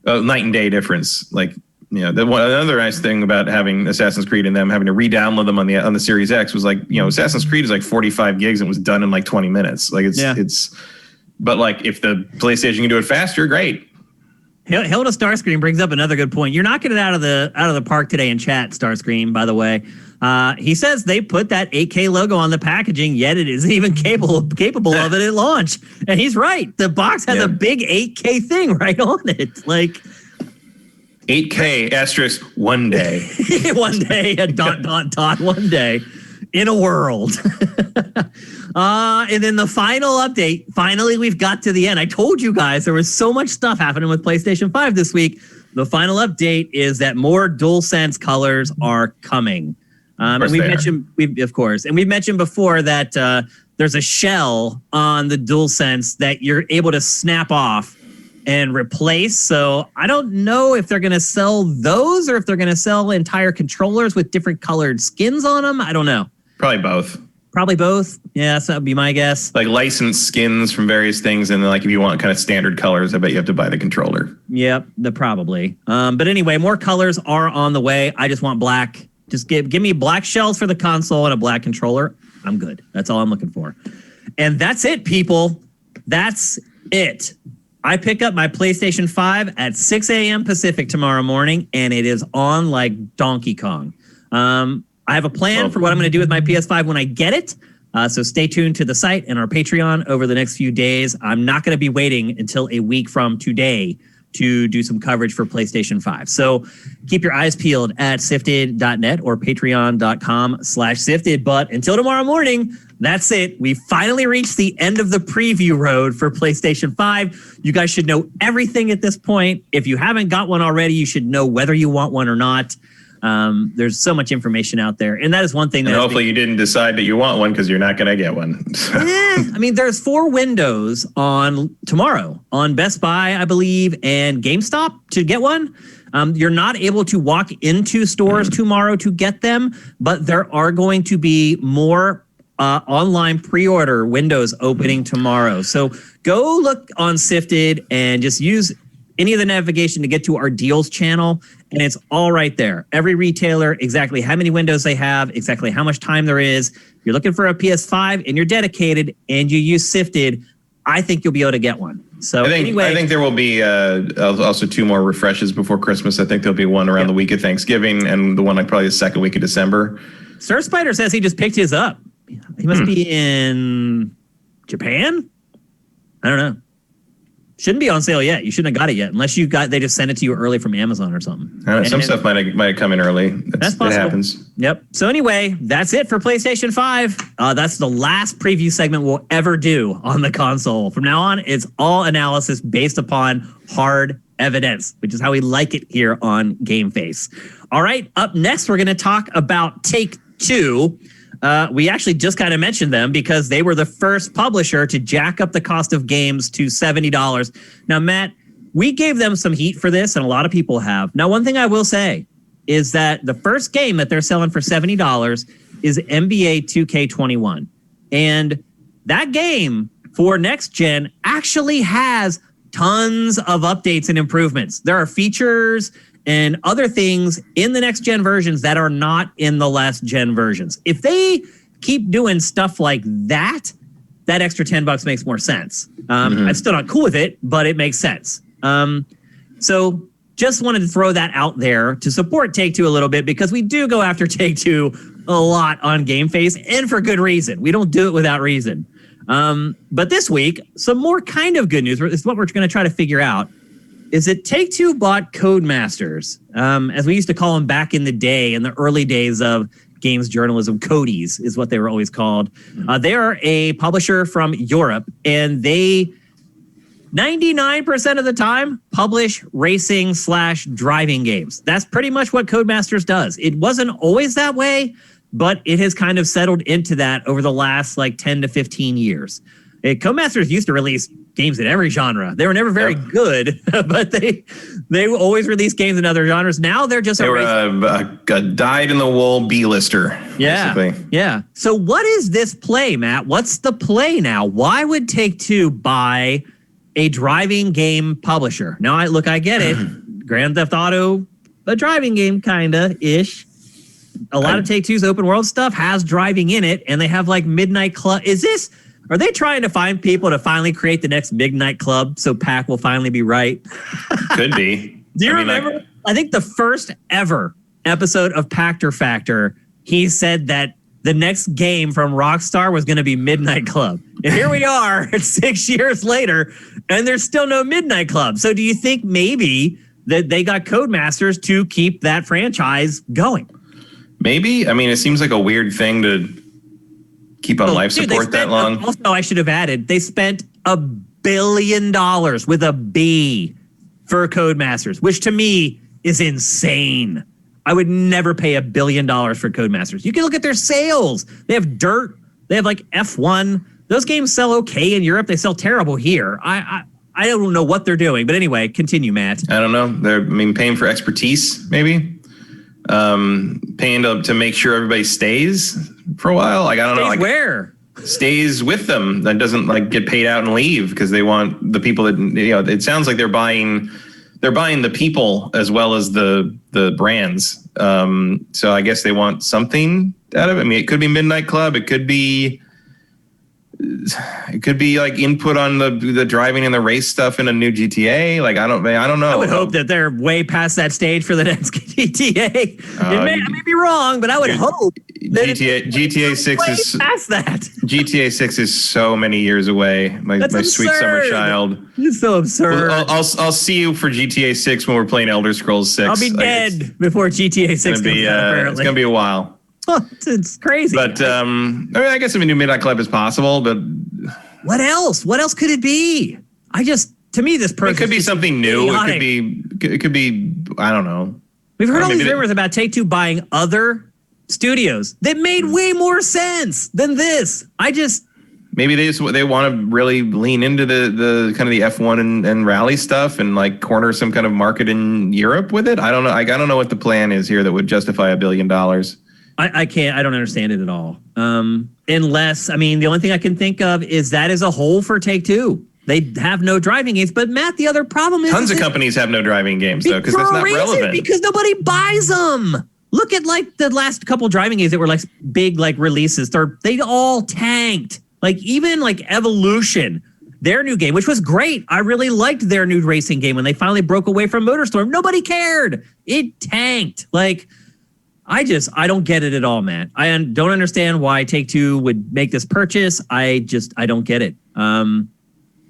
night and day difference. Like, another nice thing about having Assassin's Creed and them having to re-download them on the Series X was like, Assassin's Creed is like 45 gigs and was done in like 20 minutes. Like but like if the PlayStation can do it faster, great. Hilda Starscream brings up another good point. You're knocking it out of the park today in chat, Starscream, by the way. He says they put that 8K logo on the packaging, yet it isn't even capable of it at launch. And he's right. The box has a big 8K thing right on it. Like 8K asterisk one day. One day, a dot, one day in a world. And then the final update, finally we've got to the end. I told you guys there was so much stuff happening with PlayStation 5 this week. The final update is that more DualSense colors are coming. And we've mentioned before that there's a shell on the DualSense that you're able to snap off and replace. So I don't know if they're going to sell those or if they're going to sell entire controllers with different colored skins on them. I don't know. Probably both. Yeah, so that would be my guess. Like licensed skins from various things. And then like if you want kind of standard colors, I bet you have to buy the controller. Yep, probably. But anyway, more colors are on the way. I just want black. Just give me black shells for the console and a black controller. I'm good. That's all I'm looking for. And that's it, people. That's it. I pick up my PlayStation 5 at 6 a.m. Pacific tomorrow morning, and it is on like Donkey Kong. I have a plan for what I'm going to do with my PS5 when I get it. So stay tuned to the site and our Patreon over the next few days. I'm not going to be waiting until a week from today to do some coverage for PlayStation 5. So keep your eyes peeled at sifted.net or patreon.com/sifted. But until tomorrow morning, that's it. We finally reached the end of the preview road for PlayStation 5. You guys should know everything at this point. If you haven't got one already, you should know whether you want one or not. There's so much information out there. And that is one thing. And hopefully you didn't decide that you want one because you're not going to get one. I mean, there's 4 windows on tomorrow on Best Buy, I believe, and GameStop to get one. You're not able to walk into stores tomorrow to get them, but there are going to be more online pre-order windows opening tomorrow. So go look on Sifted and just use any of the navigation to get to our deals channel, and it's all right there. Every retailer, exactly how many windows they have, exactly how much time there is. If you're looking for a PS5 and you're dedicated and you use Sifted, I think you'll be able to get one. So I think there will be also 2 more refreshes before Christmas. I think there'll be one around the week of Thanksgiving and the one like probably the second week of December. Sir Spider says he just picked his up. He must be in Japan? I don't know. Shouldn't be on sale yet. You shouldn't have got it yet, unless they just sent it to you early from Amazon or something. Some stuff might have come in early. That's possible. It happens. Yep. So anyway, that's it for PlayStation 5. That's the last preview segment we'll ever do on the console. From now on, it's all analysis based upon hard evidence, which is how we like it here on GameFace. All right. Up next, we're going to talk about Take-Two. We actually just kind of mentioned them because they were the first publisher to jack up the cost of games to $70. Now, Matt, we gave them some heat for this, and a lot of people have. Now, one thing I will say is that the first game that they're selling for $70 is NBA 2K21. And that game for next gen actually has tons of updates and improvements. There are features and other things in the next gen versions that are not in the last gen versions. If they keep doing stuff like that, that extra $10 makes more sense. I'm still not cool with it, but it makes sense. So just wanted to throw that out there to support Take-Two a little bit, because we do go after Take-Two a lot on GameFace, and for good reason. We don't do it without reason. But this week, some more kind of good news. It's what we're going to try to figure out. Is that Take-Two bought Codemasters, as we used to call them back in the day, in the early days of games journalism. Codies is what they were always called. They are a publisher from Europe, and they 99% of the time publish racing/driving games. That's pretty much what Codemasters does. It wasn't always that way, but it has kind of settled into that over the last 10 to 15 years. Codemasters used to release games in every genre. They were never very good, but they always release games in other genres. Now they're just they were a dyed-in-the-wool B-lister, basically. Yeah. So what is this play, Matt? What's the play now? Why would Take-Two buy a driving game publisher? Now, I get it. Grand Theft Auto, a driving game, kinda-ish. A lot of Take-Two's open world stuff has driving in it, and they have like Midnight Club. Are they trying to find people to finally create the next Midnight Club so Pac will finally be right? Could be. Do you remember? I think the first ever episode of Pactor Factor, he said that the next game from Rockstar was going to be Midnight Club. And here we are 6 years later, and there's still no Midnight Club. So do you think maybe that they got Codemasters to keep that franchise going? Maybe. I mean, it seems like a weird thing to keep on life support that long. Also, I should have added, they spent $1 billion with a B for Codemasters, which to me is insane. I would never pay $1 billion for Codemasters. You can look at their sales. They have Dirt. They have like F1. Those games sell okay in Europe. They sell terrible here. I don't know what they're doing. But anyway, continue, Matt. I don't know. They're paying for expertise, maybe. Paying to make sure everybody stays for a while. Like, I don't know. Like, where? Stays with them. That doesn't like get paid out and leave because they want the people that, it sounds like they're buying the people as well as the brands. So I guess they want something out of it. I mean, it could be Midnight Club. It could be like input on the driving and the race stuff in a new GTA. Like, I don't know. I would hope that they're way past that stage for the next GTA. I may be wrong, but I would hope that GTA 6 is past that. GTA 6 is so many years away. My sweet summer child. It's so absurd. I'll see you for GTA 6 when we're playing Elder Scrolls 6. I'll be dead before GTA 6 comes out, apparently. It's gonna be a while. It's crazy. But I guess a new Midnight Club is possible, but what else? What else could it be? To me, this person. It could be something new. It could be, I don't know. We've heard all these rumors about Take-Two buying other studios that made way more sense than this. Maybe they want to really lean into the kind of the F1 and rally stuff and like corner some kind of market in Europe with it. I don't know. I don't know what the plan is here that would justify $1 billion. I don't understand it at all. Unless, the only thing I can think of is that is a hole for Take-Two. They have no driving games. But Matt, the other problem is tons of companies have no driving games though, because that's not relevant. Because nobody buys them. Look at like the last couple driving games that were like big like releases. They all tanked. Like even like Evolution, their new game, which was great. I really liked their new racing game when they finally broke away from MotorStorm. Nobody cared. It tanked. Like, I don't get it at all, man. I don't understand why Take-Two would make this purchase. I don't get it.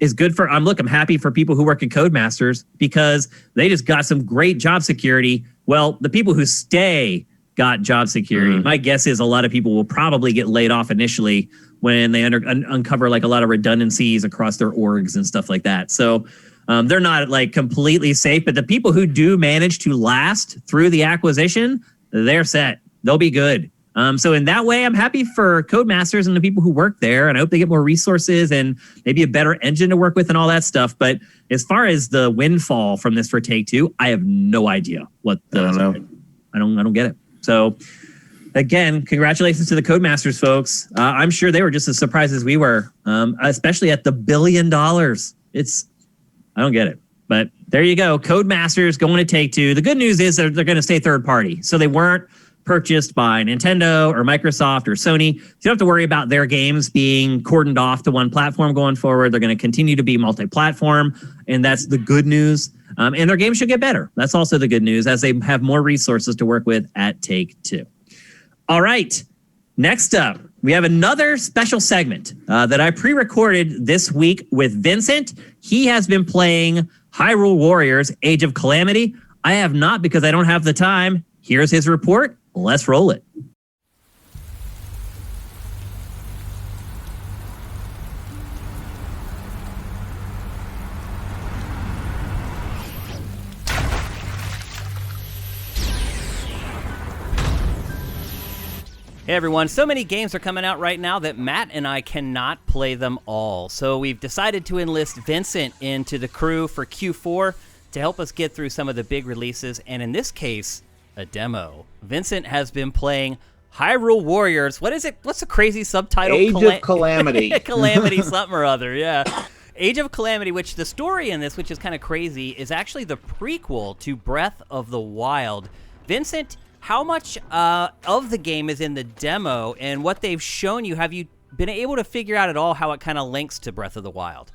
It's good for, I'm happy for people who work at Codemasters because they just got some great job security. Well, the people who stay got job security. My guess is a lot of people will probably get laid off initially when they uncover like a lot of redundancies across their orgs and stuff like that. So they're not like completely safe, but the people who do manage to last through the acquisition, they're set. They'll be good. So in that way, I'm happy for Codemasters and the people who work there, and I hope they get more resources and maybe a better engine to work with and all that stuff. But as far as the windfall from this for Take-Two, I have no idea what I don't know. I don't get it. So again, congratulations to the Codemasters folks. I'm sure they were just as surprised as we were, especially at the $1 billion. I don't get it. But there you go. Codemasters going to Take-Two. The good news is they're going to stay third party. So they weren't purchased by Nintendo or Microsoft or Sony. So you don't have to worry about their games being cordoned off to one platform going forward. They're going to continue to be multi-platform, and that's the good news. And their games should get better. That's also the good news as they have more resources to work with at Take-Two. All right. Next up, we have another special segment that I pre-recorded this week with Vincent. He has been playing Hyrule Warriors, Age of Calamity. I have not because I don't have the time. Here's his report. Let's roll it. Hey everyone, so many games are coming out right now that Matt and I cannot play them all. So we've decided to enlist Vincent into the crew for Q4 to help us get through some of the big releases, and in this case, a demo. Vincent has been playing Hyrule Warriors. What is it? What's the crazy subtitle? Age of Calamity. Calamity something or other, yeah. Age of Calamity, which the story in this, which is kind of crazy, is actually the prequel to Breath of the Wild. Vincent, how much of the game is in the demo, and what they've shown you, have you been able to figure out at all how it kind of links to Breath of the Wild?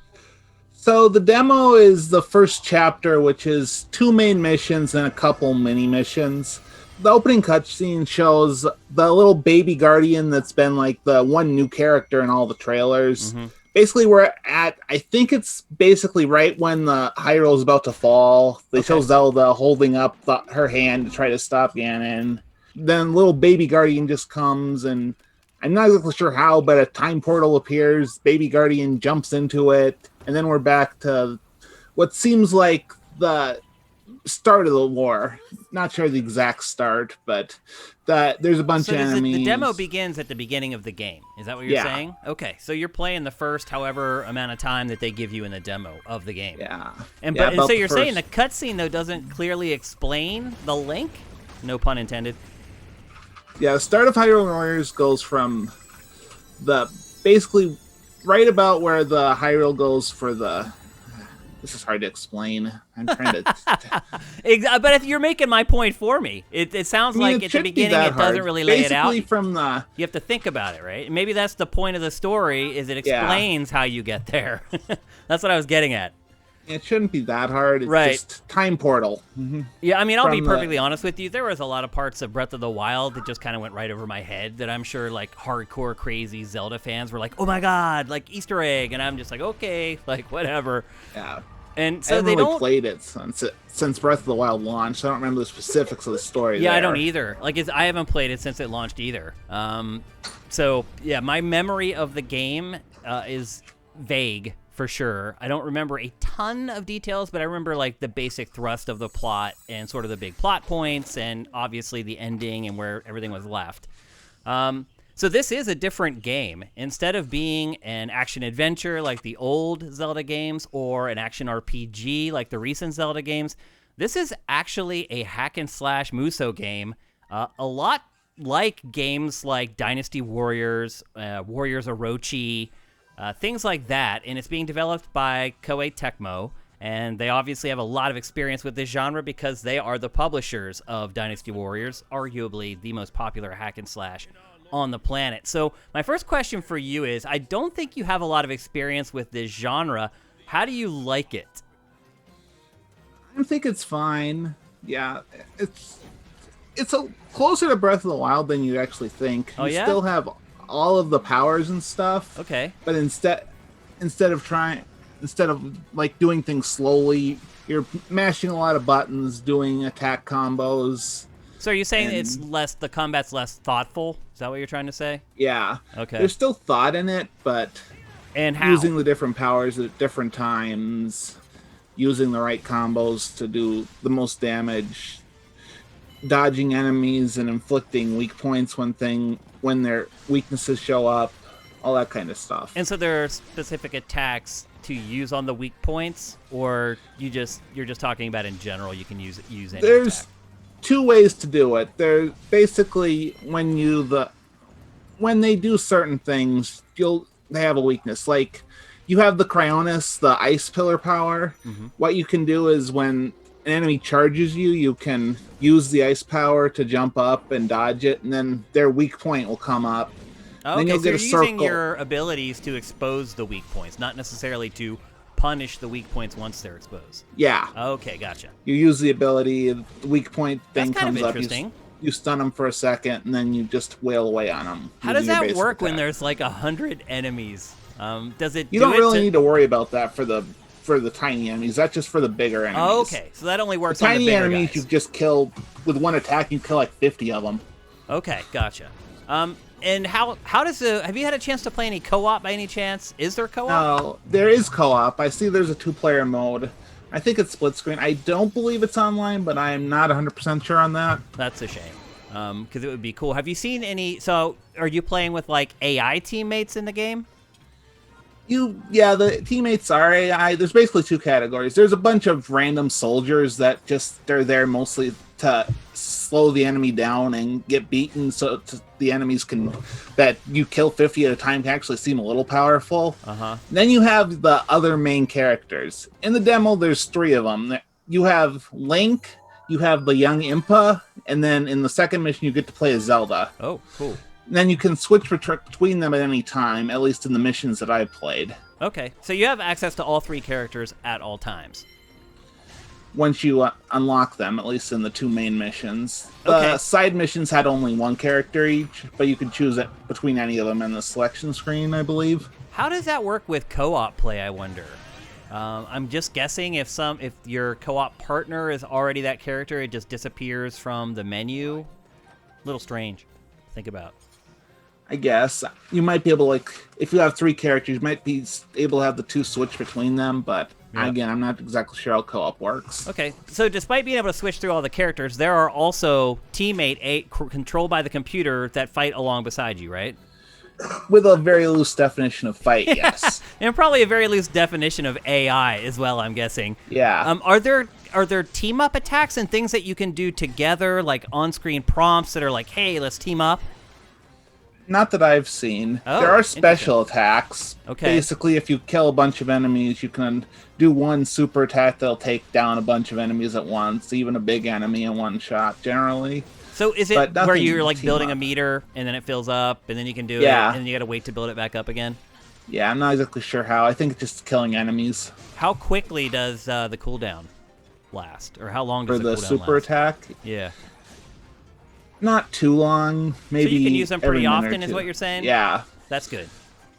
So the demo is the first chapter, which is 2 main missions and a couple mini missions. The opening cutscene shows the little baby guardian that's been like the one new character in all the trailers. Mm-hmm. Basically, we're at, I think it's basically right when the Hyrule's about to fall. They show Zelda holding up her hand to try to stop Ganon. Then little baby guardian just comes, and I'm not exactly sure how, but a time portal appears. Baby guardian jumps into it, and then we're back to what seems like the start of the war. Not sure the exact start, but there's a bunch of enemies. The demo begins at the beginning of the game. Is that what you're saying? Okay, so you're playing the first however amount of time that they give you in the demo of the game. Yeah. And so you're saying the cutscene though doesn't clearly explain the link? No pun intended. Yeah, the start of Hyrule Warriors goes from basically right about where the Hyrule goes for the. This is hard to explain. I'm trying to. But if you're making my point for me, it sounds like at the beginning it doesn't really lay it out. You have to think about it, right? Maybe that's the point of the story. Is it explains how you get there? That's what I was getting at. It shouldn't be that hard. It's just time portal. Mm-hmm. Yeah, I mean, I'll be perfectly honest with you. There was a lot of parts of Breath of the Wild that just kind of went right over my head that I'm sure like hardcore crazy Zelda fans were like, oh my God, like Easter egg. And I'm just like, okay, like whatever. Yeah. And so I haven't really played it since Breath of the Wild launched. I don't remember the specifics of the story. Yeah, I don't either. Like, I haven't played it since it launched either. So yeah, my memory of the game is vague for sure. I don't remember a ton of details, but I remember like the basic thrust of the plot and sort of the big plot points, and obviously the ending and where everything was left. So this is a different game. Instead of being an action-adventure like the old Zelda games or an action RPG like the recent Zelda games, this is actually a hack-and-slash Musou game, a lot like games like Dynasty Warriors, Warriors Orochi, things like that. And it's being developed by Koei Tecmo, and they obviously have a lot of experience with this genre because they are the publishers of Dynasty Warriors, arguably the most popular hack-and-slash on the planet. So my first question for you is, I don't think you have a lot of experience with this genre. How do you like it? I think it's fine. Yeah, it's closer to Breath of the Wild than you actually think. You still have all of the powers and stuff. Okay. But instead of like doing things slowly, you're mashing a lot of buttons, doing attack combos. So are you saying the combat's less thoughtful? Is that what you're trying to say? Yeah. Okay. There's still thought in it, but how? Using the different powers at different times, using the right combos to do the most damage, dodging enemies and inflicting weak points when their weaknesses show up, all that kind of stuff. And so there are specific attacks to use on the weak points, or you're just talking about in general you can use any attack? 2 ways to do it. There's basically when they do certain things, they have a weakness. Like you have the Cryonis, the ice pillar power. Mm-hmm. What you can do is when an enemy charges you, you can use the ice power to jump up and dodge it, and then their weak point will come up. Okay, then you'll get a circle. Using your abilities to expose the weak points, not necessarily to punish the weak points once they're exposed. Yeah. Okay, gotcha. You use the ability, the weak point thing comes up. Interesting. You stun them for a second, and then you just wail away on them. How does that work when there's like 100 enemies? Does it? You don't really need to worry about that for the tiny enemies. That's just for the bigger enemies. Oh, okay, so that only works on the bigger tiny enemies guys. You just kill with one attack. You kill like 50 of them. Okay, gotcha. And how does have you had a chance to play any co-op by any chance? Is there co-op? No, there is co-op. I see there's a 2-player mode. I think it's split screen. I don't believe it's online, but I am not 100% sure on that. That's a shame. because it would be cool. Have you seen any? So, are you playing with like AI teammates in the game? The teammates are AI. There's basically two categories. There's a bunch of random soldiers that they're there mostly to slow the enemy down and get beaten, so the enemies that you kill 50 at a time can actually seem a little powerful. Then you have the other main characters. In the demo, there's 3 of them. You have Link, you have the young Impa, and then in the second mission, you get to play as Zelda. Oh, cool. Then you can switch between them at any time, at least in the missions that I've played. Okay, so you have access to all 3 characters at all times. Once you unlock them, at least in the 2 main missions. The side missions had only 1 character each, but you could choose it between any of them in the selection screen, I believe. How does that work with co-op play, I wonder? I'm just guessing if your co-op partner is already that character, it just disappears from the menu. A little strange to think about. I guess you might be able to, if you have 3 characters, you might be able to have the 2 switch between them, but again, I'm not exactly sure how co-op works. Okay, so despite being able to switch through all the characters, there are also controlled by the computer that fight along beside you, right? With a very loose definition of fight, yes. And probably a very loose definition of AI as well, I'm guessing. Yeah. Are there team-up attacks and things that you can do together, like on-screen prompts that are like, hey, let's team up? Not that I've seen. Oh, there are special attacks. Okay. Basically, if you kill a bunch of enemies, you can do one super attack that'll take down a bunch of enemies at once, even a big enemy in one shot, generally. So is it where you're like building a meter and then it fills up and then you can do it and then you got to wait to build it back up again? Yeah, I'm not exactly sure how. I think it's just killing enemies. How quickly does the cooldown last? Or how long does the cooldown last? For the super attack? Yeah. Not too long. Maybe so you can use them pretty often, often is what you're saying? Yeah. That's good.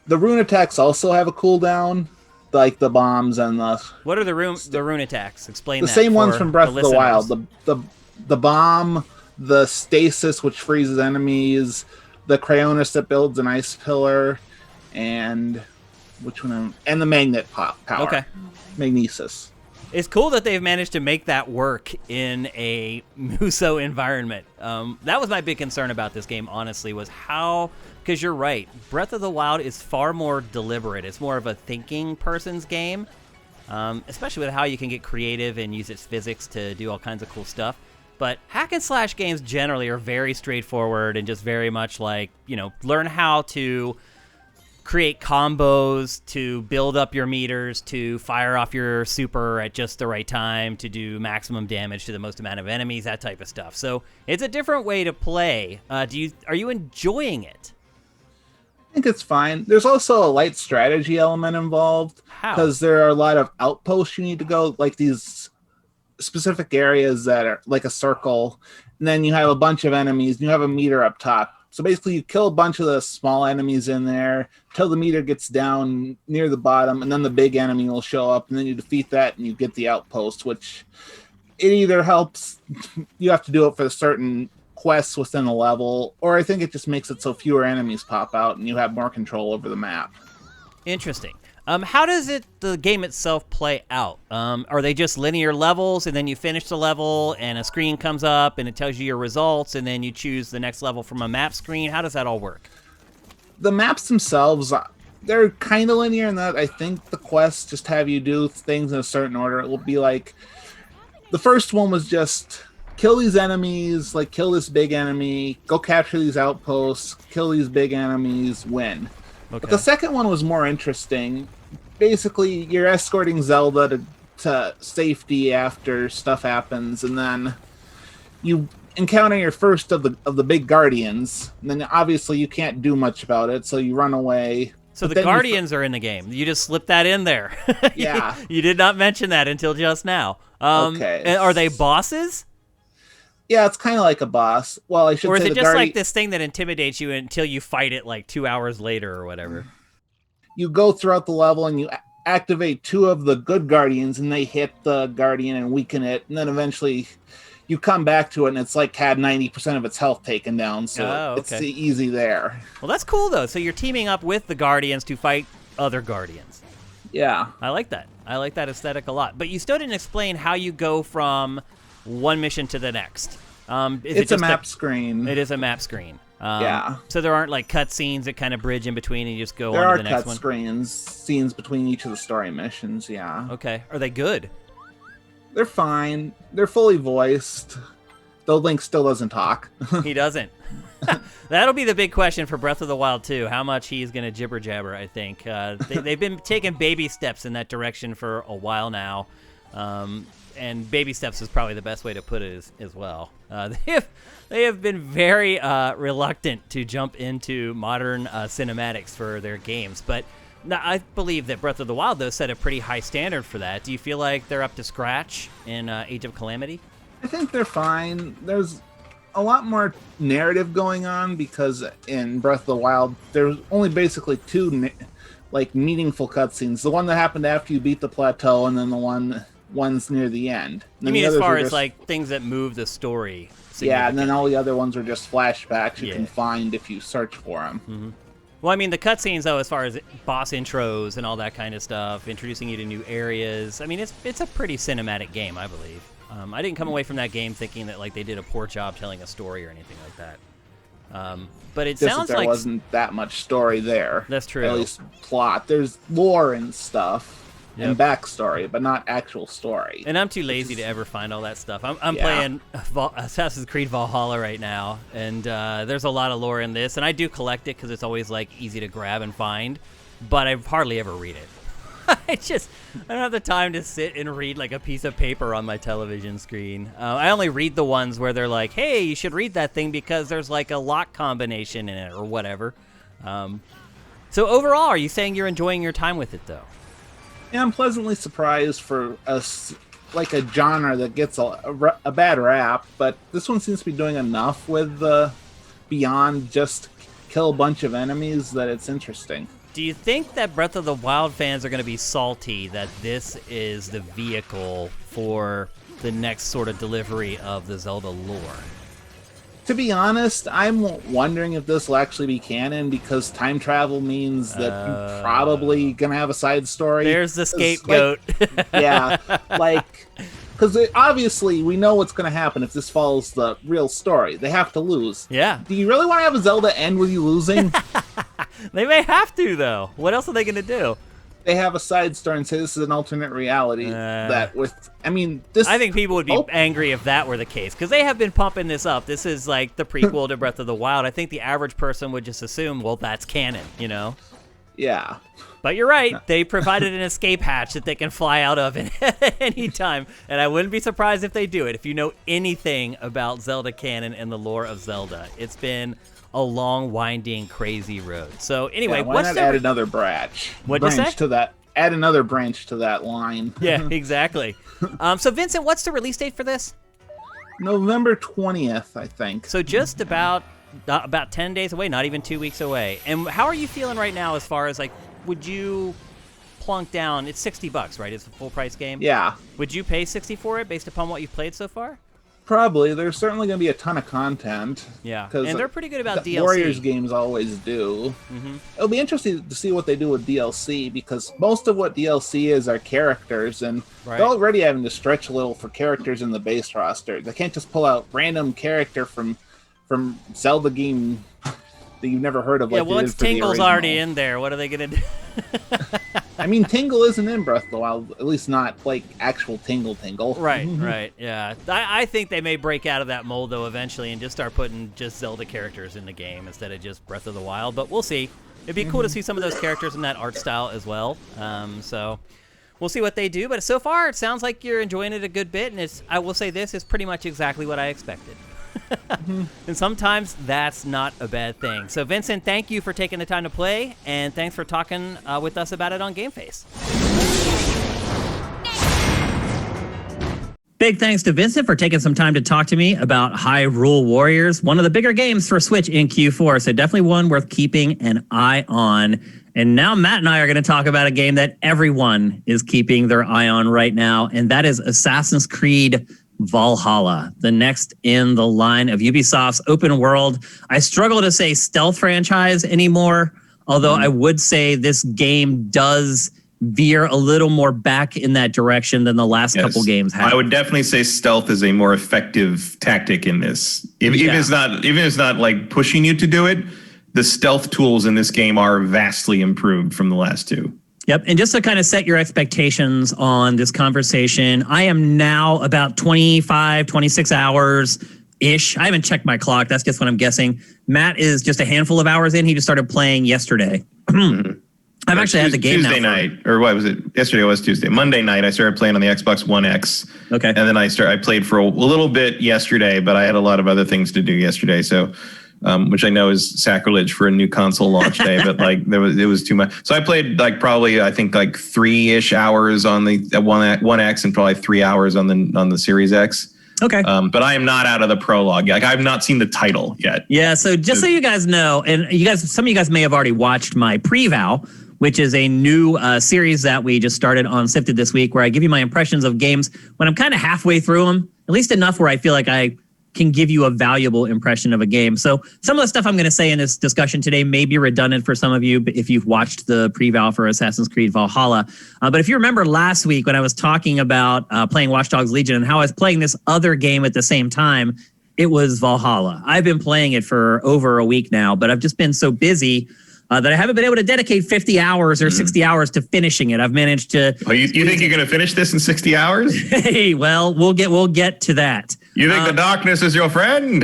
The rune attacks also have a cooldown, like the bombs and the... What are the rune attacks? Explain that. The same ones from Breath of the Wild. The bomb, the stasis, which freezes enemies, the Cryonis that builds an ice pillar, and and the magnet power. Okay. Magnesis. It's cool that they've managed to make that work in a Muso environment. That was my big concern about this game, honestly, was how... Because you're right, Breath of the Wild is far more deliberate. It's more of a thinking person's game, especially with how you can get creative and use its physics to do all kinds of cool stuff. But hack and slash games generally are very straightforward and just very much like, learn how to create combos, to build up your meters, to fire off your super at just the right time, to do maximum damage to the most amount of enemies, that type of stuff. So it's a different way to play. Are you enjoying it? I think it's fine. There's also a light strategy element involved. How? Because there are a lot of outposts you need to go, like these specific areas that are like a circle, and then you have a bunch of enemies, and you have a meter up top. So basically, you kill a bunch of the small enemies in there till the meter gets down near the bottom, and then the big enemy will show up, and then you defeat that, and you get the outpost, which it either helps, you have to do it for certain quests within a level, or I think it just makes it so fewer enemies pop out, and you have more control over the map. Interesting. How does the game itself play out? Are they just linear levels, and then you finish the level, and a screen comes up, and it tells you your results, and then you choose the next level from a map screen? How does that all work? The maps themselves, they're kind of linear in that I think the quests just have you do things in a certain order. It will be like, the first one was just kill these enemies, like kill this big enemy, go capture these outposts, kill these big enemies, win. Okay. But the second one was more interesting. Basically, you're escorting Zelda to safety after stuff happens, and then you encounter your first of the big guardians. And then obviously you can't do much about it, so you run away. So the guardians are in the game. You just slipped that in there. Yeah. You did not mention that until just now. Okay. Are they bosses? Yeah, it's kind of like a boss. Well, I should say or is it just like this thing that intimidates you until you fight it like 2 hours later or whatever? You go throughout the level and you activate 2 of the good guardians, and they hit the guardian and weaken it, and then eventually you come back to it, and it's like had 90% of its health taken down, so it's easy there. Well, that's cool, though. So you're teaming up with the guardians to fight other guardians. Yeah. I like that. I like that aesthetic a lot. But you still didn't explain how you go from one mission to the next. It's a map screen. It is a map screen. Yeah. So there aren't like cut scenes that kind of bridge in between and you just go There on to the are next one? cut scenes between each of the story missions, yeah. Okay. Are they good? They're fine. They're fully voiced, though Link still doesn't talk. He doesn't. That'll be the big question for Breath of the Wild 2, how much he's going to jibber jabber, I think. They've been taking baby steps in that direction for a while now. And baby steps is probably the best way to put it as well. They have been very reluctant to jump into modern cinematics for their games. But I believe that Breath of the Wild, though, set a pretty high standard for that. Do you feel like they're up to scratch in Age of Calamity? I think they're fine. There's a lot more narrative going on because in Breath of the Wild, there's only basically two meaningful cutscenes. The one that happened after you beat the plateau, and then the one's near the end. You mean as far as like things that move the story? Yeah, and then all the other ones are just flashbacks you can find if you search for them. Mm-hmm. Well, I mean, the cutscenes, though, as far as boss intros and all that kind of stuff, introducing you to new areas, I mean, it's a pretty cinematic game, I believe. I didn't come away from that game thinking that like they did a poor job telling a story or anything like that. But it sounds like there wasn't that much story there. That's true. At least plot. There's lore and stuff. Yep. And backstory, but not actual story. And I'm too lazy to ever find all that stuff. I'm playing Assassin's Creed Valhalla right now, and there's a lot of lore in this, and I do collect it because it's always like easy to grab and find, but I hardly ever read it. I don't have the time to sit and read like a piece of paper on my television screen. I only read the ones where they're like, hey, you should read that thing because there's like a lock combination in it or whatever. So overall, are you saying you're enjoying your time with it, though? Yeah, I'm pleasantly surprised for a genre that gets a bad rap, but this one seems to be doing enough with beyond just kill a bunch of enemies that it's interesting. Do you think that Breath of the Wild fans are going to be salty that this is the vehicle for the next sort of delivery of the Zelda lore? To be honest, I'm wondering if this will actually be canon because time travel means that you're probably going to have a side story. There's the scapegoat. Because obviously we know what's going to happen if this follows the real story. They have to lose. Yeah. Do you really want to have a Zelda end with you losing? They may have to, though. What else are they going to do? They have a side story and say this is an alternate reality. I think people would be angry if that were the case, because they have been pumping this up. This is like the prequel to Breath of the Wild. I think the average person would just assume, well, that's canon, you know? Yeah. But you're right. They provided an escape hatch that they can fly out of at any time, and I wouldn't be surprised if they do it. If you know anything about Zelda canon and the lore of Zelda, it's been a long, winding, crazy road. So anyway, why not add another branch? What'd you say? To that. Add another branch to that line. Yeah, exactly. So Vincent, what's the release date for this? November 20th, I think. So just about 10 days away, not even 2 weeks away. And how are you feeling right now as far as like, would you plunk down? It's $60, right? It's a full price game. Yeah. Would you pay $60 for it based upon what you've played so far? Probably. There's certainly going to be a ton of content. Yeah, and they're pretty good about DLC. Warriors games always do. Mm-hmm. It'll be interesting to see what they do with DLC, because most of what DLC is are characters, and they're already having to stretch a little for characters in the base roster. They can't just pull out random character from Zelda game that you've never heard of. Yeah, once Tingle's already in there, what are they going to do? I mean, Tingle isn't in Breath of the Wild, at least not like actual Tingle. Right, yeah. I think they may break out of that mold, though, eventually and just start putting just Zelda characters in the game instead of just Breath of the Wild, but we'll see. It'd be cool to see some of those characters in that art style as well. So we'll see what they do, but so far it sounds like you're enjoying it a good bit, and I will say this is pretty much exactly what I expected. And sometimes that's not a bad thing. So Vincent, thank you for taking the time to play, and thanks for talking with us about it on GameFace. Big thanks to Vincent for taking some time to talk to me about Hyrule Warriors, one of the bigger games for Switch in Q4, so definitely one worth keeping an eye on. And now Matt and I are going to talk about a game that everyone is keeping their eye on right now, and that is Assassin's Creed Valhalla, the next in the line of Ubisoft's open world. I struggle to say stealth franchise anymore, although I would say this game does veer a little more back in that direction than the last couple games have. I would definitely say stealth is a more effective tactic in this. Even if it's not like pushing you to do it, the stealth tools in this game are vastly improved from the last two. Yep. And just to kind of set your expectations on this conversation, I am now about 25, 26 hours ish. I haven't checked my clock. That's just what I'm guessing. Matt is just a handful of hours in. He just started playing yesterday. I've actually had the game Tuesday night, or what was it? Yesterday was Tuesday. Monday night, I started playing on the Xbox One X. Okay. And then I played for a little bit yesterday, but I had a lot of other things to do yesterday. So, which I know is sacrilege for a new console launch day, but like it was too much. So I played like probably I think like 3-ish hours on the One X and probably 3 hours on the Series X. Okay. But I am not out of the prologue. Like I've not seen the title yet. Yeah. So just so you guys know, and some of you guys may have already watched my pre-val, which is a new series that we just started on Sifted this week, where I give you my impressions of games when I'm kind of halfway through them, at least enough where I feel like I can give you a valuable impression of a game. So some of the stuff I'm going to say in this discussion today may be redundant for some of you if you've watched the pre-val for Assassin's Creed Valhalla. But if you remember last week when I was talking about playing Watch Dogs Legion and how I was playing this other game at the same time, it was Valhalla. I've been playing it for over a week now, but I've just been so busy that I haven't been able to dedicate 50 hours or 60 hours to finishing it. I've managed to... Oh, you think you're going to finish this in 60 hours? Hey, well, we'll get to that. You think the darkness is your friend?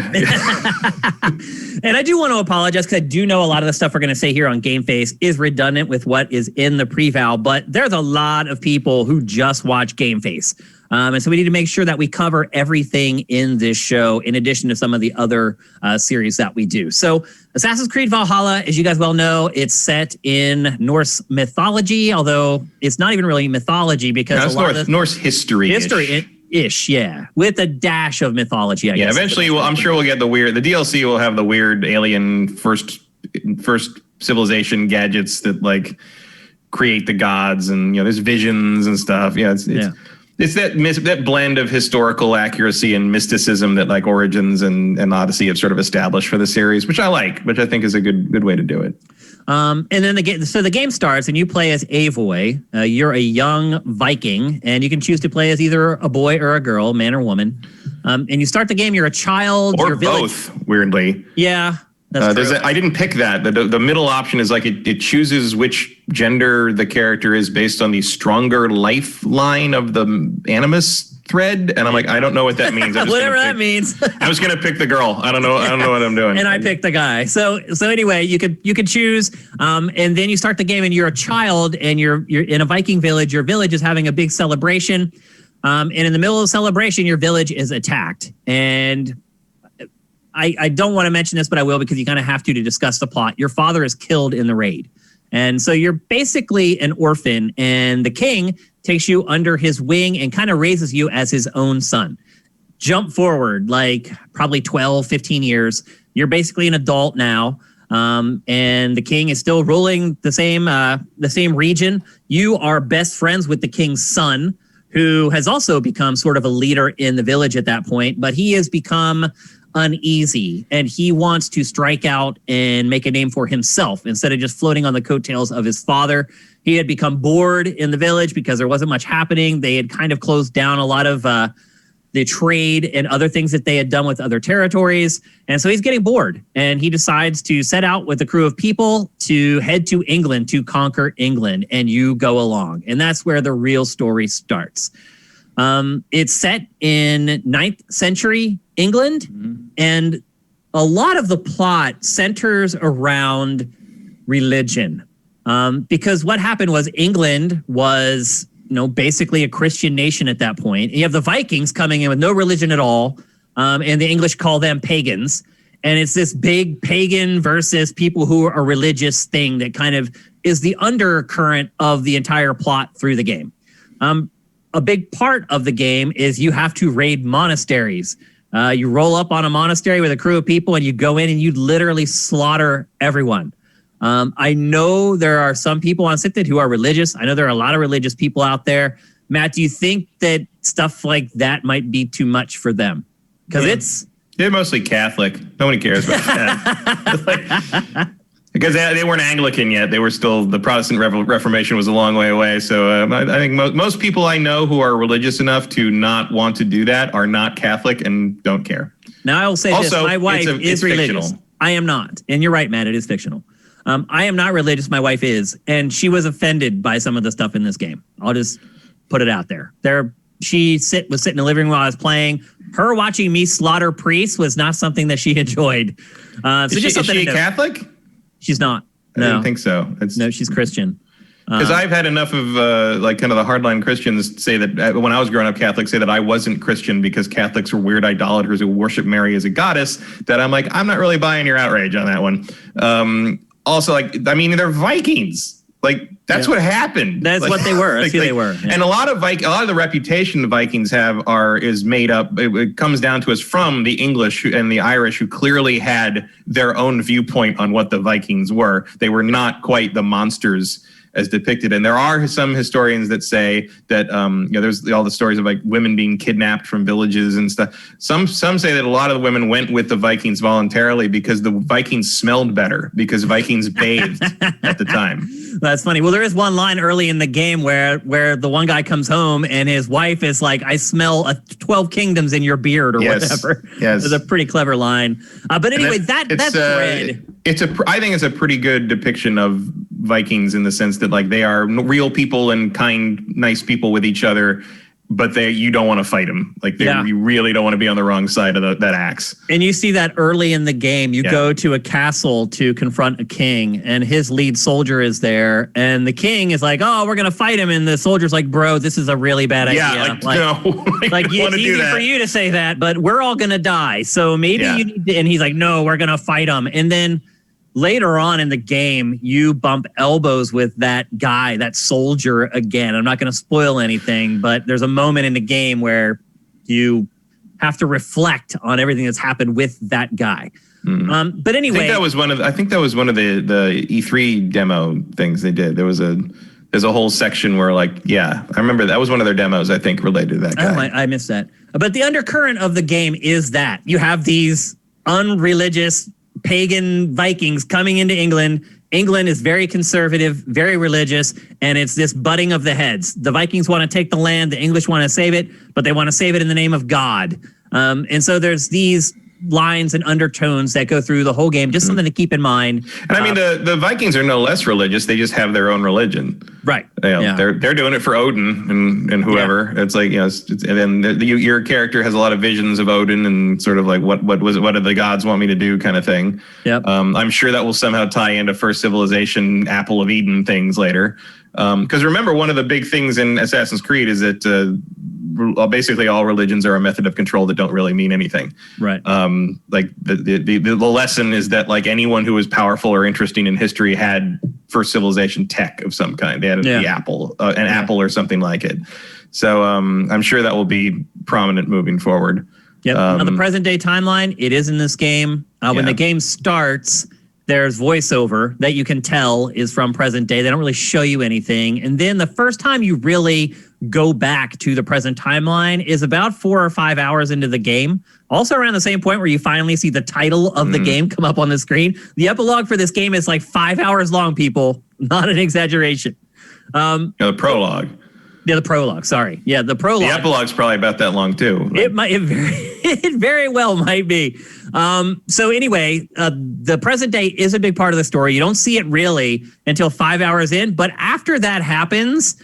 And I do want to apologize because I do know a lot of the stuff we're going to say here on GameFace is redundant with what is in the pre-val, but there's a lot of people who just watch GameFace. And so we need to make sure that we cover everything in this show, in addition to some of the other series that we do. So Assassin's Creed Valhalla, as you guys well know, it's set in Norse mythology, although it's not even really mythology because Norse history. Ish, yeah, with a dash of mythology, I guess. Yeah, eventually, I'm sure we'll get the DLC will have the weird alien first civilization gadgets that like create the gods, and there's visions and stuff. Yeah, it's that blend of historical accuracy and mysticism that like Origins and Odyssey have sort of established for the series, which I think is a good way to do it. And then the game starts and you play as Avoy. You're a young Viking, and you can choose to play as either a boy or a girl, man or woman. And you start the game. You're a child, or both. Weirdly, yeah. That's true. I didn't pick that. The middle option is like it chooses which gender the character is based on the stronger lifeline of the animus thread, and I'm like, I don't know what that means. Whatever that means. I was gonna pick the girl. I don't know what I'm doing. And I picked the guy. So anyway, you could choose, and then you start the game, and you're a child, and you're in a Viking village. Your village is having a big celebration, and in the middle of the celebration, your village is attacked. And I don't want to mention this, but I will because you kind of have to discuss the plot. Your father is killed in the raid. And so you're basically an orphan, and the king takes you under his wing and kind of raises you as his own son. Jump forward like probably 12, 15 years. You're basically an adult now, and the king is still ruling the same region. You are best friends with the king's son, who has also become sort of a leader in the village at that point, but he has become uneasy, and he wants to strike out and make a name for himself instead of just floating on the coattails of his father. He had become bored in the village because there wasn't much happening. They had kind of closed down a lot of the trade and other things that they had done with other territories. And so he's getting bored, and he decides to set out with a crew of people to head to England to conquer England, and you go along. And that's where the real story starts. It's set in 9th century England, and a lot of the plot centers around religion. Because what happened was England was, basically a Christian nation at that point. And you have the Vikings coming in with no religion at all, and the English call them pagans. And it's this big pagan versus people who are religious thing that kind of is the undercurrent of the entire plot through the game. A big part of the game is you have to raid monasteries. You roll up on a monastery with a crew of people, and you go in and you literally slaughter everyone. I know there are some people on Sifted who are religious. I know there are a lot of religious people out there. Matt, do you think that stuff like that might be too much for them? Because they're mostly Catholic. Nobody cares about that. Because they weren't Anglican yet. They were still, the Protestant Reformation was a long way away. So I think most people I know who are religious enough to not want to do that are not Catholic and don't care. Now, I will say also, this. My wife is religious. Fictional. I am not. And you're right, Matt. It is fictional. I am not religious. My wife is. And she was offended by some of the stuff in this game. I'll just put it out there. She was sitting in the living room while I was playing. Her watching me slaughter priests was not something that she enjoyed. Is she a Catholic? She's not. No. I didn't think so. No, she's Christian. Because I've had enough of kind of the hardline Christians say that when I was growing up Catholic, say that I wasn't Christian because Catholics were weird idolaters who worship Mary as a goddess, that I'm like, I'm not really buying your outrage on that one. Also, they're Vikings. That's what happened. That's what they were. That's who they were. Yeah. And a lot of the reputation the Vikings have is made up. It comes down to us from the English and the Irish, who clearly had their own viewpoint on what the Vikings were. They were not quite the monsters as depicted. And there are some historians that say that there's all the stories of women being kidnapped from villages and stuff. Some say that a lot of the women went with the Vikings voluntarily because the Vikings smelled better, because Vikings bathed at the time. That's funny. Well, there is one line early in the game where the one guy comes home and his wife is like, I smell 12 kingdoms in your beard or whatever. Yes. It's a pretty clever line. But anyway, that's thread. I think it's a pretty good depiction of Vikings in the sense that they are real people and kind, nice people with each other, but you don't want to fight them. You really don't want to be on the wrong side of that axe. And you see that early in the game. You go to a castle to confront a king, and his lead soldier is there, and the king is like, "Oh, we're gonna fight him," and the soldier's like, "Bro, this is a really bad idea." No, it's easy for you to say that, but we're all gonna die. So maybe you need to. And he's like, "No, we're gonna fight him," and then later on in the game, you bump elbows with that guy, that soldier again. I'm not going to spoil anything, but there's a moment in the game where you have to reflect on everything that's happened with that guy. Mm-hmm. But anyway, I think that was one of the E3 demo things they did. There's a whole section where I remember that was one of their demos, I think, related to that guy. Oh, I missed that. But the undercurrent of the game is that you have these unreligious pagan Vikings coming into England. England is very conservative, very religious, and it's this butting of the heads. The Vikings want to take the land, the English want to save it, but they want to save it in the name of God. And so there's these lines and undertones that go through the whole game, just something to keep in mind. And the Vikings are no less religious. They just have their own religion. Right. They're doing it for Odin and whoever. Yeah. It's and then your character has a lot of visions of Odin and sort of what do the gods want me to do kind of thing. Yep. I'm sure that will somehow tie into First Civilization, Apple of Eden things later. Because remember, one of the big things in Assassin's Creed is that basically all religions are a method of control that don't really mean anything. Right. The lesson is that anyone who was powerful or interesting in history had First Civilization tech of some kind. They had the Apple, Apple or something like it. So I'm sure that will be prominent moving forward. Yep. On the present day timeline, it is in this game. When the game starts, there's voiceover that you can tell is from present day. They don't really show you anything. And then the first time you really go back to the present timeline is about 4 or 5 hours into the game. Also around the same point where you finally see the title of the game come up on the screen. The epilogue for this game is 5 hours long, people. Not an exaggeration. The prologue. Yeah, the prologue. Sorry. Yeah, the prologue. The epilogue's probably about that long too. It very well might be. So anyway, the present day is a big part of the story. You don't see it really until 5 hours in, but after that happens,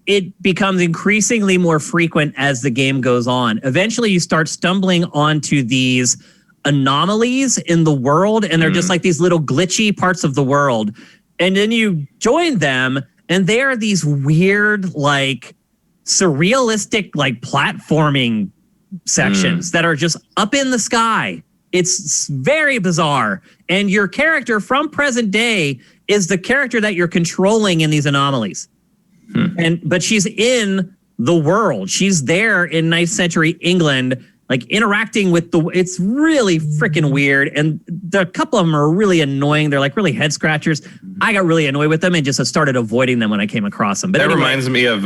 it becomes increasingly more frequent as the game goes on. Eventually, you start stumbling onto these anomalies in the world, and they're just these little glitchy parts of the world. And then you join them, and they are these weird, surrealistic, platforming sections that are just up in the sky. It's very bizarre. And your character from present day is the character that you're controlling in these anomalies. But she's in the world. She's there in 9th century England, interacting with it's really freaking weird. And a couple of them are really annoying. They're really head scratchers. I got really annoyed with them and just started avoiding them when I came across them. But that reminds me of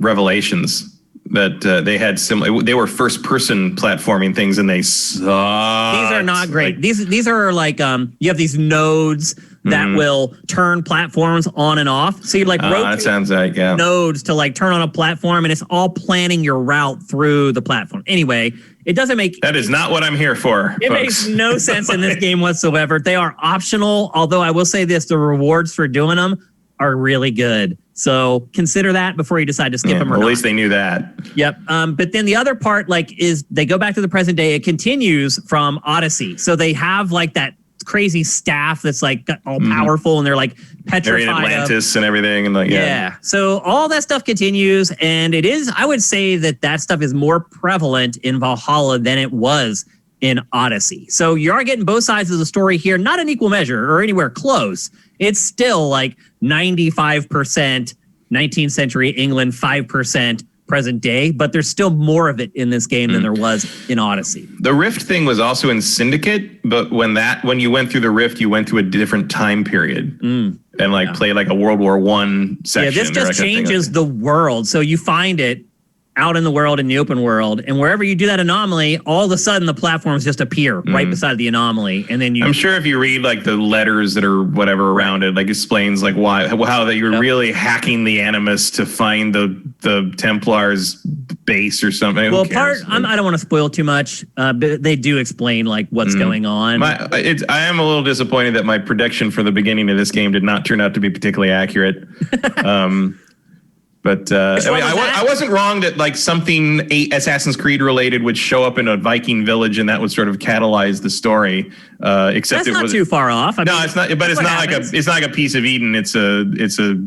Revelations. That they had similar. They were first-person platforming things, and they sucked. These are not great. These are you have these nodes that will turn platforms on and off. So you like rotate that sounds like, nodes to like turn on a platform, and it's all planning your route through the platform. Anyway, it doesn't make... That is not what I'm here for, It makes no sense in this game whatsoever. They are optional, although I will say this, the rewards for doing them are really good. So consider that before you decide to skip them or not. At least they knew that. Yep. But then the other part like is they go back to the present day. It continues from Odyssey. So they have like that crazy staff that's like all powerful, and they're like petrified. They're in Atlantis and everything, and like So all that stuff continues, and it is. I would say that stuff is more prevalent in Valhalla than it was in Odyssey. So you are getting both sides of the story here, not in equal measure or anywhere close. It's still like 95% 19th century England, 5% present day, but there's still more of it in this game than there was in Odyssey. The Rift thing was also in Syndicate, but when you went through the Rift, you went to a different time period and played like a World War I section. Yeah, this just changes the world. So you find it out in the world, in the open world, and wherever you do that anomaly, all of a sudden the platforms just appear right beside the anomaly, and then I'm sure if you read like the letters that are whatever around it, like explains like how that you're really hacking the Animus to find the Templars base or something. Well, I don't want to spoil too much, but they do explain like what's going on. I am a little disappointed that my prediction for the beginning of this game did not turn out to be particularly accurate. But I wasn't wrong that like something Assassin's Creed related would show up in a Viking village, and that would sort of catalyze the story. Except that's not too far off. It's not. But it's not like a piece of Eden. It's a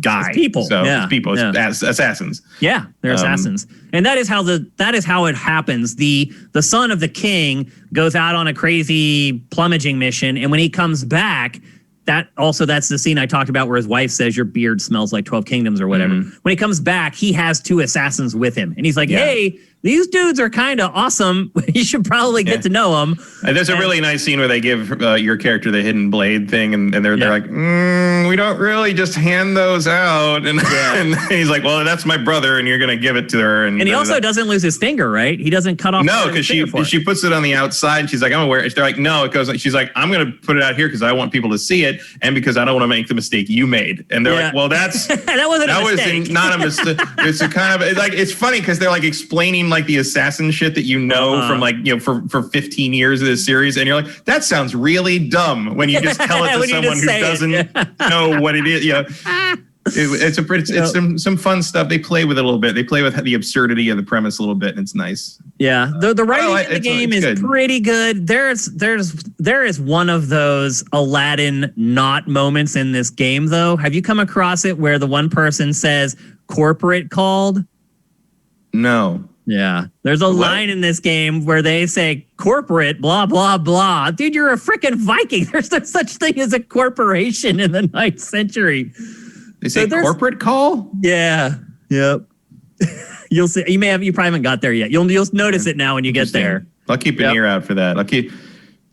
guy. It's people. So it's people. It's assassins. Yeah, they're assassins, and that is how it happens. The son of the king goes out on a crazy plumaging mission, and when he comes back. That's the scene I talked about where his wife says your beard smells like 12 Kingdoms or whatever. When he comes back, he has 2 assassins with him. And he's like, hey, these dudes are kind of awesome. You should probably get to know them. And there's a really nice scene where they give your character the hidden blade thing. And they're like, we don't really just hand those out. And, and he's like, well, that's my brother and you're going to give it to her. And he also doesn't lose his finger, right? He doesn't cut off. No, because she puts it on the outside. And she's like, I'm going to wear it. They're like, no, it goes. She's like, I'm going to put it out here because I want people to see it. And because I don't want to make the mistake you made. And they're like, well, that was not a mistake. It's a kind of like, it's funny because they're like explaining like the assassin shit that from like, for 15 years of this series. And you're like, that sounds really dumb when you just tell it to someone who doesn't know what it is. It's some fun stuff. They play with it a little bit. They play with the absurdity of the premise a little bit, and it's nice. Yeah, the writing in the game is pretty good. There is one of those Aladdin not moments in this game, though. Have you come across it where the one person says corporate called? No. Yeah, there's a line in this game where they say corporate, blah, blah, blah. Dude, you're a freaking Viking. There's no such thing as a corporation in the 9th century. They say corporate call? Yeah. Yep. You'll see. You probably haven't got there yet. You'll notice it now when you get there. I'll keep an ear out for that.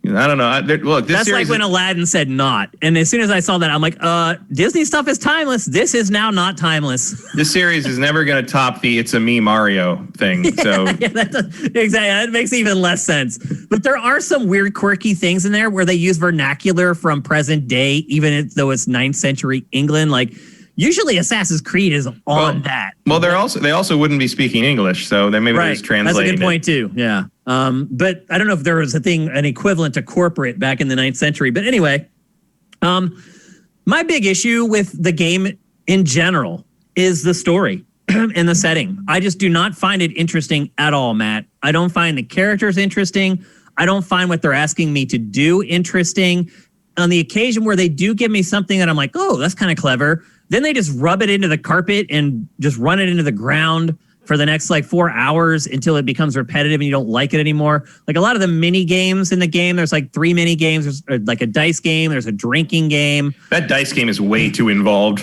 I don't know. Look, that's like when Aladdin said not. And as soon as I saw that, I'm like, Disney stuff is timeless. This is now not timeless. This series is never going to top the It's a Me Mario thing. So exactly. That makes even less sense. But there are some weird, quirky things in there where they use vernacular from present day, even though it's 9th century England. Like, usually Assassin's Creed is on that. Well, they also wouldn't be speaking English, so they maybe just translating. That's a good point too. Yeah. But I don't know if there was an equivalent to corporate back in the 9th century. But anyway, my big issue with the game in general is the story and the setting. I just do not find it interesting at all, Matt. I don't find the characters interesting. I don't find what they're asking me to do interesting. On the occasion where they do give me something that I'm like, oh, that's kind of clever, then they just rub it into the carpet and just run it into the ground for the next 4 hours until it becomes repetitive and you don't like it anymore. Like a lot of the mini games in the game, there's 3 mini games. There's like a dice game. There's a drinking game. That dice game is way too involved.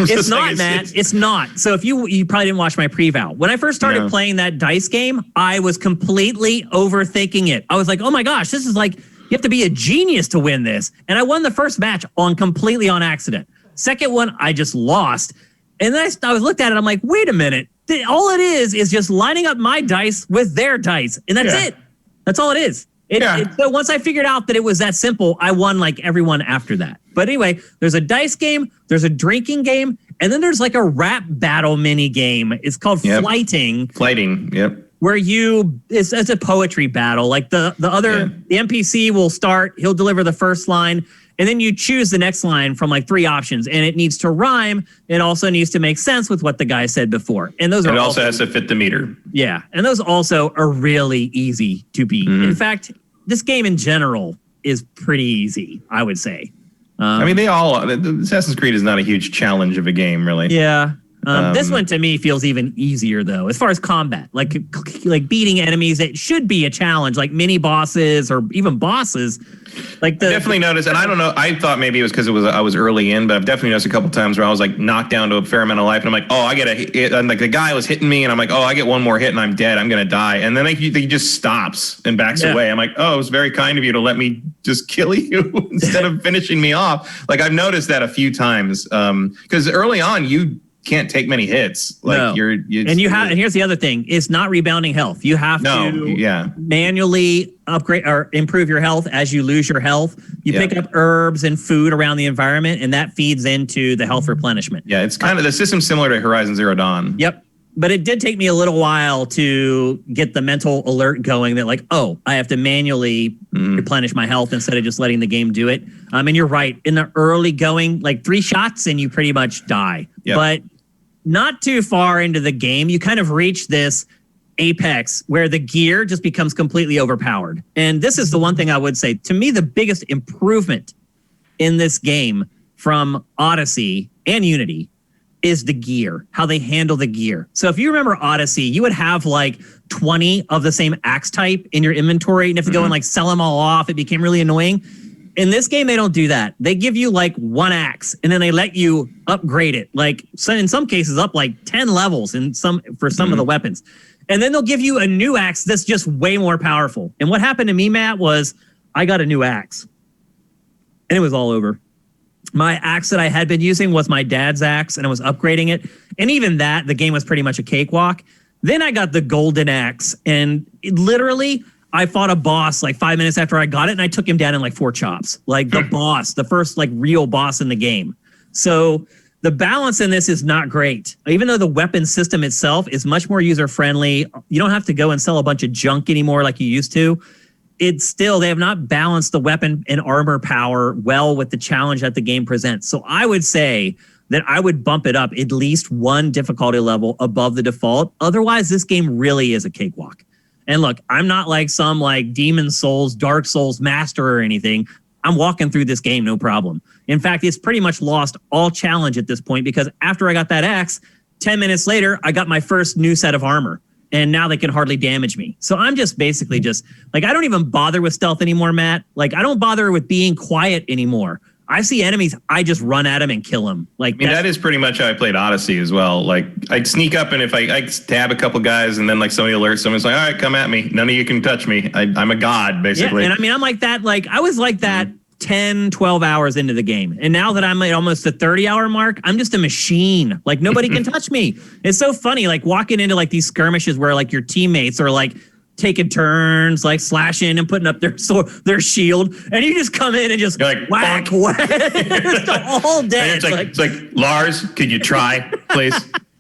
It's not, Matt. It's not. So if you probably didn't watch my pre-val. When I first started playing that dice game, I was completely overthinking it. I was like, oh my gosh, this is like, you have to be a genius to win this. And I won the first match completely on accident. Second one, I just lost. And then I looked at it. I'm like, wait a minute. All it is just lining up my dice with their dice. And that's it. That's all it is. So once I figured out that it was that simple, I won like everyone after that. But anyway, there's a dice game, there's a drinking game, and then there's like a rap battle mini game. It's called Flighting. Flighting, yep. Where it's a poetry battle. Like the NPC will start, he'll deliver the first line, and then you choose the next line from like 3 options, and it needs to rhyme. It also needs to make sense with what the guy said before. And those are it also has to fit the meter. Yeah, and those also are really easy to beat. In fact, this game in general is pretty easy, I would say. I mean, Assassin's Creed is not a huge challenge of a game, really. Yeah. This one to me feels even easier though, as far as combat, like beating enemies that should be a challenge, like mini bosses or even bosses. I definitely noticed, and I don't know. I thought maybe it was because I was early in, but I've definitely noticed a couple times where I was like knocked down to a fair amount of life, and I'm like, oh, I get a hit, and like the guy was hitting me, and I'm like, oh, I get one more hit, and I'm dead. I'm gonna die, and then he just stops and backs away. I'm like, oh, it was very kind of you to let me just kill you instead of finishing me off. Like I've noticed that a few times because early on you can't take many hits. Like and here's the other thing: it's not rebounding health. You have to manually upgrade or improve your health as you lose your health. You pick up herbs and food around the environment, and that feeds into the health replenishment. Yeah, it's kind of the system similar to Horizon Zero Dawn. Yep. But it did take me a little while to get the mental alert going that like, oh, I have to manually replenish my health instead of just letting the game do it. And you're right. In the early going, like 3 shots and you pretty much die. Yep. But not too far into the game, you kind of reach this apex where the gear just becomes completely overpowered. And this is the one thing I would say, to me, the biggest improvement in this game from Odyssey and Unity is the gear, how they handle the gear. So if you remember Odyssey, you would have like 20 of the same axe type in your inventory, and you have to go and like sell them all off. It became really annoying. In this game, they don't do that. They give you like 1 axe, and then they let you upgrade it. Like in some cases, up like 10 levels for some of the weapons. And then they'll give you a new axe that's just way more powerful. And what happened to me, Matt, was I got a new axe, and it was all over. My axe that I had been using was my dad's axe, and I was upgrading it. And even that, the game was pretty much a cakewalk. Then I got the golden axe, and literally, I fought a boss like 5 minutes after I got it, and I took him down in like 4 chops. Like the boss, the first like real boss in the game. So the balance in this is not great. Even though the weapon system itself is much more user-friendly, you don't have to go and sell a bunch of junk anymore like you used to. It's still, they have not balanced the weapon and armor power well with the challenge that the game presents. So I would say that I would bump it up at least 1 difficulty level above the default. Otherwise, this game really is a cakewalk. And look, I'm not like some like Demon Souls, Dark Souls master or anything. I'm walking through this game, no problem. In fact, it's pretty much lost all challenge at this point because after I got that axe, 10 minutes later, I got my first new set of armor. And now they can hardly damage me. So I'm just basically like, I don't even bother with stealth anymore, Matt. Like, I don't bother with being quiet anymore. I see enemies, I just run at them and kill them. Like, I mean, that is pretty much how I played Odyssey as well. Like, I'd sneak up, and if I stab a couple guys, and then like somebody alerts, someone's like, all right, come at me. None of you can touch me. I'm a god, basically. Yeah, and I mean, I'm like that. Like, I was like that 10, 12 hours into the game. And now that I'm at almost the 30-hour mark, I'm just a machine. Like, nobody can touch me. It's so funny, like, walking into, like, these skirmishes where, like, your teammates are, like, taking turns, like, slashing and putting up their sword, their shield, and you just come in and just like, whack, whack. It's all dead. It's like, Lars, could you try, please?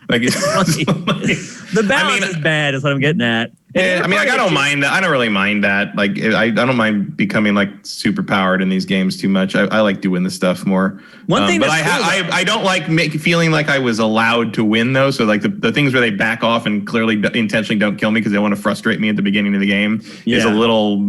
Like, the balance is bad is what I'm getting at. Yeah, I mean, I don't mind that. I don't really mind that. Like, I don't mind becoming like super powered in these games too much. I like doing this stuff more. One thing, but I don't like feeling like I was allowed to win though. So like the things where they back off and clearly intentionally don't kill me because they want to frustrate me at the beginning of the game is a little.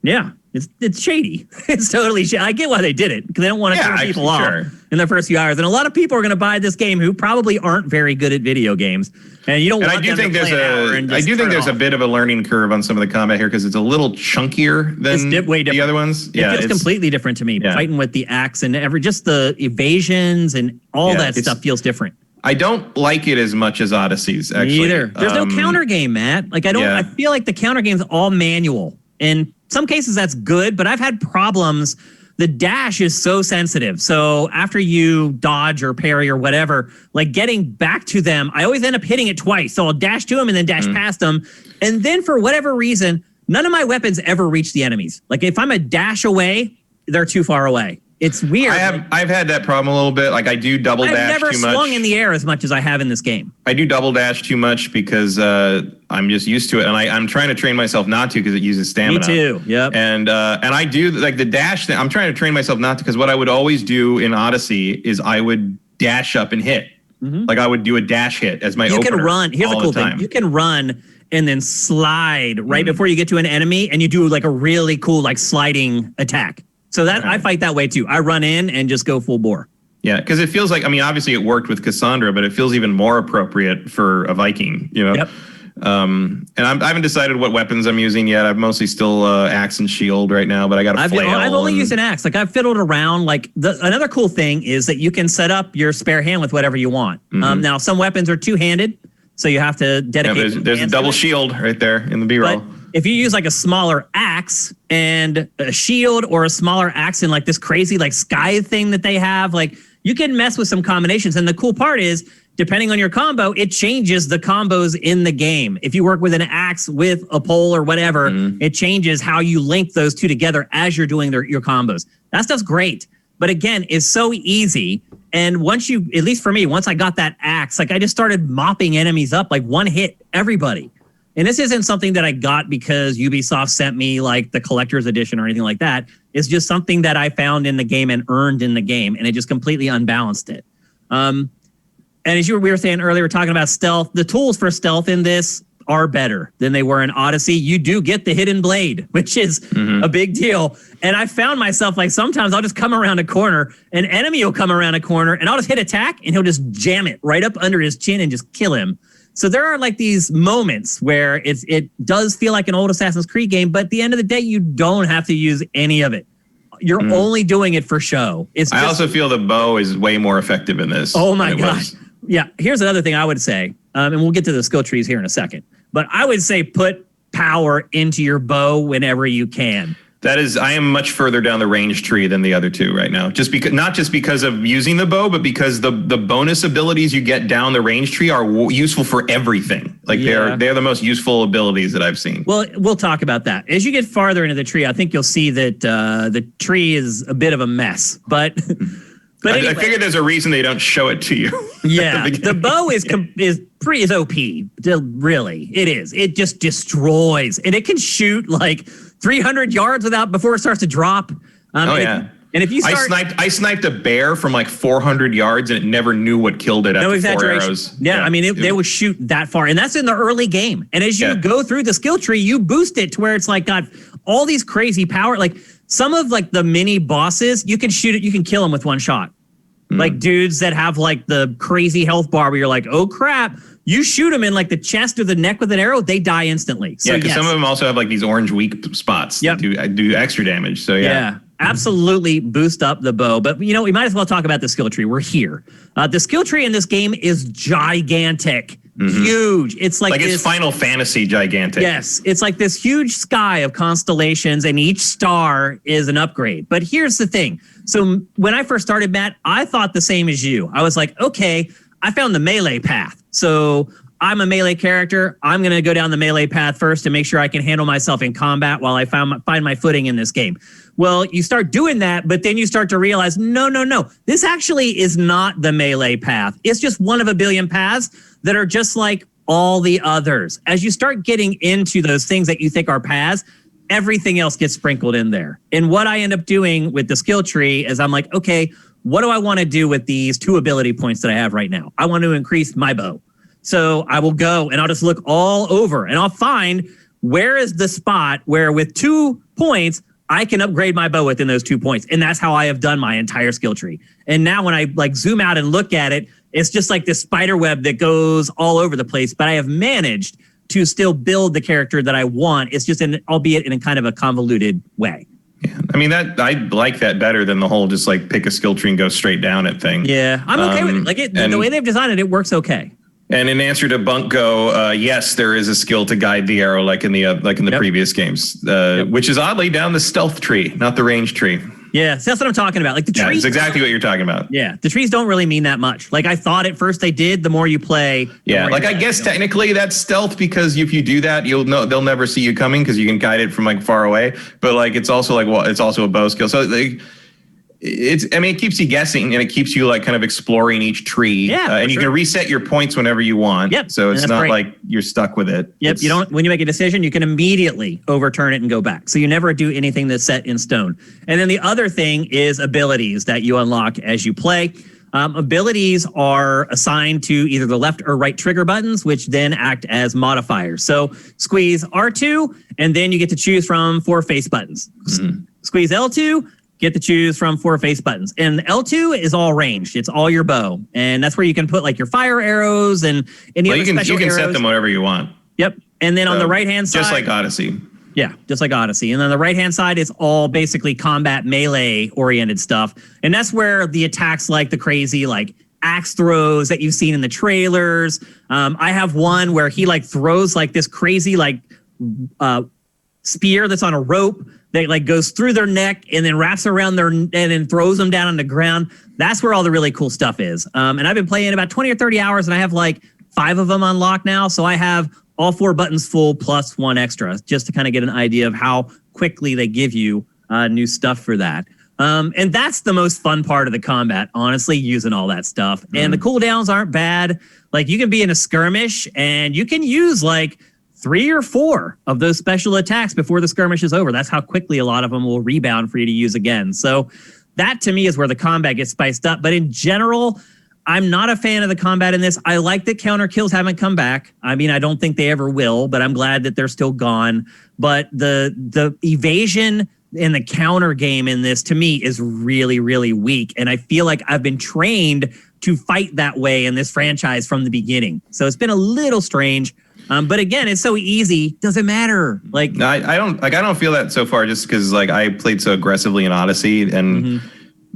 Yeah. It's shady. It's totally shady. I get why they did it because they don't want to turn people off in their first few hours. And a lot of people are going to buy this game who probably aren't very good at video games. And you don't. And I do think there's a bit of a learning curve on some of the combat here because it's a little chunkier than the other ones. It's completely different to me. Yeah. Fighting with the axe and just the evasions and all that stuff feels different. I don't like it as much as Odyssey's. Actually, me either. There's no counter game, Matt. Like I feel like the counter game's all manual. In some cases, that's good, but I've had problems. The dash is so sensitive. So after you dodge or parry or whatever, like getting back to them, I always end up hitting it twice. So I'll dash to them and then dash past them. And then for whatever reason, none of my weapons ever reach the enemies. Like if I'm a dash away, they're too far away. It's weird. I've had that problem a little bit. Like I do double dash too much. I've never swung in the air as much as I have in this game. I do double dash too much because I'm just used to it, and I'm trying to train myself not to because it uses stamina. Me too. Yep. And I do like the dash thing. I'm trying to train myself not to because what I would always do in Odyssey is I would dash up and hit. Mm-hmm. Like I would do a dash hit as my opener. You can run. Here's the cool thing. You can run and then slide right before you get to an enemy, and you do like a really cool like sliding attack. So that I fight that way too. I run in and just go full bore. Yeah, because it feels like, I mean, obviously it worked with Cassandra, but it feels even more appropriate for a Viking, you know? Yep. And I haven't decided what weapons I'm using yet. I'm mostly still axe and shield right now, but I got a flail. I've only used an axe. Like I've fiddled around. Like another cool thing is that you can set up your spare hand with whatever you want. Mm-hmm. Now some weapons are two-handed, so you have to dedicate. Yeah, there's a double shield right there in the B-roll. But if you use like a smaller axe and a shield, or a smaller axe and like this crazy like sky thing that they have, like you can mess with some combinations. And the cool part is, depending on your combo, it changes the combos in the game. If you work with an axe with a pole or whatever, it changes how you link those two together as you're doing your combos. That stuff's great. But again, it's so easy. And once you, at least for me, once I got that axe, like I just started mopping enemies up, like one hit everybody. And this isn't something that I got because Ubisoft sent me like the collector's edition or anything like that. It's just something that I found in the game and earned in the game, and it just completely unbalanced it. And as we were saying earlier, talking about stealth, the tools for stealth in this are better than they were in Odyssey. You do get the hidden blade, which is a big deal. And I found myself like sometimes I'll just come around a corner, an enemy will come around a corner, and I'll just hit attack, and he'll just jam it right up under his chin and just kill him. So there are like these moments where it does feel like an old Assassin's Creed game, but at the end of the day, you don't have to use any of it. You're only doing it for show. I also feel the bow is way more effective in this. Oh my gosh. Yeah. Here's another thing I would say, and we'll get to the skill trees here in a second, but I would say put power into your bow whenever you can. I am much further down the range tree than the other two right now. Not just because of using the bow, but because the bonus abilities you get down the range tree are useful for everything. Like they're the most useful abilities that I've seen. Well, we'll talk about that. As you get farther into the tree, I think you'll see that the tree is a bit of a mess. But anyway, I figure there's a reason they don't show it to you. Yeah, the bow is OP. Really, it is. It just destroys, and it can shoot like 300 yards before it starts to drop. Yeah. And if you start, I sniped a bear from like 400 yards, and it never knew what killed it. No after 4 exaggeration. arrows. Yeah, I mean they would shoot that far, and that's in the early game. And as you go through the skill tree, you boost it to where it's like got all these crazy power. Like some of like the mini bosses, you can shoot it, you can kill them with one shot. Like dudes that have like the crazy health bar where you're like, oh crap, you shoot them in like the chest or the neck with an arrow, they die instantly. So, because some of them also have like these orange weak spots that do extra damage. So yeah, absolutely boost up the bow. But you know, we might as well talk about the skill tree. We're here. The skill tree in this game is gigantic. Huge. It's like it's Final Fantasy gigantic. Yes, it's like this huge sky of constellations, and each star is an upgrade. But here's the thing. So when I first started, Matt, I thought the same as you. I was like, okay, I found the melee path. So I'm a melee character. I'm going to go down the melee path first to make sure I can handle myself in combat while I find my footing in this game. Well, you start doing that, but then you start to realize, no. This actually is not the melee path. It's just one of a billion paths that are just like all the others. As you start getting into those things that you think are paths, everything else gets sprinkled in there. And what I end up doing with the skill tree is I'm like, okay, what do I want to do with these 2 ability points that I have right now? I want to increase my bow. So I will go and I'll just look all over and I'll find where is the spot where with 2 points, I can upgrade my bow within those 2 points. And that's how I have done my entire skill tree. And now when I like zoom out and look at it, it's just like this spider web that goes all over the place. But I have managed to still build the character that I want. It's just albeit in a kind of a convoluted way. Yeah, I mean I like that better than the whole just like pick a skill tree and go straight down it thing. Yeah, I'm okay with it. Like the way they've designed it, it works okay. And in answer to Bunko, yes, there is a skill to guide the arrow like in the previous games, which is oddly down the stealth tree, not the range tree. Yeah, so that's what I'm talking about. Like the trees. It's exactly what you're talking about. Yeah, the trees don't really mean that much. Like I thought at first they did. The more you play, yeah. Like I guess technically that's stealth because if you do that, you'll know they'll never see you coming because you can guide it from like far away. But like it's also like it's also a bow skill. So like it keeps you guessing and it keeps you like kind of exploring each tree. Yeah, and you can reset your points whenever you want. Yep. So it's not like you're stuck with it. Yep. You don't. When you make a decision, you can immediately overturn it and go back. So you never do anything that's set in stone. And then the other thing is abilities that you unlock as you play. Abilities are assigned to either the left or right trigger buttons, which then act as modifiers. So squeeze R2, and then you get to choose from 4 face buttons. Squeeze L2. Get to choose from 4 face buttons. And L2 is all ranged. It's all your bow. And that's where you can put like your fire arrows and any other special you can arrows. set them whatever you want. Yep. And then on the right-hand side. Just like Odyssey. Yeah, just like Odyssey. And on the right-hand side, it's all basically combat melee-oriented stuff. And that's where the attacks like the crazy like axe throws that you've seen in the trailers. I have one where he like throws like this crazy like spear that's on a rope that like goes through their neck and then wraps around their and then throws them down on the ground. That's where all the really cool stuff is. And I've been playing about 20 or 30 hours and I have like 5 of them unlocked now. So I have all 4 buttons full plus 1 extra just to kind of get an idea of how quickly they give you new stuff for that. And that's the most fun part of the combat, honestly, using all that stuff. And the cooldowns aren't bad. Like you can be in a skirmish and you can use like 3 or 4 of those special attacks before the skirmish is over. That's how quickly a lot of them will rebound for you to use again. So that to me is where the combat gets spiced up. But in general, I'm not a fan of the combat in this. I like that counter kills haven't come back. I mean, I don't think they ever will, but I'm glad that they're still gone. But the evasion and the counter game in this to me is really, really weak. And I feel like I've been trained to fight that way in this franchise from the beginning. So it's been a little strange. But again, it's so easy. Doesn't matter. Like no, I don't feel that so far just because like I played so aggressively in Odyssey and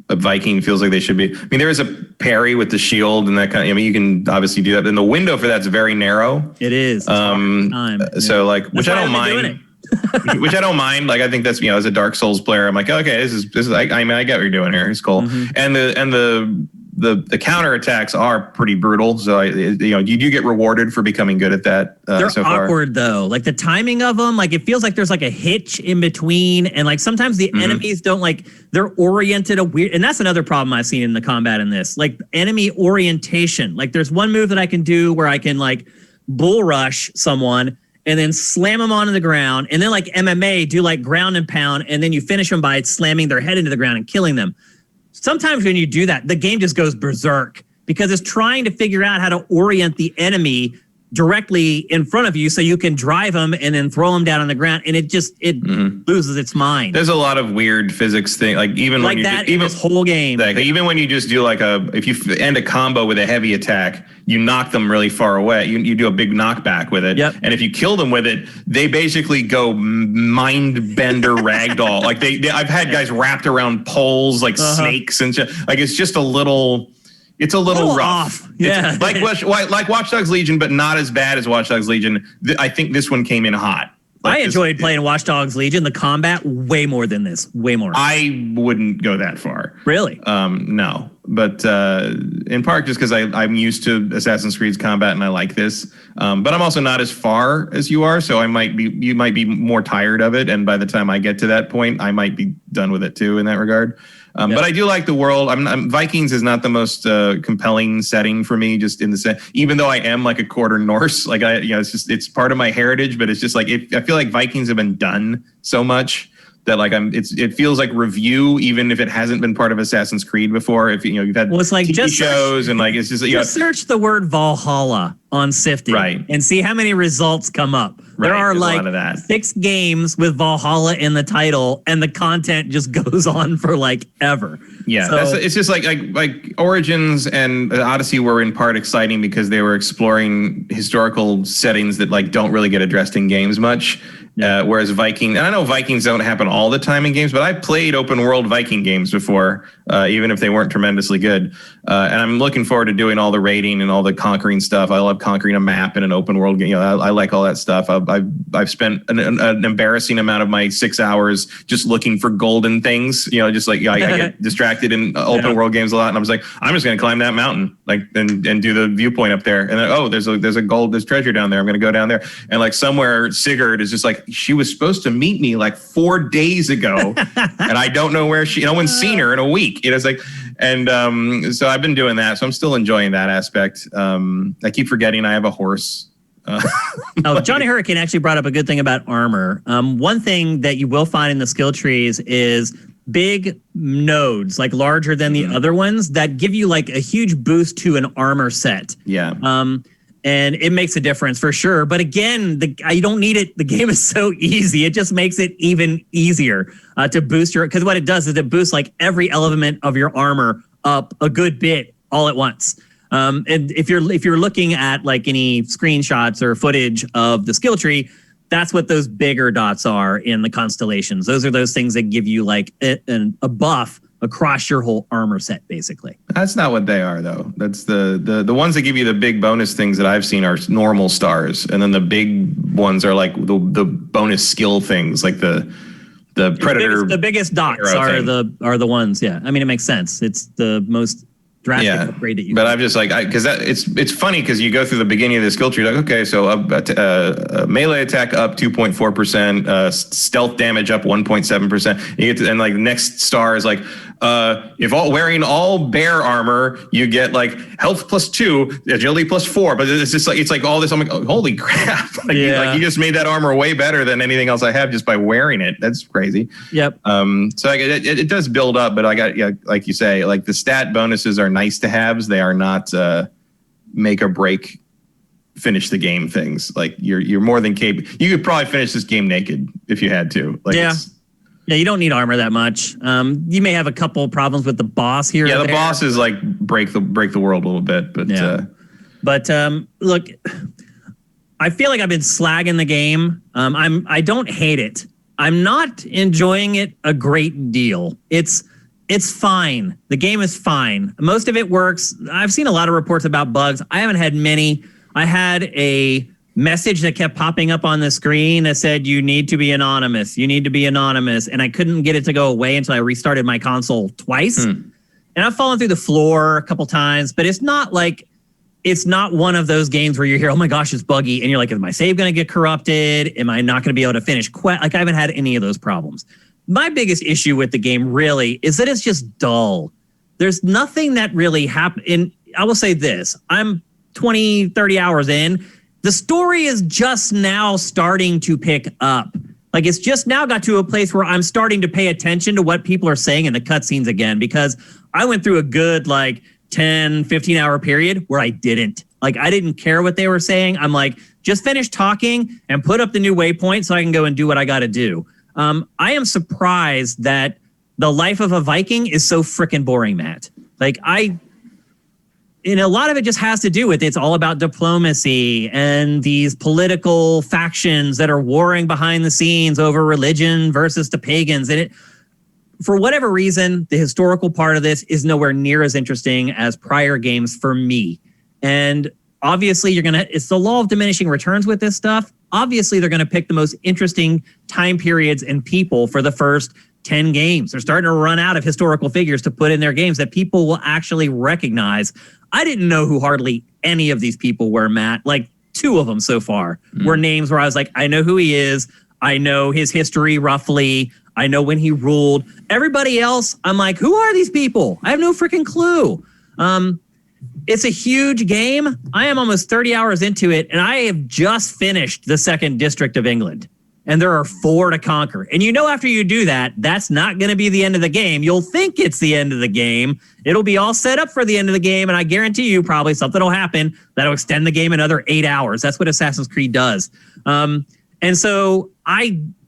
a Viking feels like they should be. I mean, there is a parry with the shield and that kind of, I mean, you can obviously do that. And the window for that's very narrow. It is. So like, which I don't mind. Which I don't mind. Like I think that's, as a Dark Souls player, I'm like, okay, this is I mean, I get what you're doing here. It's cool. And the counter attacks are pretty brutal. So you do get rewarded for becoming good at that. They're so far. awkward though. Like the timing of them, like it feels like there's like a hitch in between, and like sometimes the enemies don't like they're oriented a weird. And that's another problem I've seen in the combat in this. Like enemy orientation. Like there's one move that I can do where I can like bull rush someone and then slam them onto the ground, and then like MMA do like ground and pound, and then you finish them by slamming their head into the ground and killing them. Sometimes when you do that, the game just goes berserk because it's trying to figure out how to orient the enemy directly in front of you so you can drive them and then throw them down on the ground, and it loses its mind. There's a lot of weird physics thing, like even like when that even this whole game. Like even when you just do like if you end a combo with a heavy attack, you knock them really far away. You do a big knockback with it, and if you kill them with it, they basically go mind bender ragdoll. Like I've had guys wrapped around poles like snakes and shit. Like it's just a little. It's a little rough. Off. Yeah. Like Watch Dogs Legion, but not as bad as Watch Dogs Legion. I think this one came in hot. I enjoyed playing Watch Dogs Legion, the combat, way more than this. Way more. I wouldn't go that far. Really? No. But in part just because I'm used to Assassin's Creed's combat and I like this. But I'm also not as far as you are, so you might be more tired of it. And by the time I get to that point, I might be done with it too in that regard. But I do like the world. Vikings is not the most compelling setting for me, just in the sense, even though I am like a quarter Norse, like it's part of my heritage, but it's just like, I feel like Vikings have been done so much that like it feels like review, even if it hasn't been part of Assassin's Creed before. If you've had it's like TV shows and like it's just search the word Valhalla on Sifty, and see how many results come up. There are like 6 games with Valhalla in the title, and the content just goes on for like ever. Yeah, it's just like Origins and Odyssey were in part exciting because they were exploring historical settings that like don't really get addressed in games much. Whereas Viking, and I know Vikings don't happen all the time in games, but I've played open world Viking games before, even if they weren't tremendously good. And I'm looking forward to doing all the raiding and all the conquering stuff. I love conquering a map in an open world game. I like all that stuff. I've spent an embarrassing amount of my 6 hours just looking for golden things. Just like I get distracted in open world games a lot, and I was like, I'm just going to climb that mountain, and do the viewpoint up there. And then, there's treasure down there. I'm going to go down there, and like somewhere Sigurd is just like, she was supposed to meet me like 4 days ago, and I don't know where no one's seen her in a week. It's like, and so I've been doing that. So I'm still enjoying that aspect. I keep forgetting I have a horse. Johnny Hurricane actually brought up a good thing about armor. One thing that you will find in the skill trees is big nodes, like larger than the other ones, that give you like a huge boost to an armor set. Yeah. And it makes a difference for sure. But again, you don't need it. The game is so easy. It just makes it even easier to boost because what it does is it boosts like every element of your armor up a good bit all at once. And if you're looking at like any screenshots or footage of the skill tree, that's what those bigger dots are in the constellations. Those are those things that give you like a buff across your whole armor set, basically. That's not what they are, though. That's the ones that give you the big bonus things that I've seen are normal stars, and then the big ones are like the bonus skill things, like the predator. The biggest dots are the ones. Yeah, I mean, it makes sense. It's the most drastic upgrade that you. But I'm just like, because it's funny because you go through the beginning of the skill tree, like, okay, so melee attack up 2.4%, stealth damage up 1.7%. And like the next star is like, if wearing all bear armor, you get like health +2, agility +4. But it's just like it's like all this. I'm like, oh, holy crap! You just made that armor way better than anything else I have just by wearing it. That's crazy. Yep. So it does build up, but like you say, like the stat bonuses are nice to haves. They are not make or break finish the game things. Like you're more than capable. You could probably finish this game naked if you had to. Like Yeah, you don't need armor that much. You may have a couple problems with the boss here. Yeah, the boss is like break the world a little bit, but look, I feel like I've been slagging the game. I don't hate it. I'm not enjoying it a great deal. It's fine. The game is fine. Most of it works. I've seen a lot of reports about bugs. I haven't had many. I had a message that kept popping up on the screen that said, you need to be anonymous. You need to be anonymous. And I couldn't get it to go away until I restarted my console twice. And I've fallen through the floor a couple times, but it's not one of those games where you hear, oh my gosh, it's buggy. And you're like, is my save going to get corrupted? Am I not going to be able to finish? Like I haven't had any of those problems. My biggest issue with the game really is that it's just dull. There's nothing that really happened. And I will say this, I'm 20, 30 hours in. The story is just now starting to pick up. Like it's just now got to a place where I'm starting to pay attention to what people are saying in the cutscenes again, because I went through a good like 10, 15 hour period where I didn't care what they were saying. I'm like, just finish talking and put up the new waypoint so I can go and do what I got to do. I am surprised that the life of a Viking is so freaking boring, Matt. And a lot of it just has to do with it's all about diplomacy and these political factions that are warring behind the scenes over religion versus the pagans. And for whatever reason, the historical part of this is nowhere near as interesting as prior games for me. And obviously, it's the law of diminishing returns with this stuff. Obviously, they're going to pick the most interesting time periods and people for the first 10 games. They're starting to run out of historical figures to put in their games that people will actually recognize. I didn't know who hardly any of these people were, Matt. Like 2 of them so far were names where I was like, I know who he is. I know his history roughly. I know when he ruled. Everybody else, I'm like, who are these people? I have no freaking clue. It's a huge game. I am almost 30 hours into it, and I have just finished the 2nd District of England. And there are 4 to conquer. And after you do that, that's not going to be the end of the game. You'll think it's the end of the game. It'll be all set up for the end of the game. And I guarantee you probably something will happen that'll extend the game another 8 hours. That's what Assassin's Creed does. And so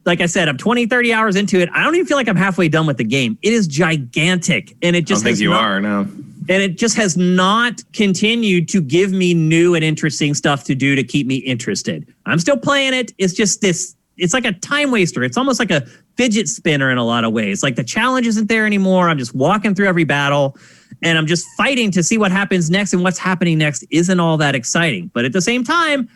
like I said, I'm 20, 30 hours into it. I don't even feel like I'm halfway done with the game. It is gigantic. And it just I don't think you are, no. And it just has not continued to give me new and interesting stuff to do to keep me interested. I'm still playing it. It's just this it's like a time waster. It's almost like a fidget spinner in a lot of ways. Like the challenge isn't there anymore. I'm just walking through every battle and I'm just fighting to see what happens next, and what's happening next isn't all that exciting. But at the same time,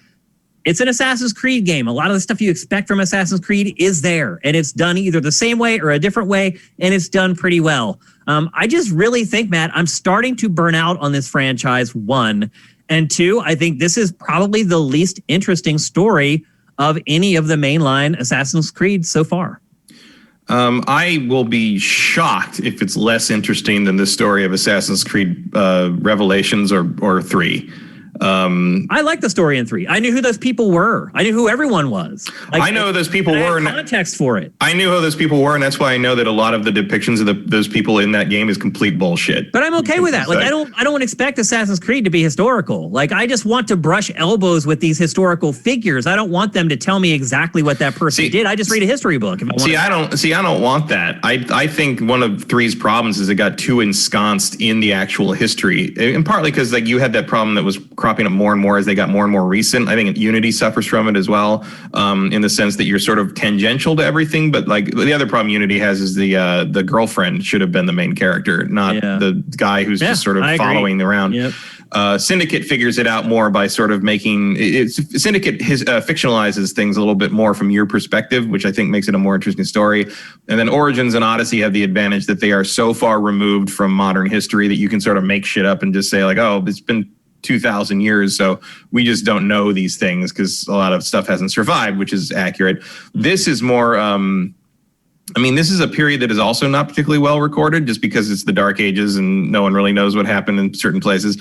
it's an Assassin's Creed game. A lot of the stuff you expect from Assassin's Creed is there, and it's done either the same way or a different way, and it's done pretty well. I just really think, Matt, I'm starting to burn out on this franchise, 1. And 2, I think this is probably the least interesting story of any of the mainline Assassin's Creed so far. I will be shocked if it's less interesting than the story of Assassin's Creed Revelations or 3. I like the story in 3. I knew who those people were. I knew who everyone was. Like, I know who those people were. Context for it. I knew who those people were, and that's why I know that a lot of the depictions of those people in that game is complete bullshit. But I'm okay with that. Like I don't expect Assassin's Creed to be historical. Like I just want to brush elbows with these historical figures. I don't want them to tell me exactly what that person did. I just read a history book. If I don't want that. I think one of 3's problems is it got too ensconced in the actual history, and partly because like you had that problem that was cropping up more and more as they got more and more recent. I think Unity suffers from it as well, in the sense that you're sort of tangential to everything. But like the other problem Unity has is the girlfriend should have been the main character, not the guy who's just sort of following around. Yep. Syndicate figures it out more by sort of making Syndicate fictionalizes things a little bit more from your perspective, which I think makes it a more interesting story. And then Origins and Odyssey have the advantage that they are so far removed from modern history that you can sort of make shit up and just say like, oh, it's been 2,000 years, so we just don't know these things because a lot of stuff hasn't survived, which is accurate. This is more this is a period that is also not particularly well recorded just because it's the Dark Ages and no one really knows what happened in certain places.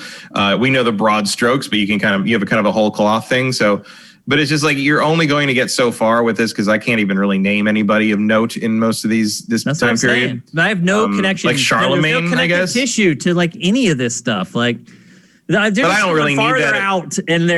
We know the broad strokes, but you have a kind of a whole cloth thing. So, but it's just like you're only going to get so far with this because I can't even really name anybody of note in most of this time period. I have no connection. Like Charlemagne, no I guess. Tissue to like any of this stuff. Like, but I don't really need that. Out, and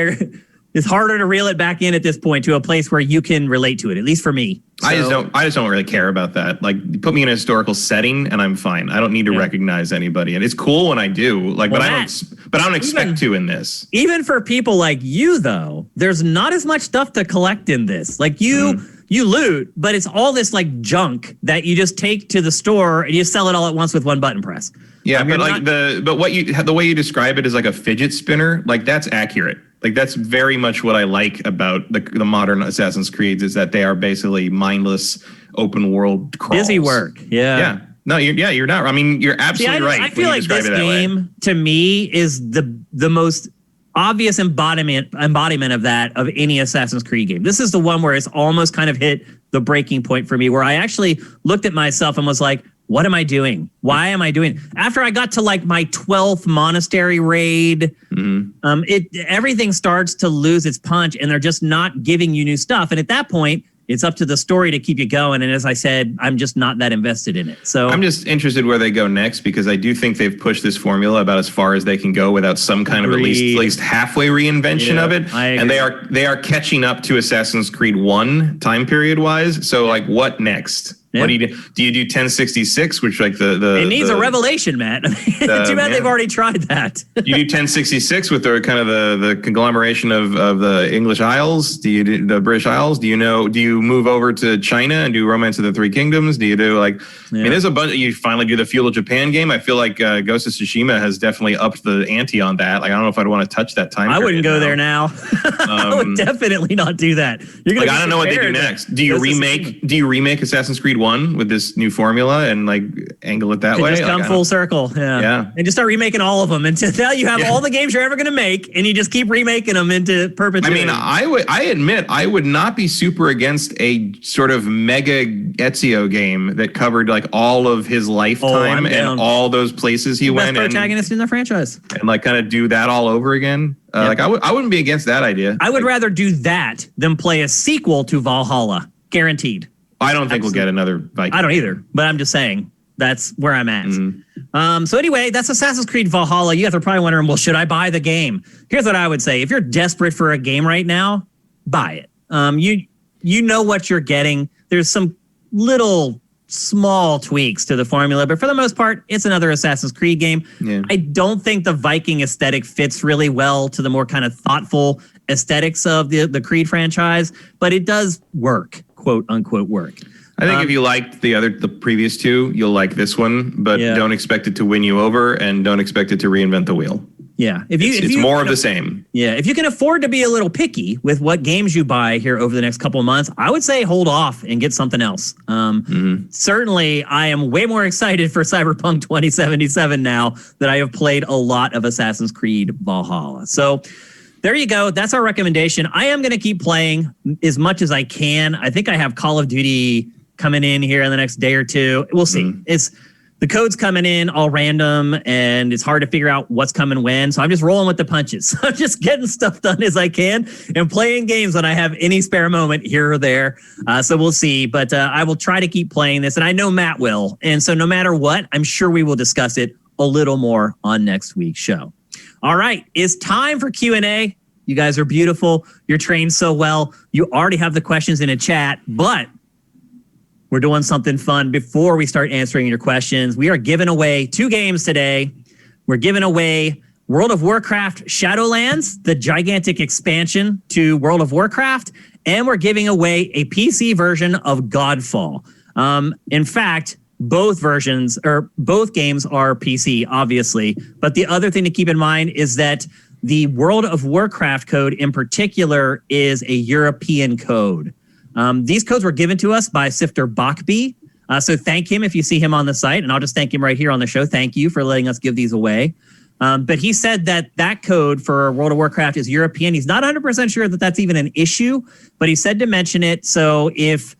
it's harder to reel it back in at this point to a place where you can relate to it. At least for me. So, I just don't really care about that. Like, put me in a historical setting, and I'm fine. I don't need to recognize anybody, and it's cool when I do. Like, but I don't expect to in this. Even for people like you, though, there's not as much stuff to collect in this. Like you loot, but it's all this like junk that you just take to the store and you sell it all at once with one button press. Yeah, but like the way you describe it is like a fidget spinner. Like that's accurate. Like that's very much what I like about the modern Assassin's Creeds is that they are basically mindless open world crawls. Busy work. Yeah. Yeah. No, you're not. I mean, you're absolutely right. I feel like this game to me is the most obvious embodiment of that of any Assassin's Creed game. This is the one where it's almost kind of hit the breaking point for me, where I actually looked at myself and was like, what am I doing? Why am I doing? After I got to like my 12th monastery raid, everything starts to lose its punch and they're just not giving you new stuff. And at that point, it's up to the story to keep you going. And as I said, I'm just not that invested in it. So I'm just interested where they go next, because I do think they've pushed this formula about as far as they can go without some kind of at least halfway reinvention of it. And they are catching up to Assassin's Creed 1 time period wise. So like what next? Yeah. What do you do? Do you do 1066, which like it needs a revelation, Matt. Too bad they've already tried that. You do 1066 with the kind of the conglomeration of the English Isles? Do you do the British Isles? Do you move over to China and do Romance of the Three Kingdoms? Do you do like I mean, there's a bunch. You finally do the Feudal Japan game. I feel like Ghost of Tsushima has definitely upped the ante on that. Like I don't know if I'd want to touch that time. I wouldn't go there now. I would definitely not do that. You're gonna I don't know what they do next. Do you remake Assassin's Creed 1 with this new formula and like angle it that way? Just come full circle. Yeah. And just start remaking all of them until now you have all the games you're ever going to make and you just keep remaking them into perpetuity. I mean, I admit I would not be super against a sort of mega Ezio game that covered like all of his lifetime and all those places he went. Best protagonist in the franchise. And like kind of do that all over again. Like I wouldn't be against that idea. I would rather do that than play a sequel to Valhalla. Guaranteed. I don't think we'll get another Viking. I don't either, but I'm just saying that's where I'm at. So anyway, that's Assassin's Creed Valhalla. You guys are probably wondering, well, should I buy the game? Here's what I would say. If you're desperate for a game right now, buy it. You know what you're getting. There's some little small tweaks to the formula, but for the most part, it's another Assassin's Creed game. Yeah. I don't think the Viking aesthetic fits really well to the more kind of thoughtful aesthetics of the Creed franchise, but it does work quote unquote work. I think if you liked the previous two, you'll like this one, but don't expect it to win you over and don't expect it to reinvent the wheel. Yeah. It's more of the same. Yeah. If you can afford to be a little picky with what games you buy here over the next couple of months, I would say hold off and get something else. Certainly, I am way more excited for Cyberpunk 2077 now that I have played a lot of Assassin's Creed Valhalla. So there you go. That's our recommendation. I am going to keep playing as much as I can. I think I have Call of Duty coming in here in the next day or two. We'll see. The code's coming in all random, and it's hard to figure out what's coming when. So I'm just rolling with the punches. I'm just getting stuff done as I can and playing games when I have any spare moment here or there. So we'll see. But I will try to keep playing this, and I know Matt will. And so no matter what, I'm sure we will discuss it a little more on next week's show. All right. It's time for Q&A. You guys are beautiful. You're trained so well. You already have the questions in a chat, but we're doing something fun before we start answering your questions. We are giving away 2 games today. We're giving away World of Warcraft Shadowlands, the gigantic expansion to World of Warcraft, and we're giving away a PC version of Godfall. In fact, both games are PC, obviously. But the other thing to keep in mind is that the World of Warcraft code in particular is a European code. These codes were given to us by Sifter Bachby. So thank him if you see him on the site, and I'll just thank him right here on the show. Thank you for letting us give these away. But he said that code for World of Warcraft is European. He's not 100% sure that that's even an issue, but he said to mention it. So if,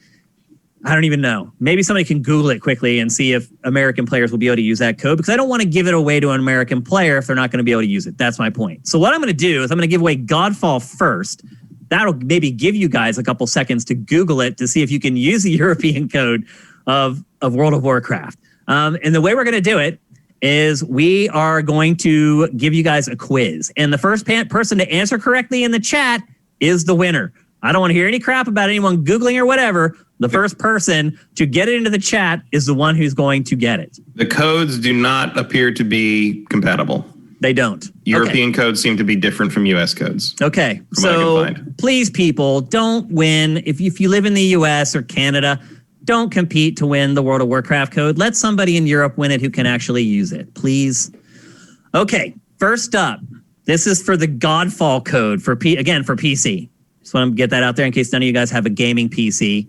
I don't even know, maybe somebody can Google it quickly and see if American players will be able to use that code, because I don't want to give it away to an American player if they're not going to be able to use it. That's my point. So what I'm going to do is I'm going to give away Godfall first. That'll maybe give you guys a couple seconds to Google it to see if you can use the European code of World of Warcraft. And the way we're going to do it is we are going to give you guys a quiz. And the first person to answer correctly in the chat is the winner. I don't want to hear any crap about anyone Googling or whatever. The first person to get it into the chat is the one who's going to get it. The codes do not appear to be compatible. They don't. European codes seem to be different from U.S. codes. Okay. So please, people, don't win. If you live in the U.S. or Canada, don't compete to win the World of Warcraft code. Let somebody in Europe win it who can actually use it, please. Okay. First up, this is for the Godfall code for PC. Just want to get that out there in case none of you guys have a gaming PC.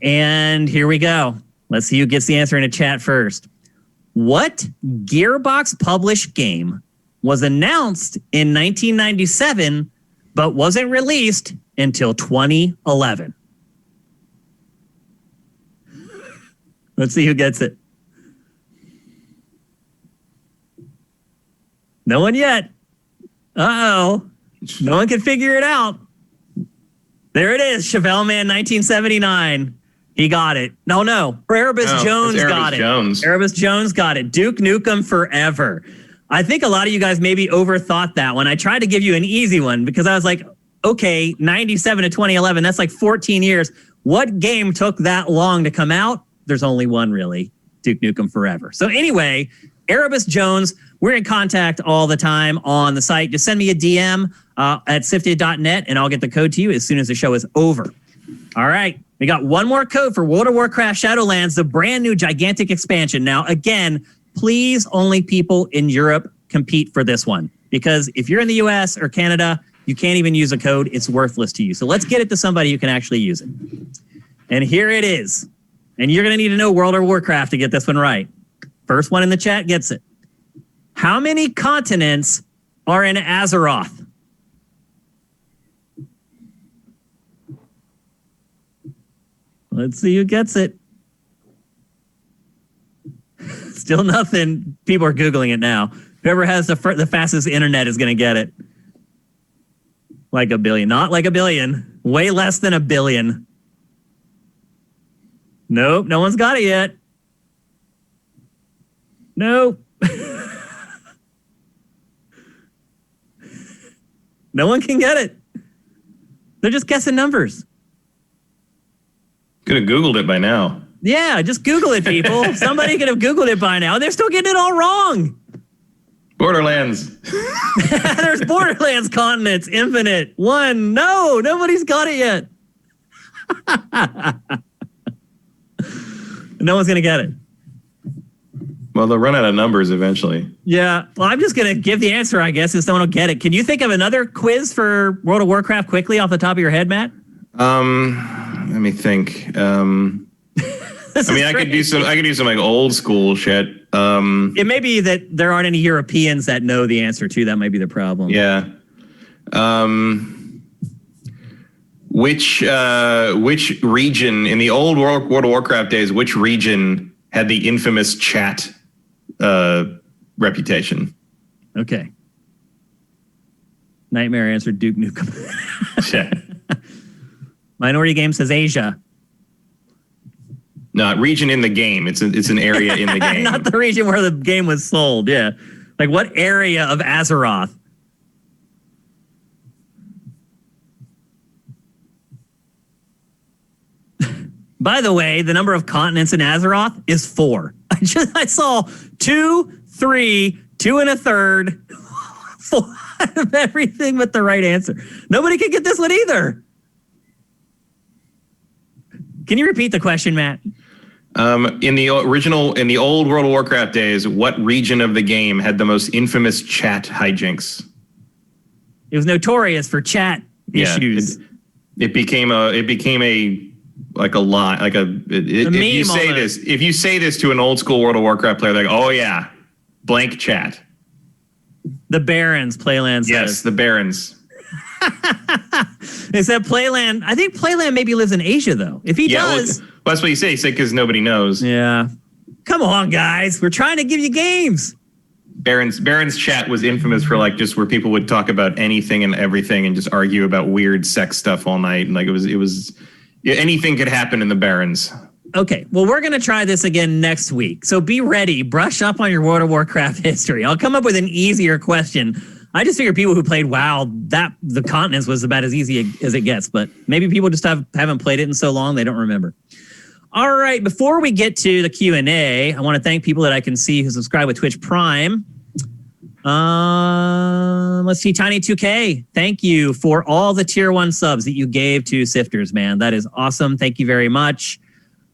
And here we go. Let's see who gets the answer in a chat first. What Gearbox published game was announced in 1997 but wasn't released until 2011? Let's see who gets it. No one yet. Uh-oh. No one can figure it out. There it is. Chevelle Man 1979. He got it. No. Erebus Jones got it. Erebus Jones got it. Duke Nukem Forever. I think a lot of you guys maybe overthought that one. I tried to give you an easy one because I was like, okay, 97 to 2011, that's like 14 years. What game took that long to come out? There's only one, really. Duke Nukem Forever. So anyway, Erebus Jones, we're in contact all the time on the site. Just send me a DM at sifted.net and I'll get the code to you as soon as the show is over. All right. We got one more code for World of Warcraft Shadowlands, the brand new gigantic expansion. Now, again, please only people in Europe compete for this one, because if you're in the US or Canada, you can't even use a code. It's worthless to you. So let's get it to somebody who can actually use it. And here it is. And you're going to need to know World of Warcraft to get this one right. First one in the chat gets it. How many continents are in Azeroth? Let's see who gets it. Still nothing. People are Googling it now. Whoever has the fastest internet is going to get it. Like a billion. Not like a billion. Way less than a billion. Nope. No one's got it yet. Nope. No one can get it. They're just guessing numbers. Could have Googled it by now. Yeah, just Google it, people. Somebody could have Googled it by now. They're still getting it all wrong. Borderlands. There's Borderlands continents, infinite. One. No, nobody's got it yet. No one's going to get it. Well, they'll run out of numbers eventually. Yeah. Well, I'm just going to give the answer, I guess, and someone will get it. Can you think of another quiz for World of Warcraft quickly off the top of your head, Matt? Let me think. I could do some like old school shit. It may be that there aren't any Europeans that know the answer to. That might be the problem. Yeah. Which region in the old World of Warcraft days? Which region had the infamous chat reputation? Okay. Nightmare answered Duke Nukem. Shit. Minority Game says Asia. No, region in the game. It's an area in the game. Not the region where the game was sold. Yeah. Like what area of Azeroth? By the way, the number of continents in Azeroth is 4. I saw 2, 3, 2 1/3, 4 of everything but the right answer. Nobody can get this one either. Can you repeat the question, Matt? In the old World of Warcraft days, what region of the game had the most infamous chat hijinks? It was notorious for chat issues. It became a lie. If you say this to an old school World of Warcraft player, they're like, oh yeah, blank chat. The Barons, Playland says. Yes, the Barons. They said Playland. I think Playland maybe lives in Asia, though. If he does. Well, that's what you say. He said because nobody knows. Yeah. Come on, guys. We're trying to give you games. Barons chat was infamous for like just where people would talk about anything and everything and just argue about weird sex stuff all night. And like it was anything could happen in the Barons. Okay. Well, we're going to try this again next week. So be ready. Brush up on your World of Warcraft history. I'll come up with an easier question. I just figure people who played WoW, that the continents was about as easy as it gets, but maybe people just haven't played it in so long they don't remember. All right, before we get to the Q&A, I want to thank people that I can see who subscribe with Twitch Prime. Let's see, Tiny2K, thank you for all the tier 1 subs that you gave to Sifters, man. That is awesome. Thank you very much.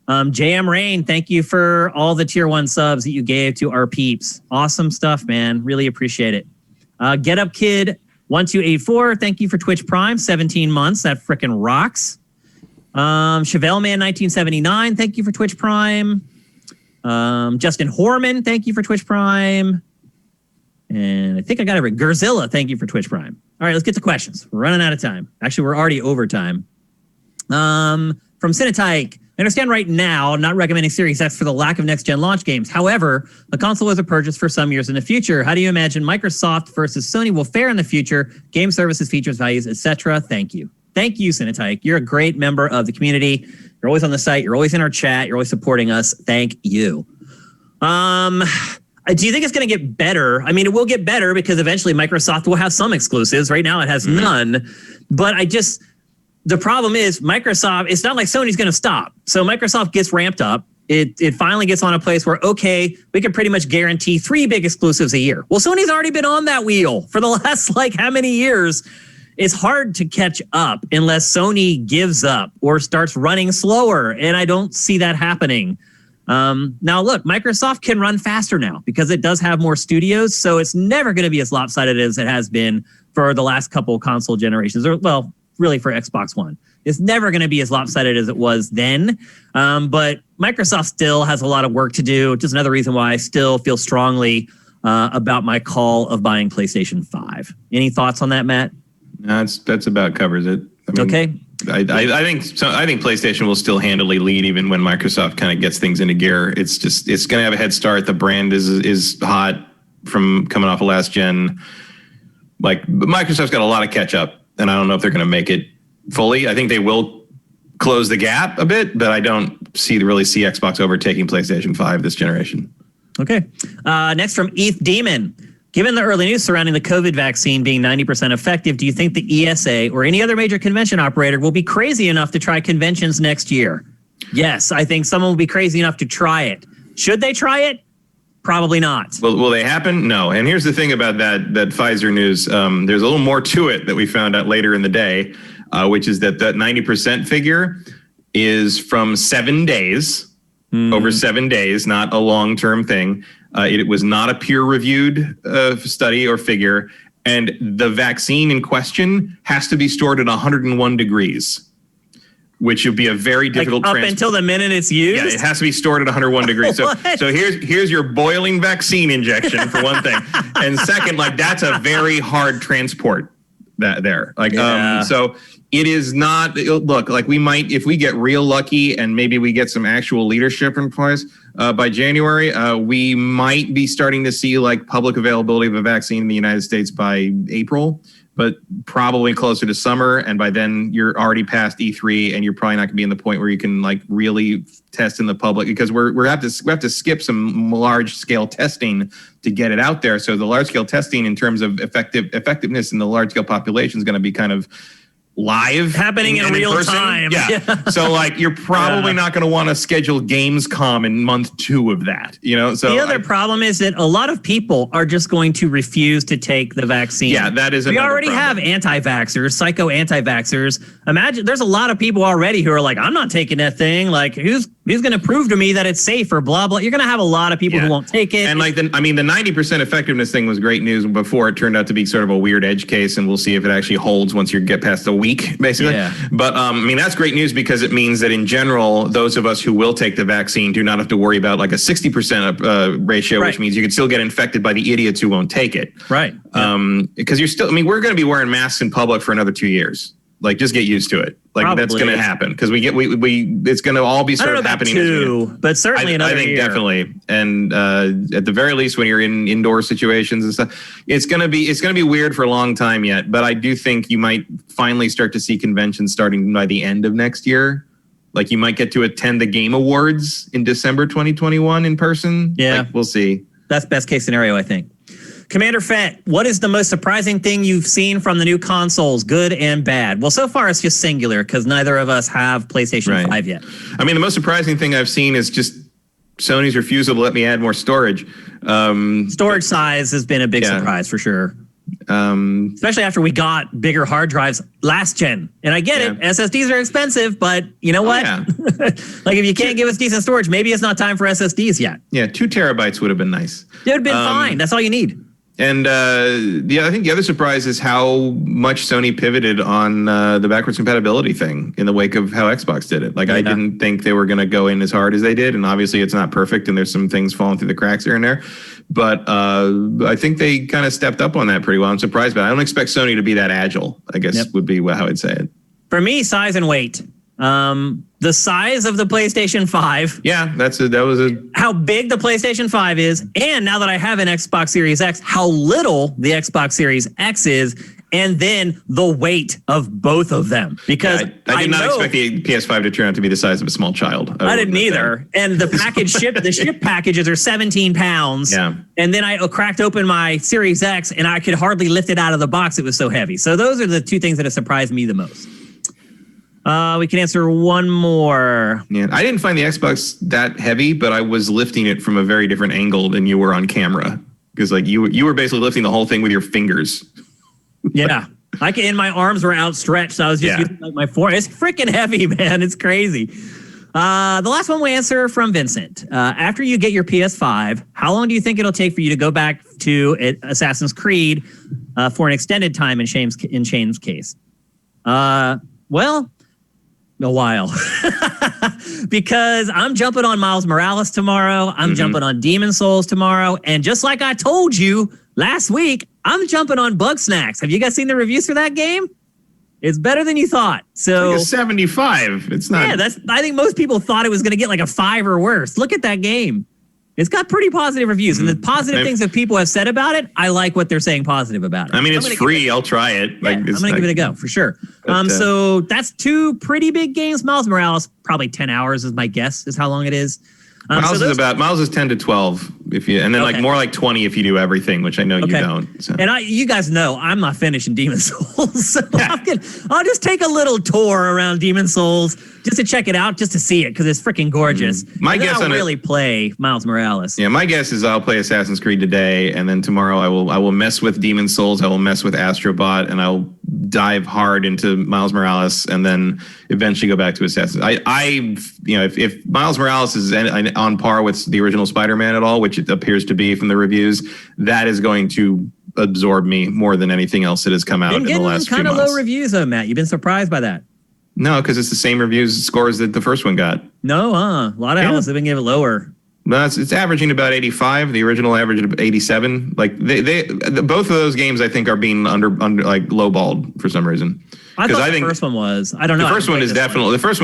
JM Rain, thank you for all the tier 1 subs that you gave to our peeps. Awesome stuff, man. Really appreciate it. Get Up Kid 1284, thank you for Twitch Prime, 17 months. That frickin' rocks. Chevelle Man 1979, thank you for Twitch Prime. Justin Horman, thank you for Twitch Prime. And I think I got it right. Gerzilla, thank you for Twitch Prime. All right, let's get to questions. We're running out of time. Actually, we're already over time. From Cinetike, I understand right now not recommending Series X for the lack of next-gen launch games. However, the console was a purchase for some years in the future. How do you imagine Microsoft versus Sony will fare in the future? Game services, features, values, etc. Thank you. Thank you, Cinetike. You're a great member of the community. You're always on the site. You're always in our chat. You're always supporting us. Thank you. Do you think it's going to get better? I mean, it will get better because eventually Microsoft will have some exclusives. Right now, it has none. But the problem is Microsoft, it's not like Sony's going to stop. So Microsoft gets ramped up. It finally gets on a place where, okay, we can pretty much guarantee 3 big exclusives a year. Well, Sony's already been on that wheel for the last, how many years? It's hard to catch up unless Sony gives up or starts running slower. And I don't see that happening. Now, look, Microsoft can run faster now because it does have more studios. So it's never going to be as lopsided as it has been for the last couple console generations. Or, well, really for Xbox One. It's never going to be as lopsided as it was then. But Microsoft still has a lot of work to do, which is another reason why I still feel strongly about my call of buying PlayStation 5. Any thoughts on that, Matt? No, that's about covers it. I mean, okay. I think PlayStation will still handily lead even when Microsoft kind of gets things into gear. It's going to have a head start. The brand is hot from coming off of last gen. But Microsoft's got a lot of catch up, and I don't know if they're going to make it fully. I think they will close the gap a bit, but I don't really see Xbox overtaking PlayStation 5 this generation. Okay. Next from ETH Demon. Given the early news surrounding the COVID vaccine being 90% effective, do you think the ESA or any other major convention operator will be crazy enough to try conventions next year? Yes, I think someone will be crazy enough to try it. Should they try it? Probably not. Will they happen? No. And here's the thing about that Pfizer news. There's a little more to it that we found out later in the day, which is that 90% figure is from 7 days, over 7 days, not a long-term thing. It was not a peer-reviewed study or figure. And the vaccine in question has to be stored at 101 degrees. Which would be a very difficult up until the minute it's used. Yeah, it has to be stored at 101 degrees. So here's your boiling vaccine injection for one thing, and second, like that's a very hard transport there. Like so it is not. Look, like we might, if we get real lucky and maybe we get some actual leadership in place by January, we might be starting to see like public availability of a vaccine in the United States by April. But probably closer to summer, and by then you're already past E3, and you're probably not going to be in the point where you can like really test in the public, because we have to skip some large scale testing to get it out there. So the large scale testing in terms of effectiveness in the large scale population is going to be kind of live, happening in real time. Yeah. So like you're probably not going to want to schedule Gamescom in month 2 of that, you know. So the other problem is that a lot of people are just going to refuse to take the vaccine. Yeah, that is. We already have anti-vaxxers, psycho anti-vaxxers. Imagine there's a lot of people already who are like, I'm not taking that thing. Like who's going to prove to me that it's safe or blah blah. You're going to have a lot of people who won't take it. And like the 90% effectiveness thing was great news before it turned out to be sort of a weird edge case, and we'll see if it actually holds once you get past a week, basically. Yeah. But I mean, that's great news because it means that in general, those of us who will take the vaccine do not have to worry about like a 60% ratio, which means you can still get infected by the idiots who won't take it. Right. Because you're still, I mean, we're going to be wearing masks in public for another 2 years. Like, just get used to it. Like, that's going to happen because we it's going to all be sort of happening. But certainly another year. I think definitely. And at the very least, when you're in indoor situations and stuff, it's going to be weird for a long time yet. But I do think you might finally start to see conventions starting by the end of next year. Like, you might get to attend the Game Awards in December 2021 in person. Yeah, like, we'll see. That's best case scenario, I think. Commander Fett, what is the most surprising thing you've seen from the new consoles, good and bad? Well, so far it's just singular because neither of us have PlayStation 5 yet. I mean, the most surprising thing I've seen is just Sony's refusal to let me add more storage. Storage size has been a big surprise for sure. Especially after we got bigger hard drives last gen. And I get it, SSDs are expensive, but you know what? Like, if you can't give us decent storage, maybe it's not time for SSDs yet. Yeah, 2 terabytes would have been nice. It would have been fine. That's all you need. And I think the other surprise is how much Sony pivoted on the backwards compatibility thing in the wake of how Xbox did it. Like, I didn't think they were going to go in as hard as they did. And obviously it's not perfect and there's some things falling through the cracks here and there. But I think they kind of stepped up on that pretty well. I'm surprised by it. I don't expect Sony to be that agile, I guess would be how I'd say it. For me, size and weight. The size of the PlayStation 5. Yeah, how big the PlayStation 5 is, and now that I have an Xbox Series X, how little the Xbox Series X is, and then the weight of both of them. Because I did not expect the PS5 to turn out to be the size of a small child. I didn't either. And the package the ship packages are 17 pounds. Yeah. And then I cracked open my Series X and I could hardly lift it out of the box. It was so heavy. So those are the two things that have surprised me the most. We can answer one more. Yeah, I didn't find the Xbox that heavy, but I was lifting it from a very different angle than you were on camera. Because like you were basically lifting the whole thing with your fingers. Yeah. And my arms were outstretched. So I was just using like my forearm. It's freaking heavy, man. It's crazy. The last one we answer from Vincent. After you get your PS5, how long do you think it'll take for you to go back to Assassin's Creed for an extended time in Shane's case? Well, a while. Because I'm jumping on Miles Morales tomorrow. I'm jumping on Demon Souls tomorrow. And just like I told you last week, I'm jumping on Bugsnax. Have you guys seen the reviews for that game? It's better than you thought. So it's like a 75. It's not. Yeah, I think most people thought it was going to get like a 5 or worse. Look at that game. It's got pretty positive reviews. And the positive things that people have said about it, I like what they're saying positive about it. I mean, it's free. I'll try it. Yeah, I'm going to give it a go for sure. So that's 2 pretty big games. Miles Morales, probably 10 hours is my guess, is how long it is. Miles is 10 to 12 more like 20 if you do everything, which I know you don't. So. And you guys know I'm not finishing Demon Souls, so I'll just take a little tour around Demon Souls just to check it out, just to see it because it's freaking gorgeous. My guess I'll really play Miles Morales. Yeah, my guess is I'll play Assassin's Creed today, and then tomorrow I will mess with Demon Souls, I will mess with Astrobot, and I'll dive hard into Miles Morales and then eventually go back to Assassin's. If Miles Morales is on par with the original Spider-Man at all, which it appears to be from the reviews, that is going to absorb me more than anything else that has come out in the last few months. Kind of low reviews though, Matt. You've been surprised by that? No, because it's the same reviews scores that the first one got. No, a lot of outlets have been giving it lower. No, it's averaging about 85. The original averaged 87. Like both of those games, I think, are being under like lowballed for some reason. I thought the first one was. I don't know. The first one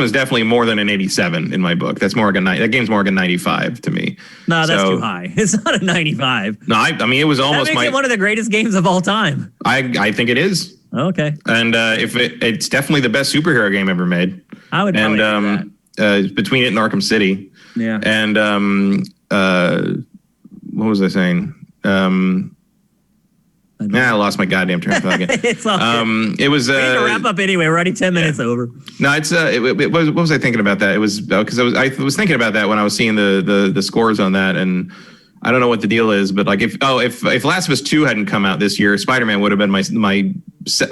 is definitely more than an 87 in my book. That's more like that game's more like a 95 to me. No, that's too high. It's not a 95. No, I mean it was almost that makes it one of the greatest games of all time. I think it is. Okay. And if it's definitely the best superhero game ever made. I would probably say that. Between it and Arkham City. Yeah. And what was I saying? I lost my goddamn train of thought again. It's all good. It was. We need to wrap up anyway. We're already 10 minutes over. No, it's. What was I thinking about that? It was because I was thinking about that when I was seeing the scores on that, and I don't know what the deal is, but like if Last of Us 2 hadn't come out this year, Spider-Man would have been my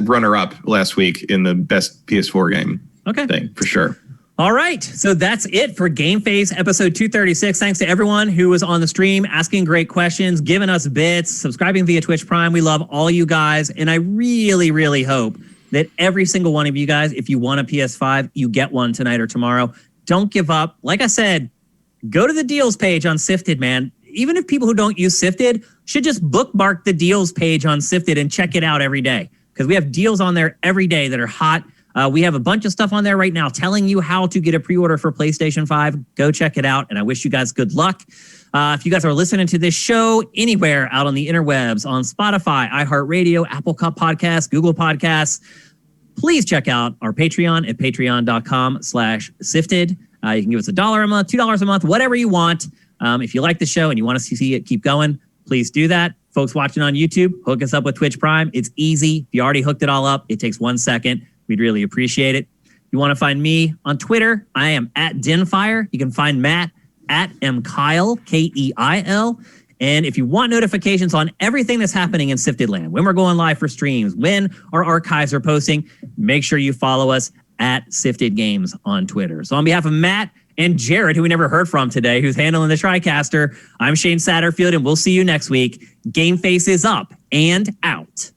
runner-up last week in the best PS4 game. Okay, thing for sure. All right, so that's it for GameFace episode 236. Thanks to everyone who was on the stream, asking great questions, giving us bits, subscribing via Twitch Prime. We love all you guys, and I really, really hope that every single one of you guys, if you want a PS5, you get one tonight or tomorrow. Don't give up. Like I said, go to the deals page on Sifted, man. Even if people who don't use Sifted should just bookmark the deals page on Sifted and check it out every day, because we have deals on there every day that are hot. We have a bunch of stuff on there right now telling you how to get a pre-order for PlayStation 5. Go check it out, and I wish you guys good luck. If you guys are listening to this show anywhere out on the interwebs, on Spotify, iHeartRadio, Apple Podcasts, Google Podcasts, please check out our Patreon at patreon.com/sifted. You can give us $1 a month, $2 a month, whatever you want. If you like the show and you want to see it keep going, please do that. Folks watching on YouTube, hook us up with Twitch Prime. It's easy. If you already hooked it all up, it takes 1 second. We'd really appreciate it. You want to find me on Twitter, I am at Denfire. You can find Matt at mkeil, Keil. And if you want notifications on everything that's happening in Sifted Land, when we're going live for streams, when our archives are posting, make sure you follow us at Sifted Games on Twitter. So on behalf of Matt and Jared, who we never heard from today, who's handling the TriCaster, I'm Shane Satterfield, and we'll see you next week. GameFace is up and out.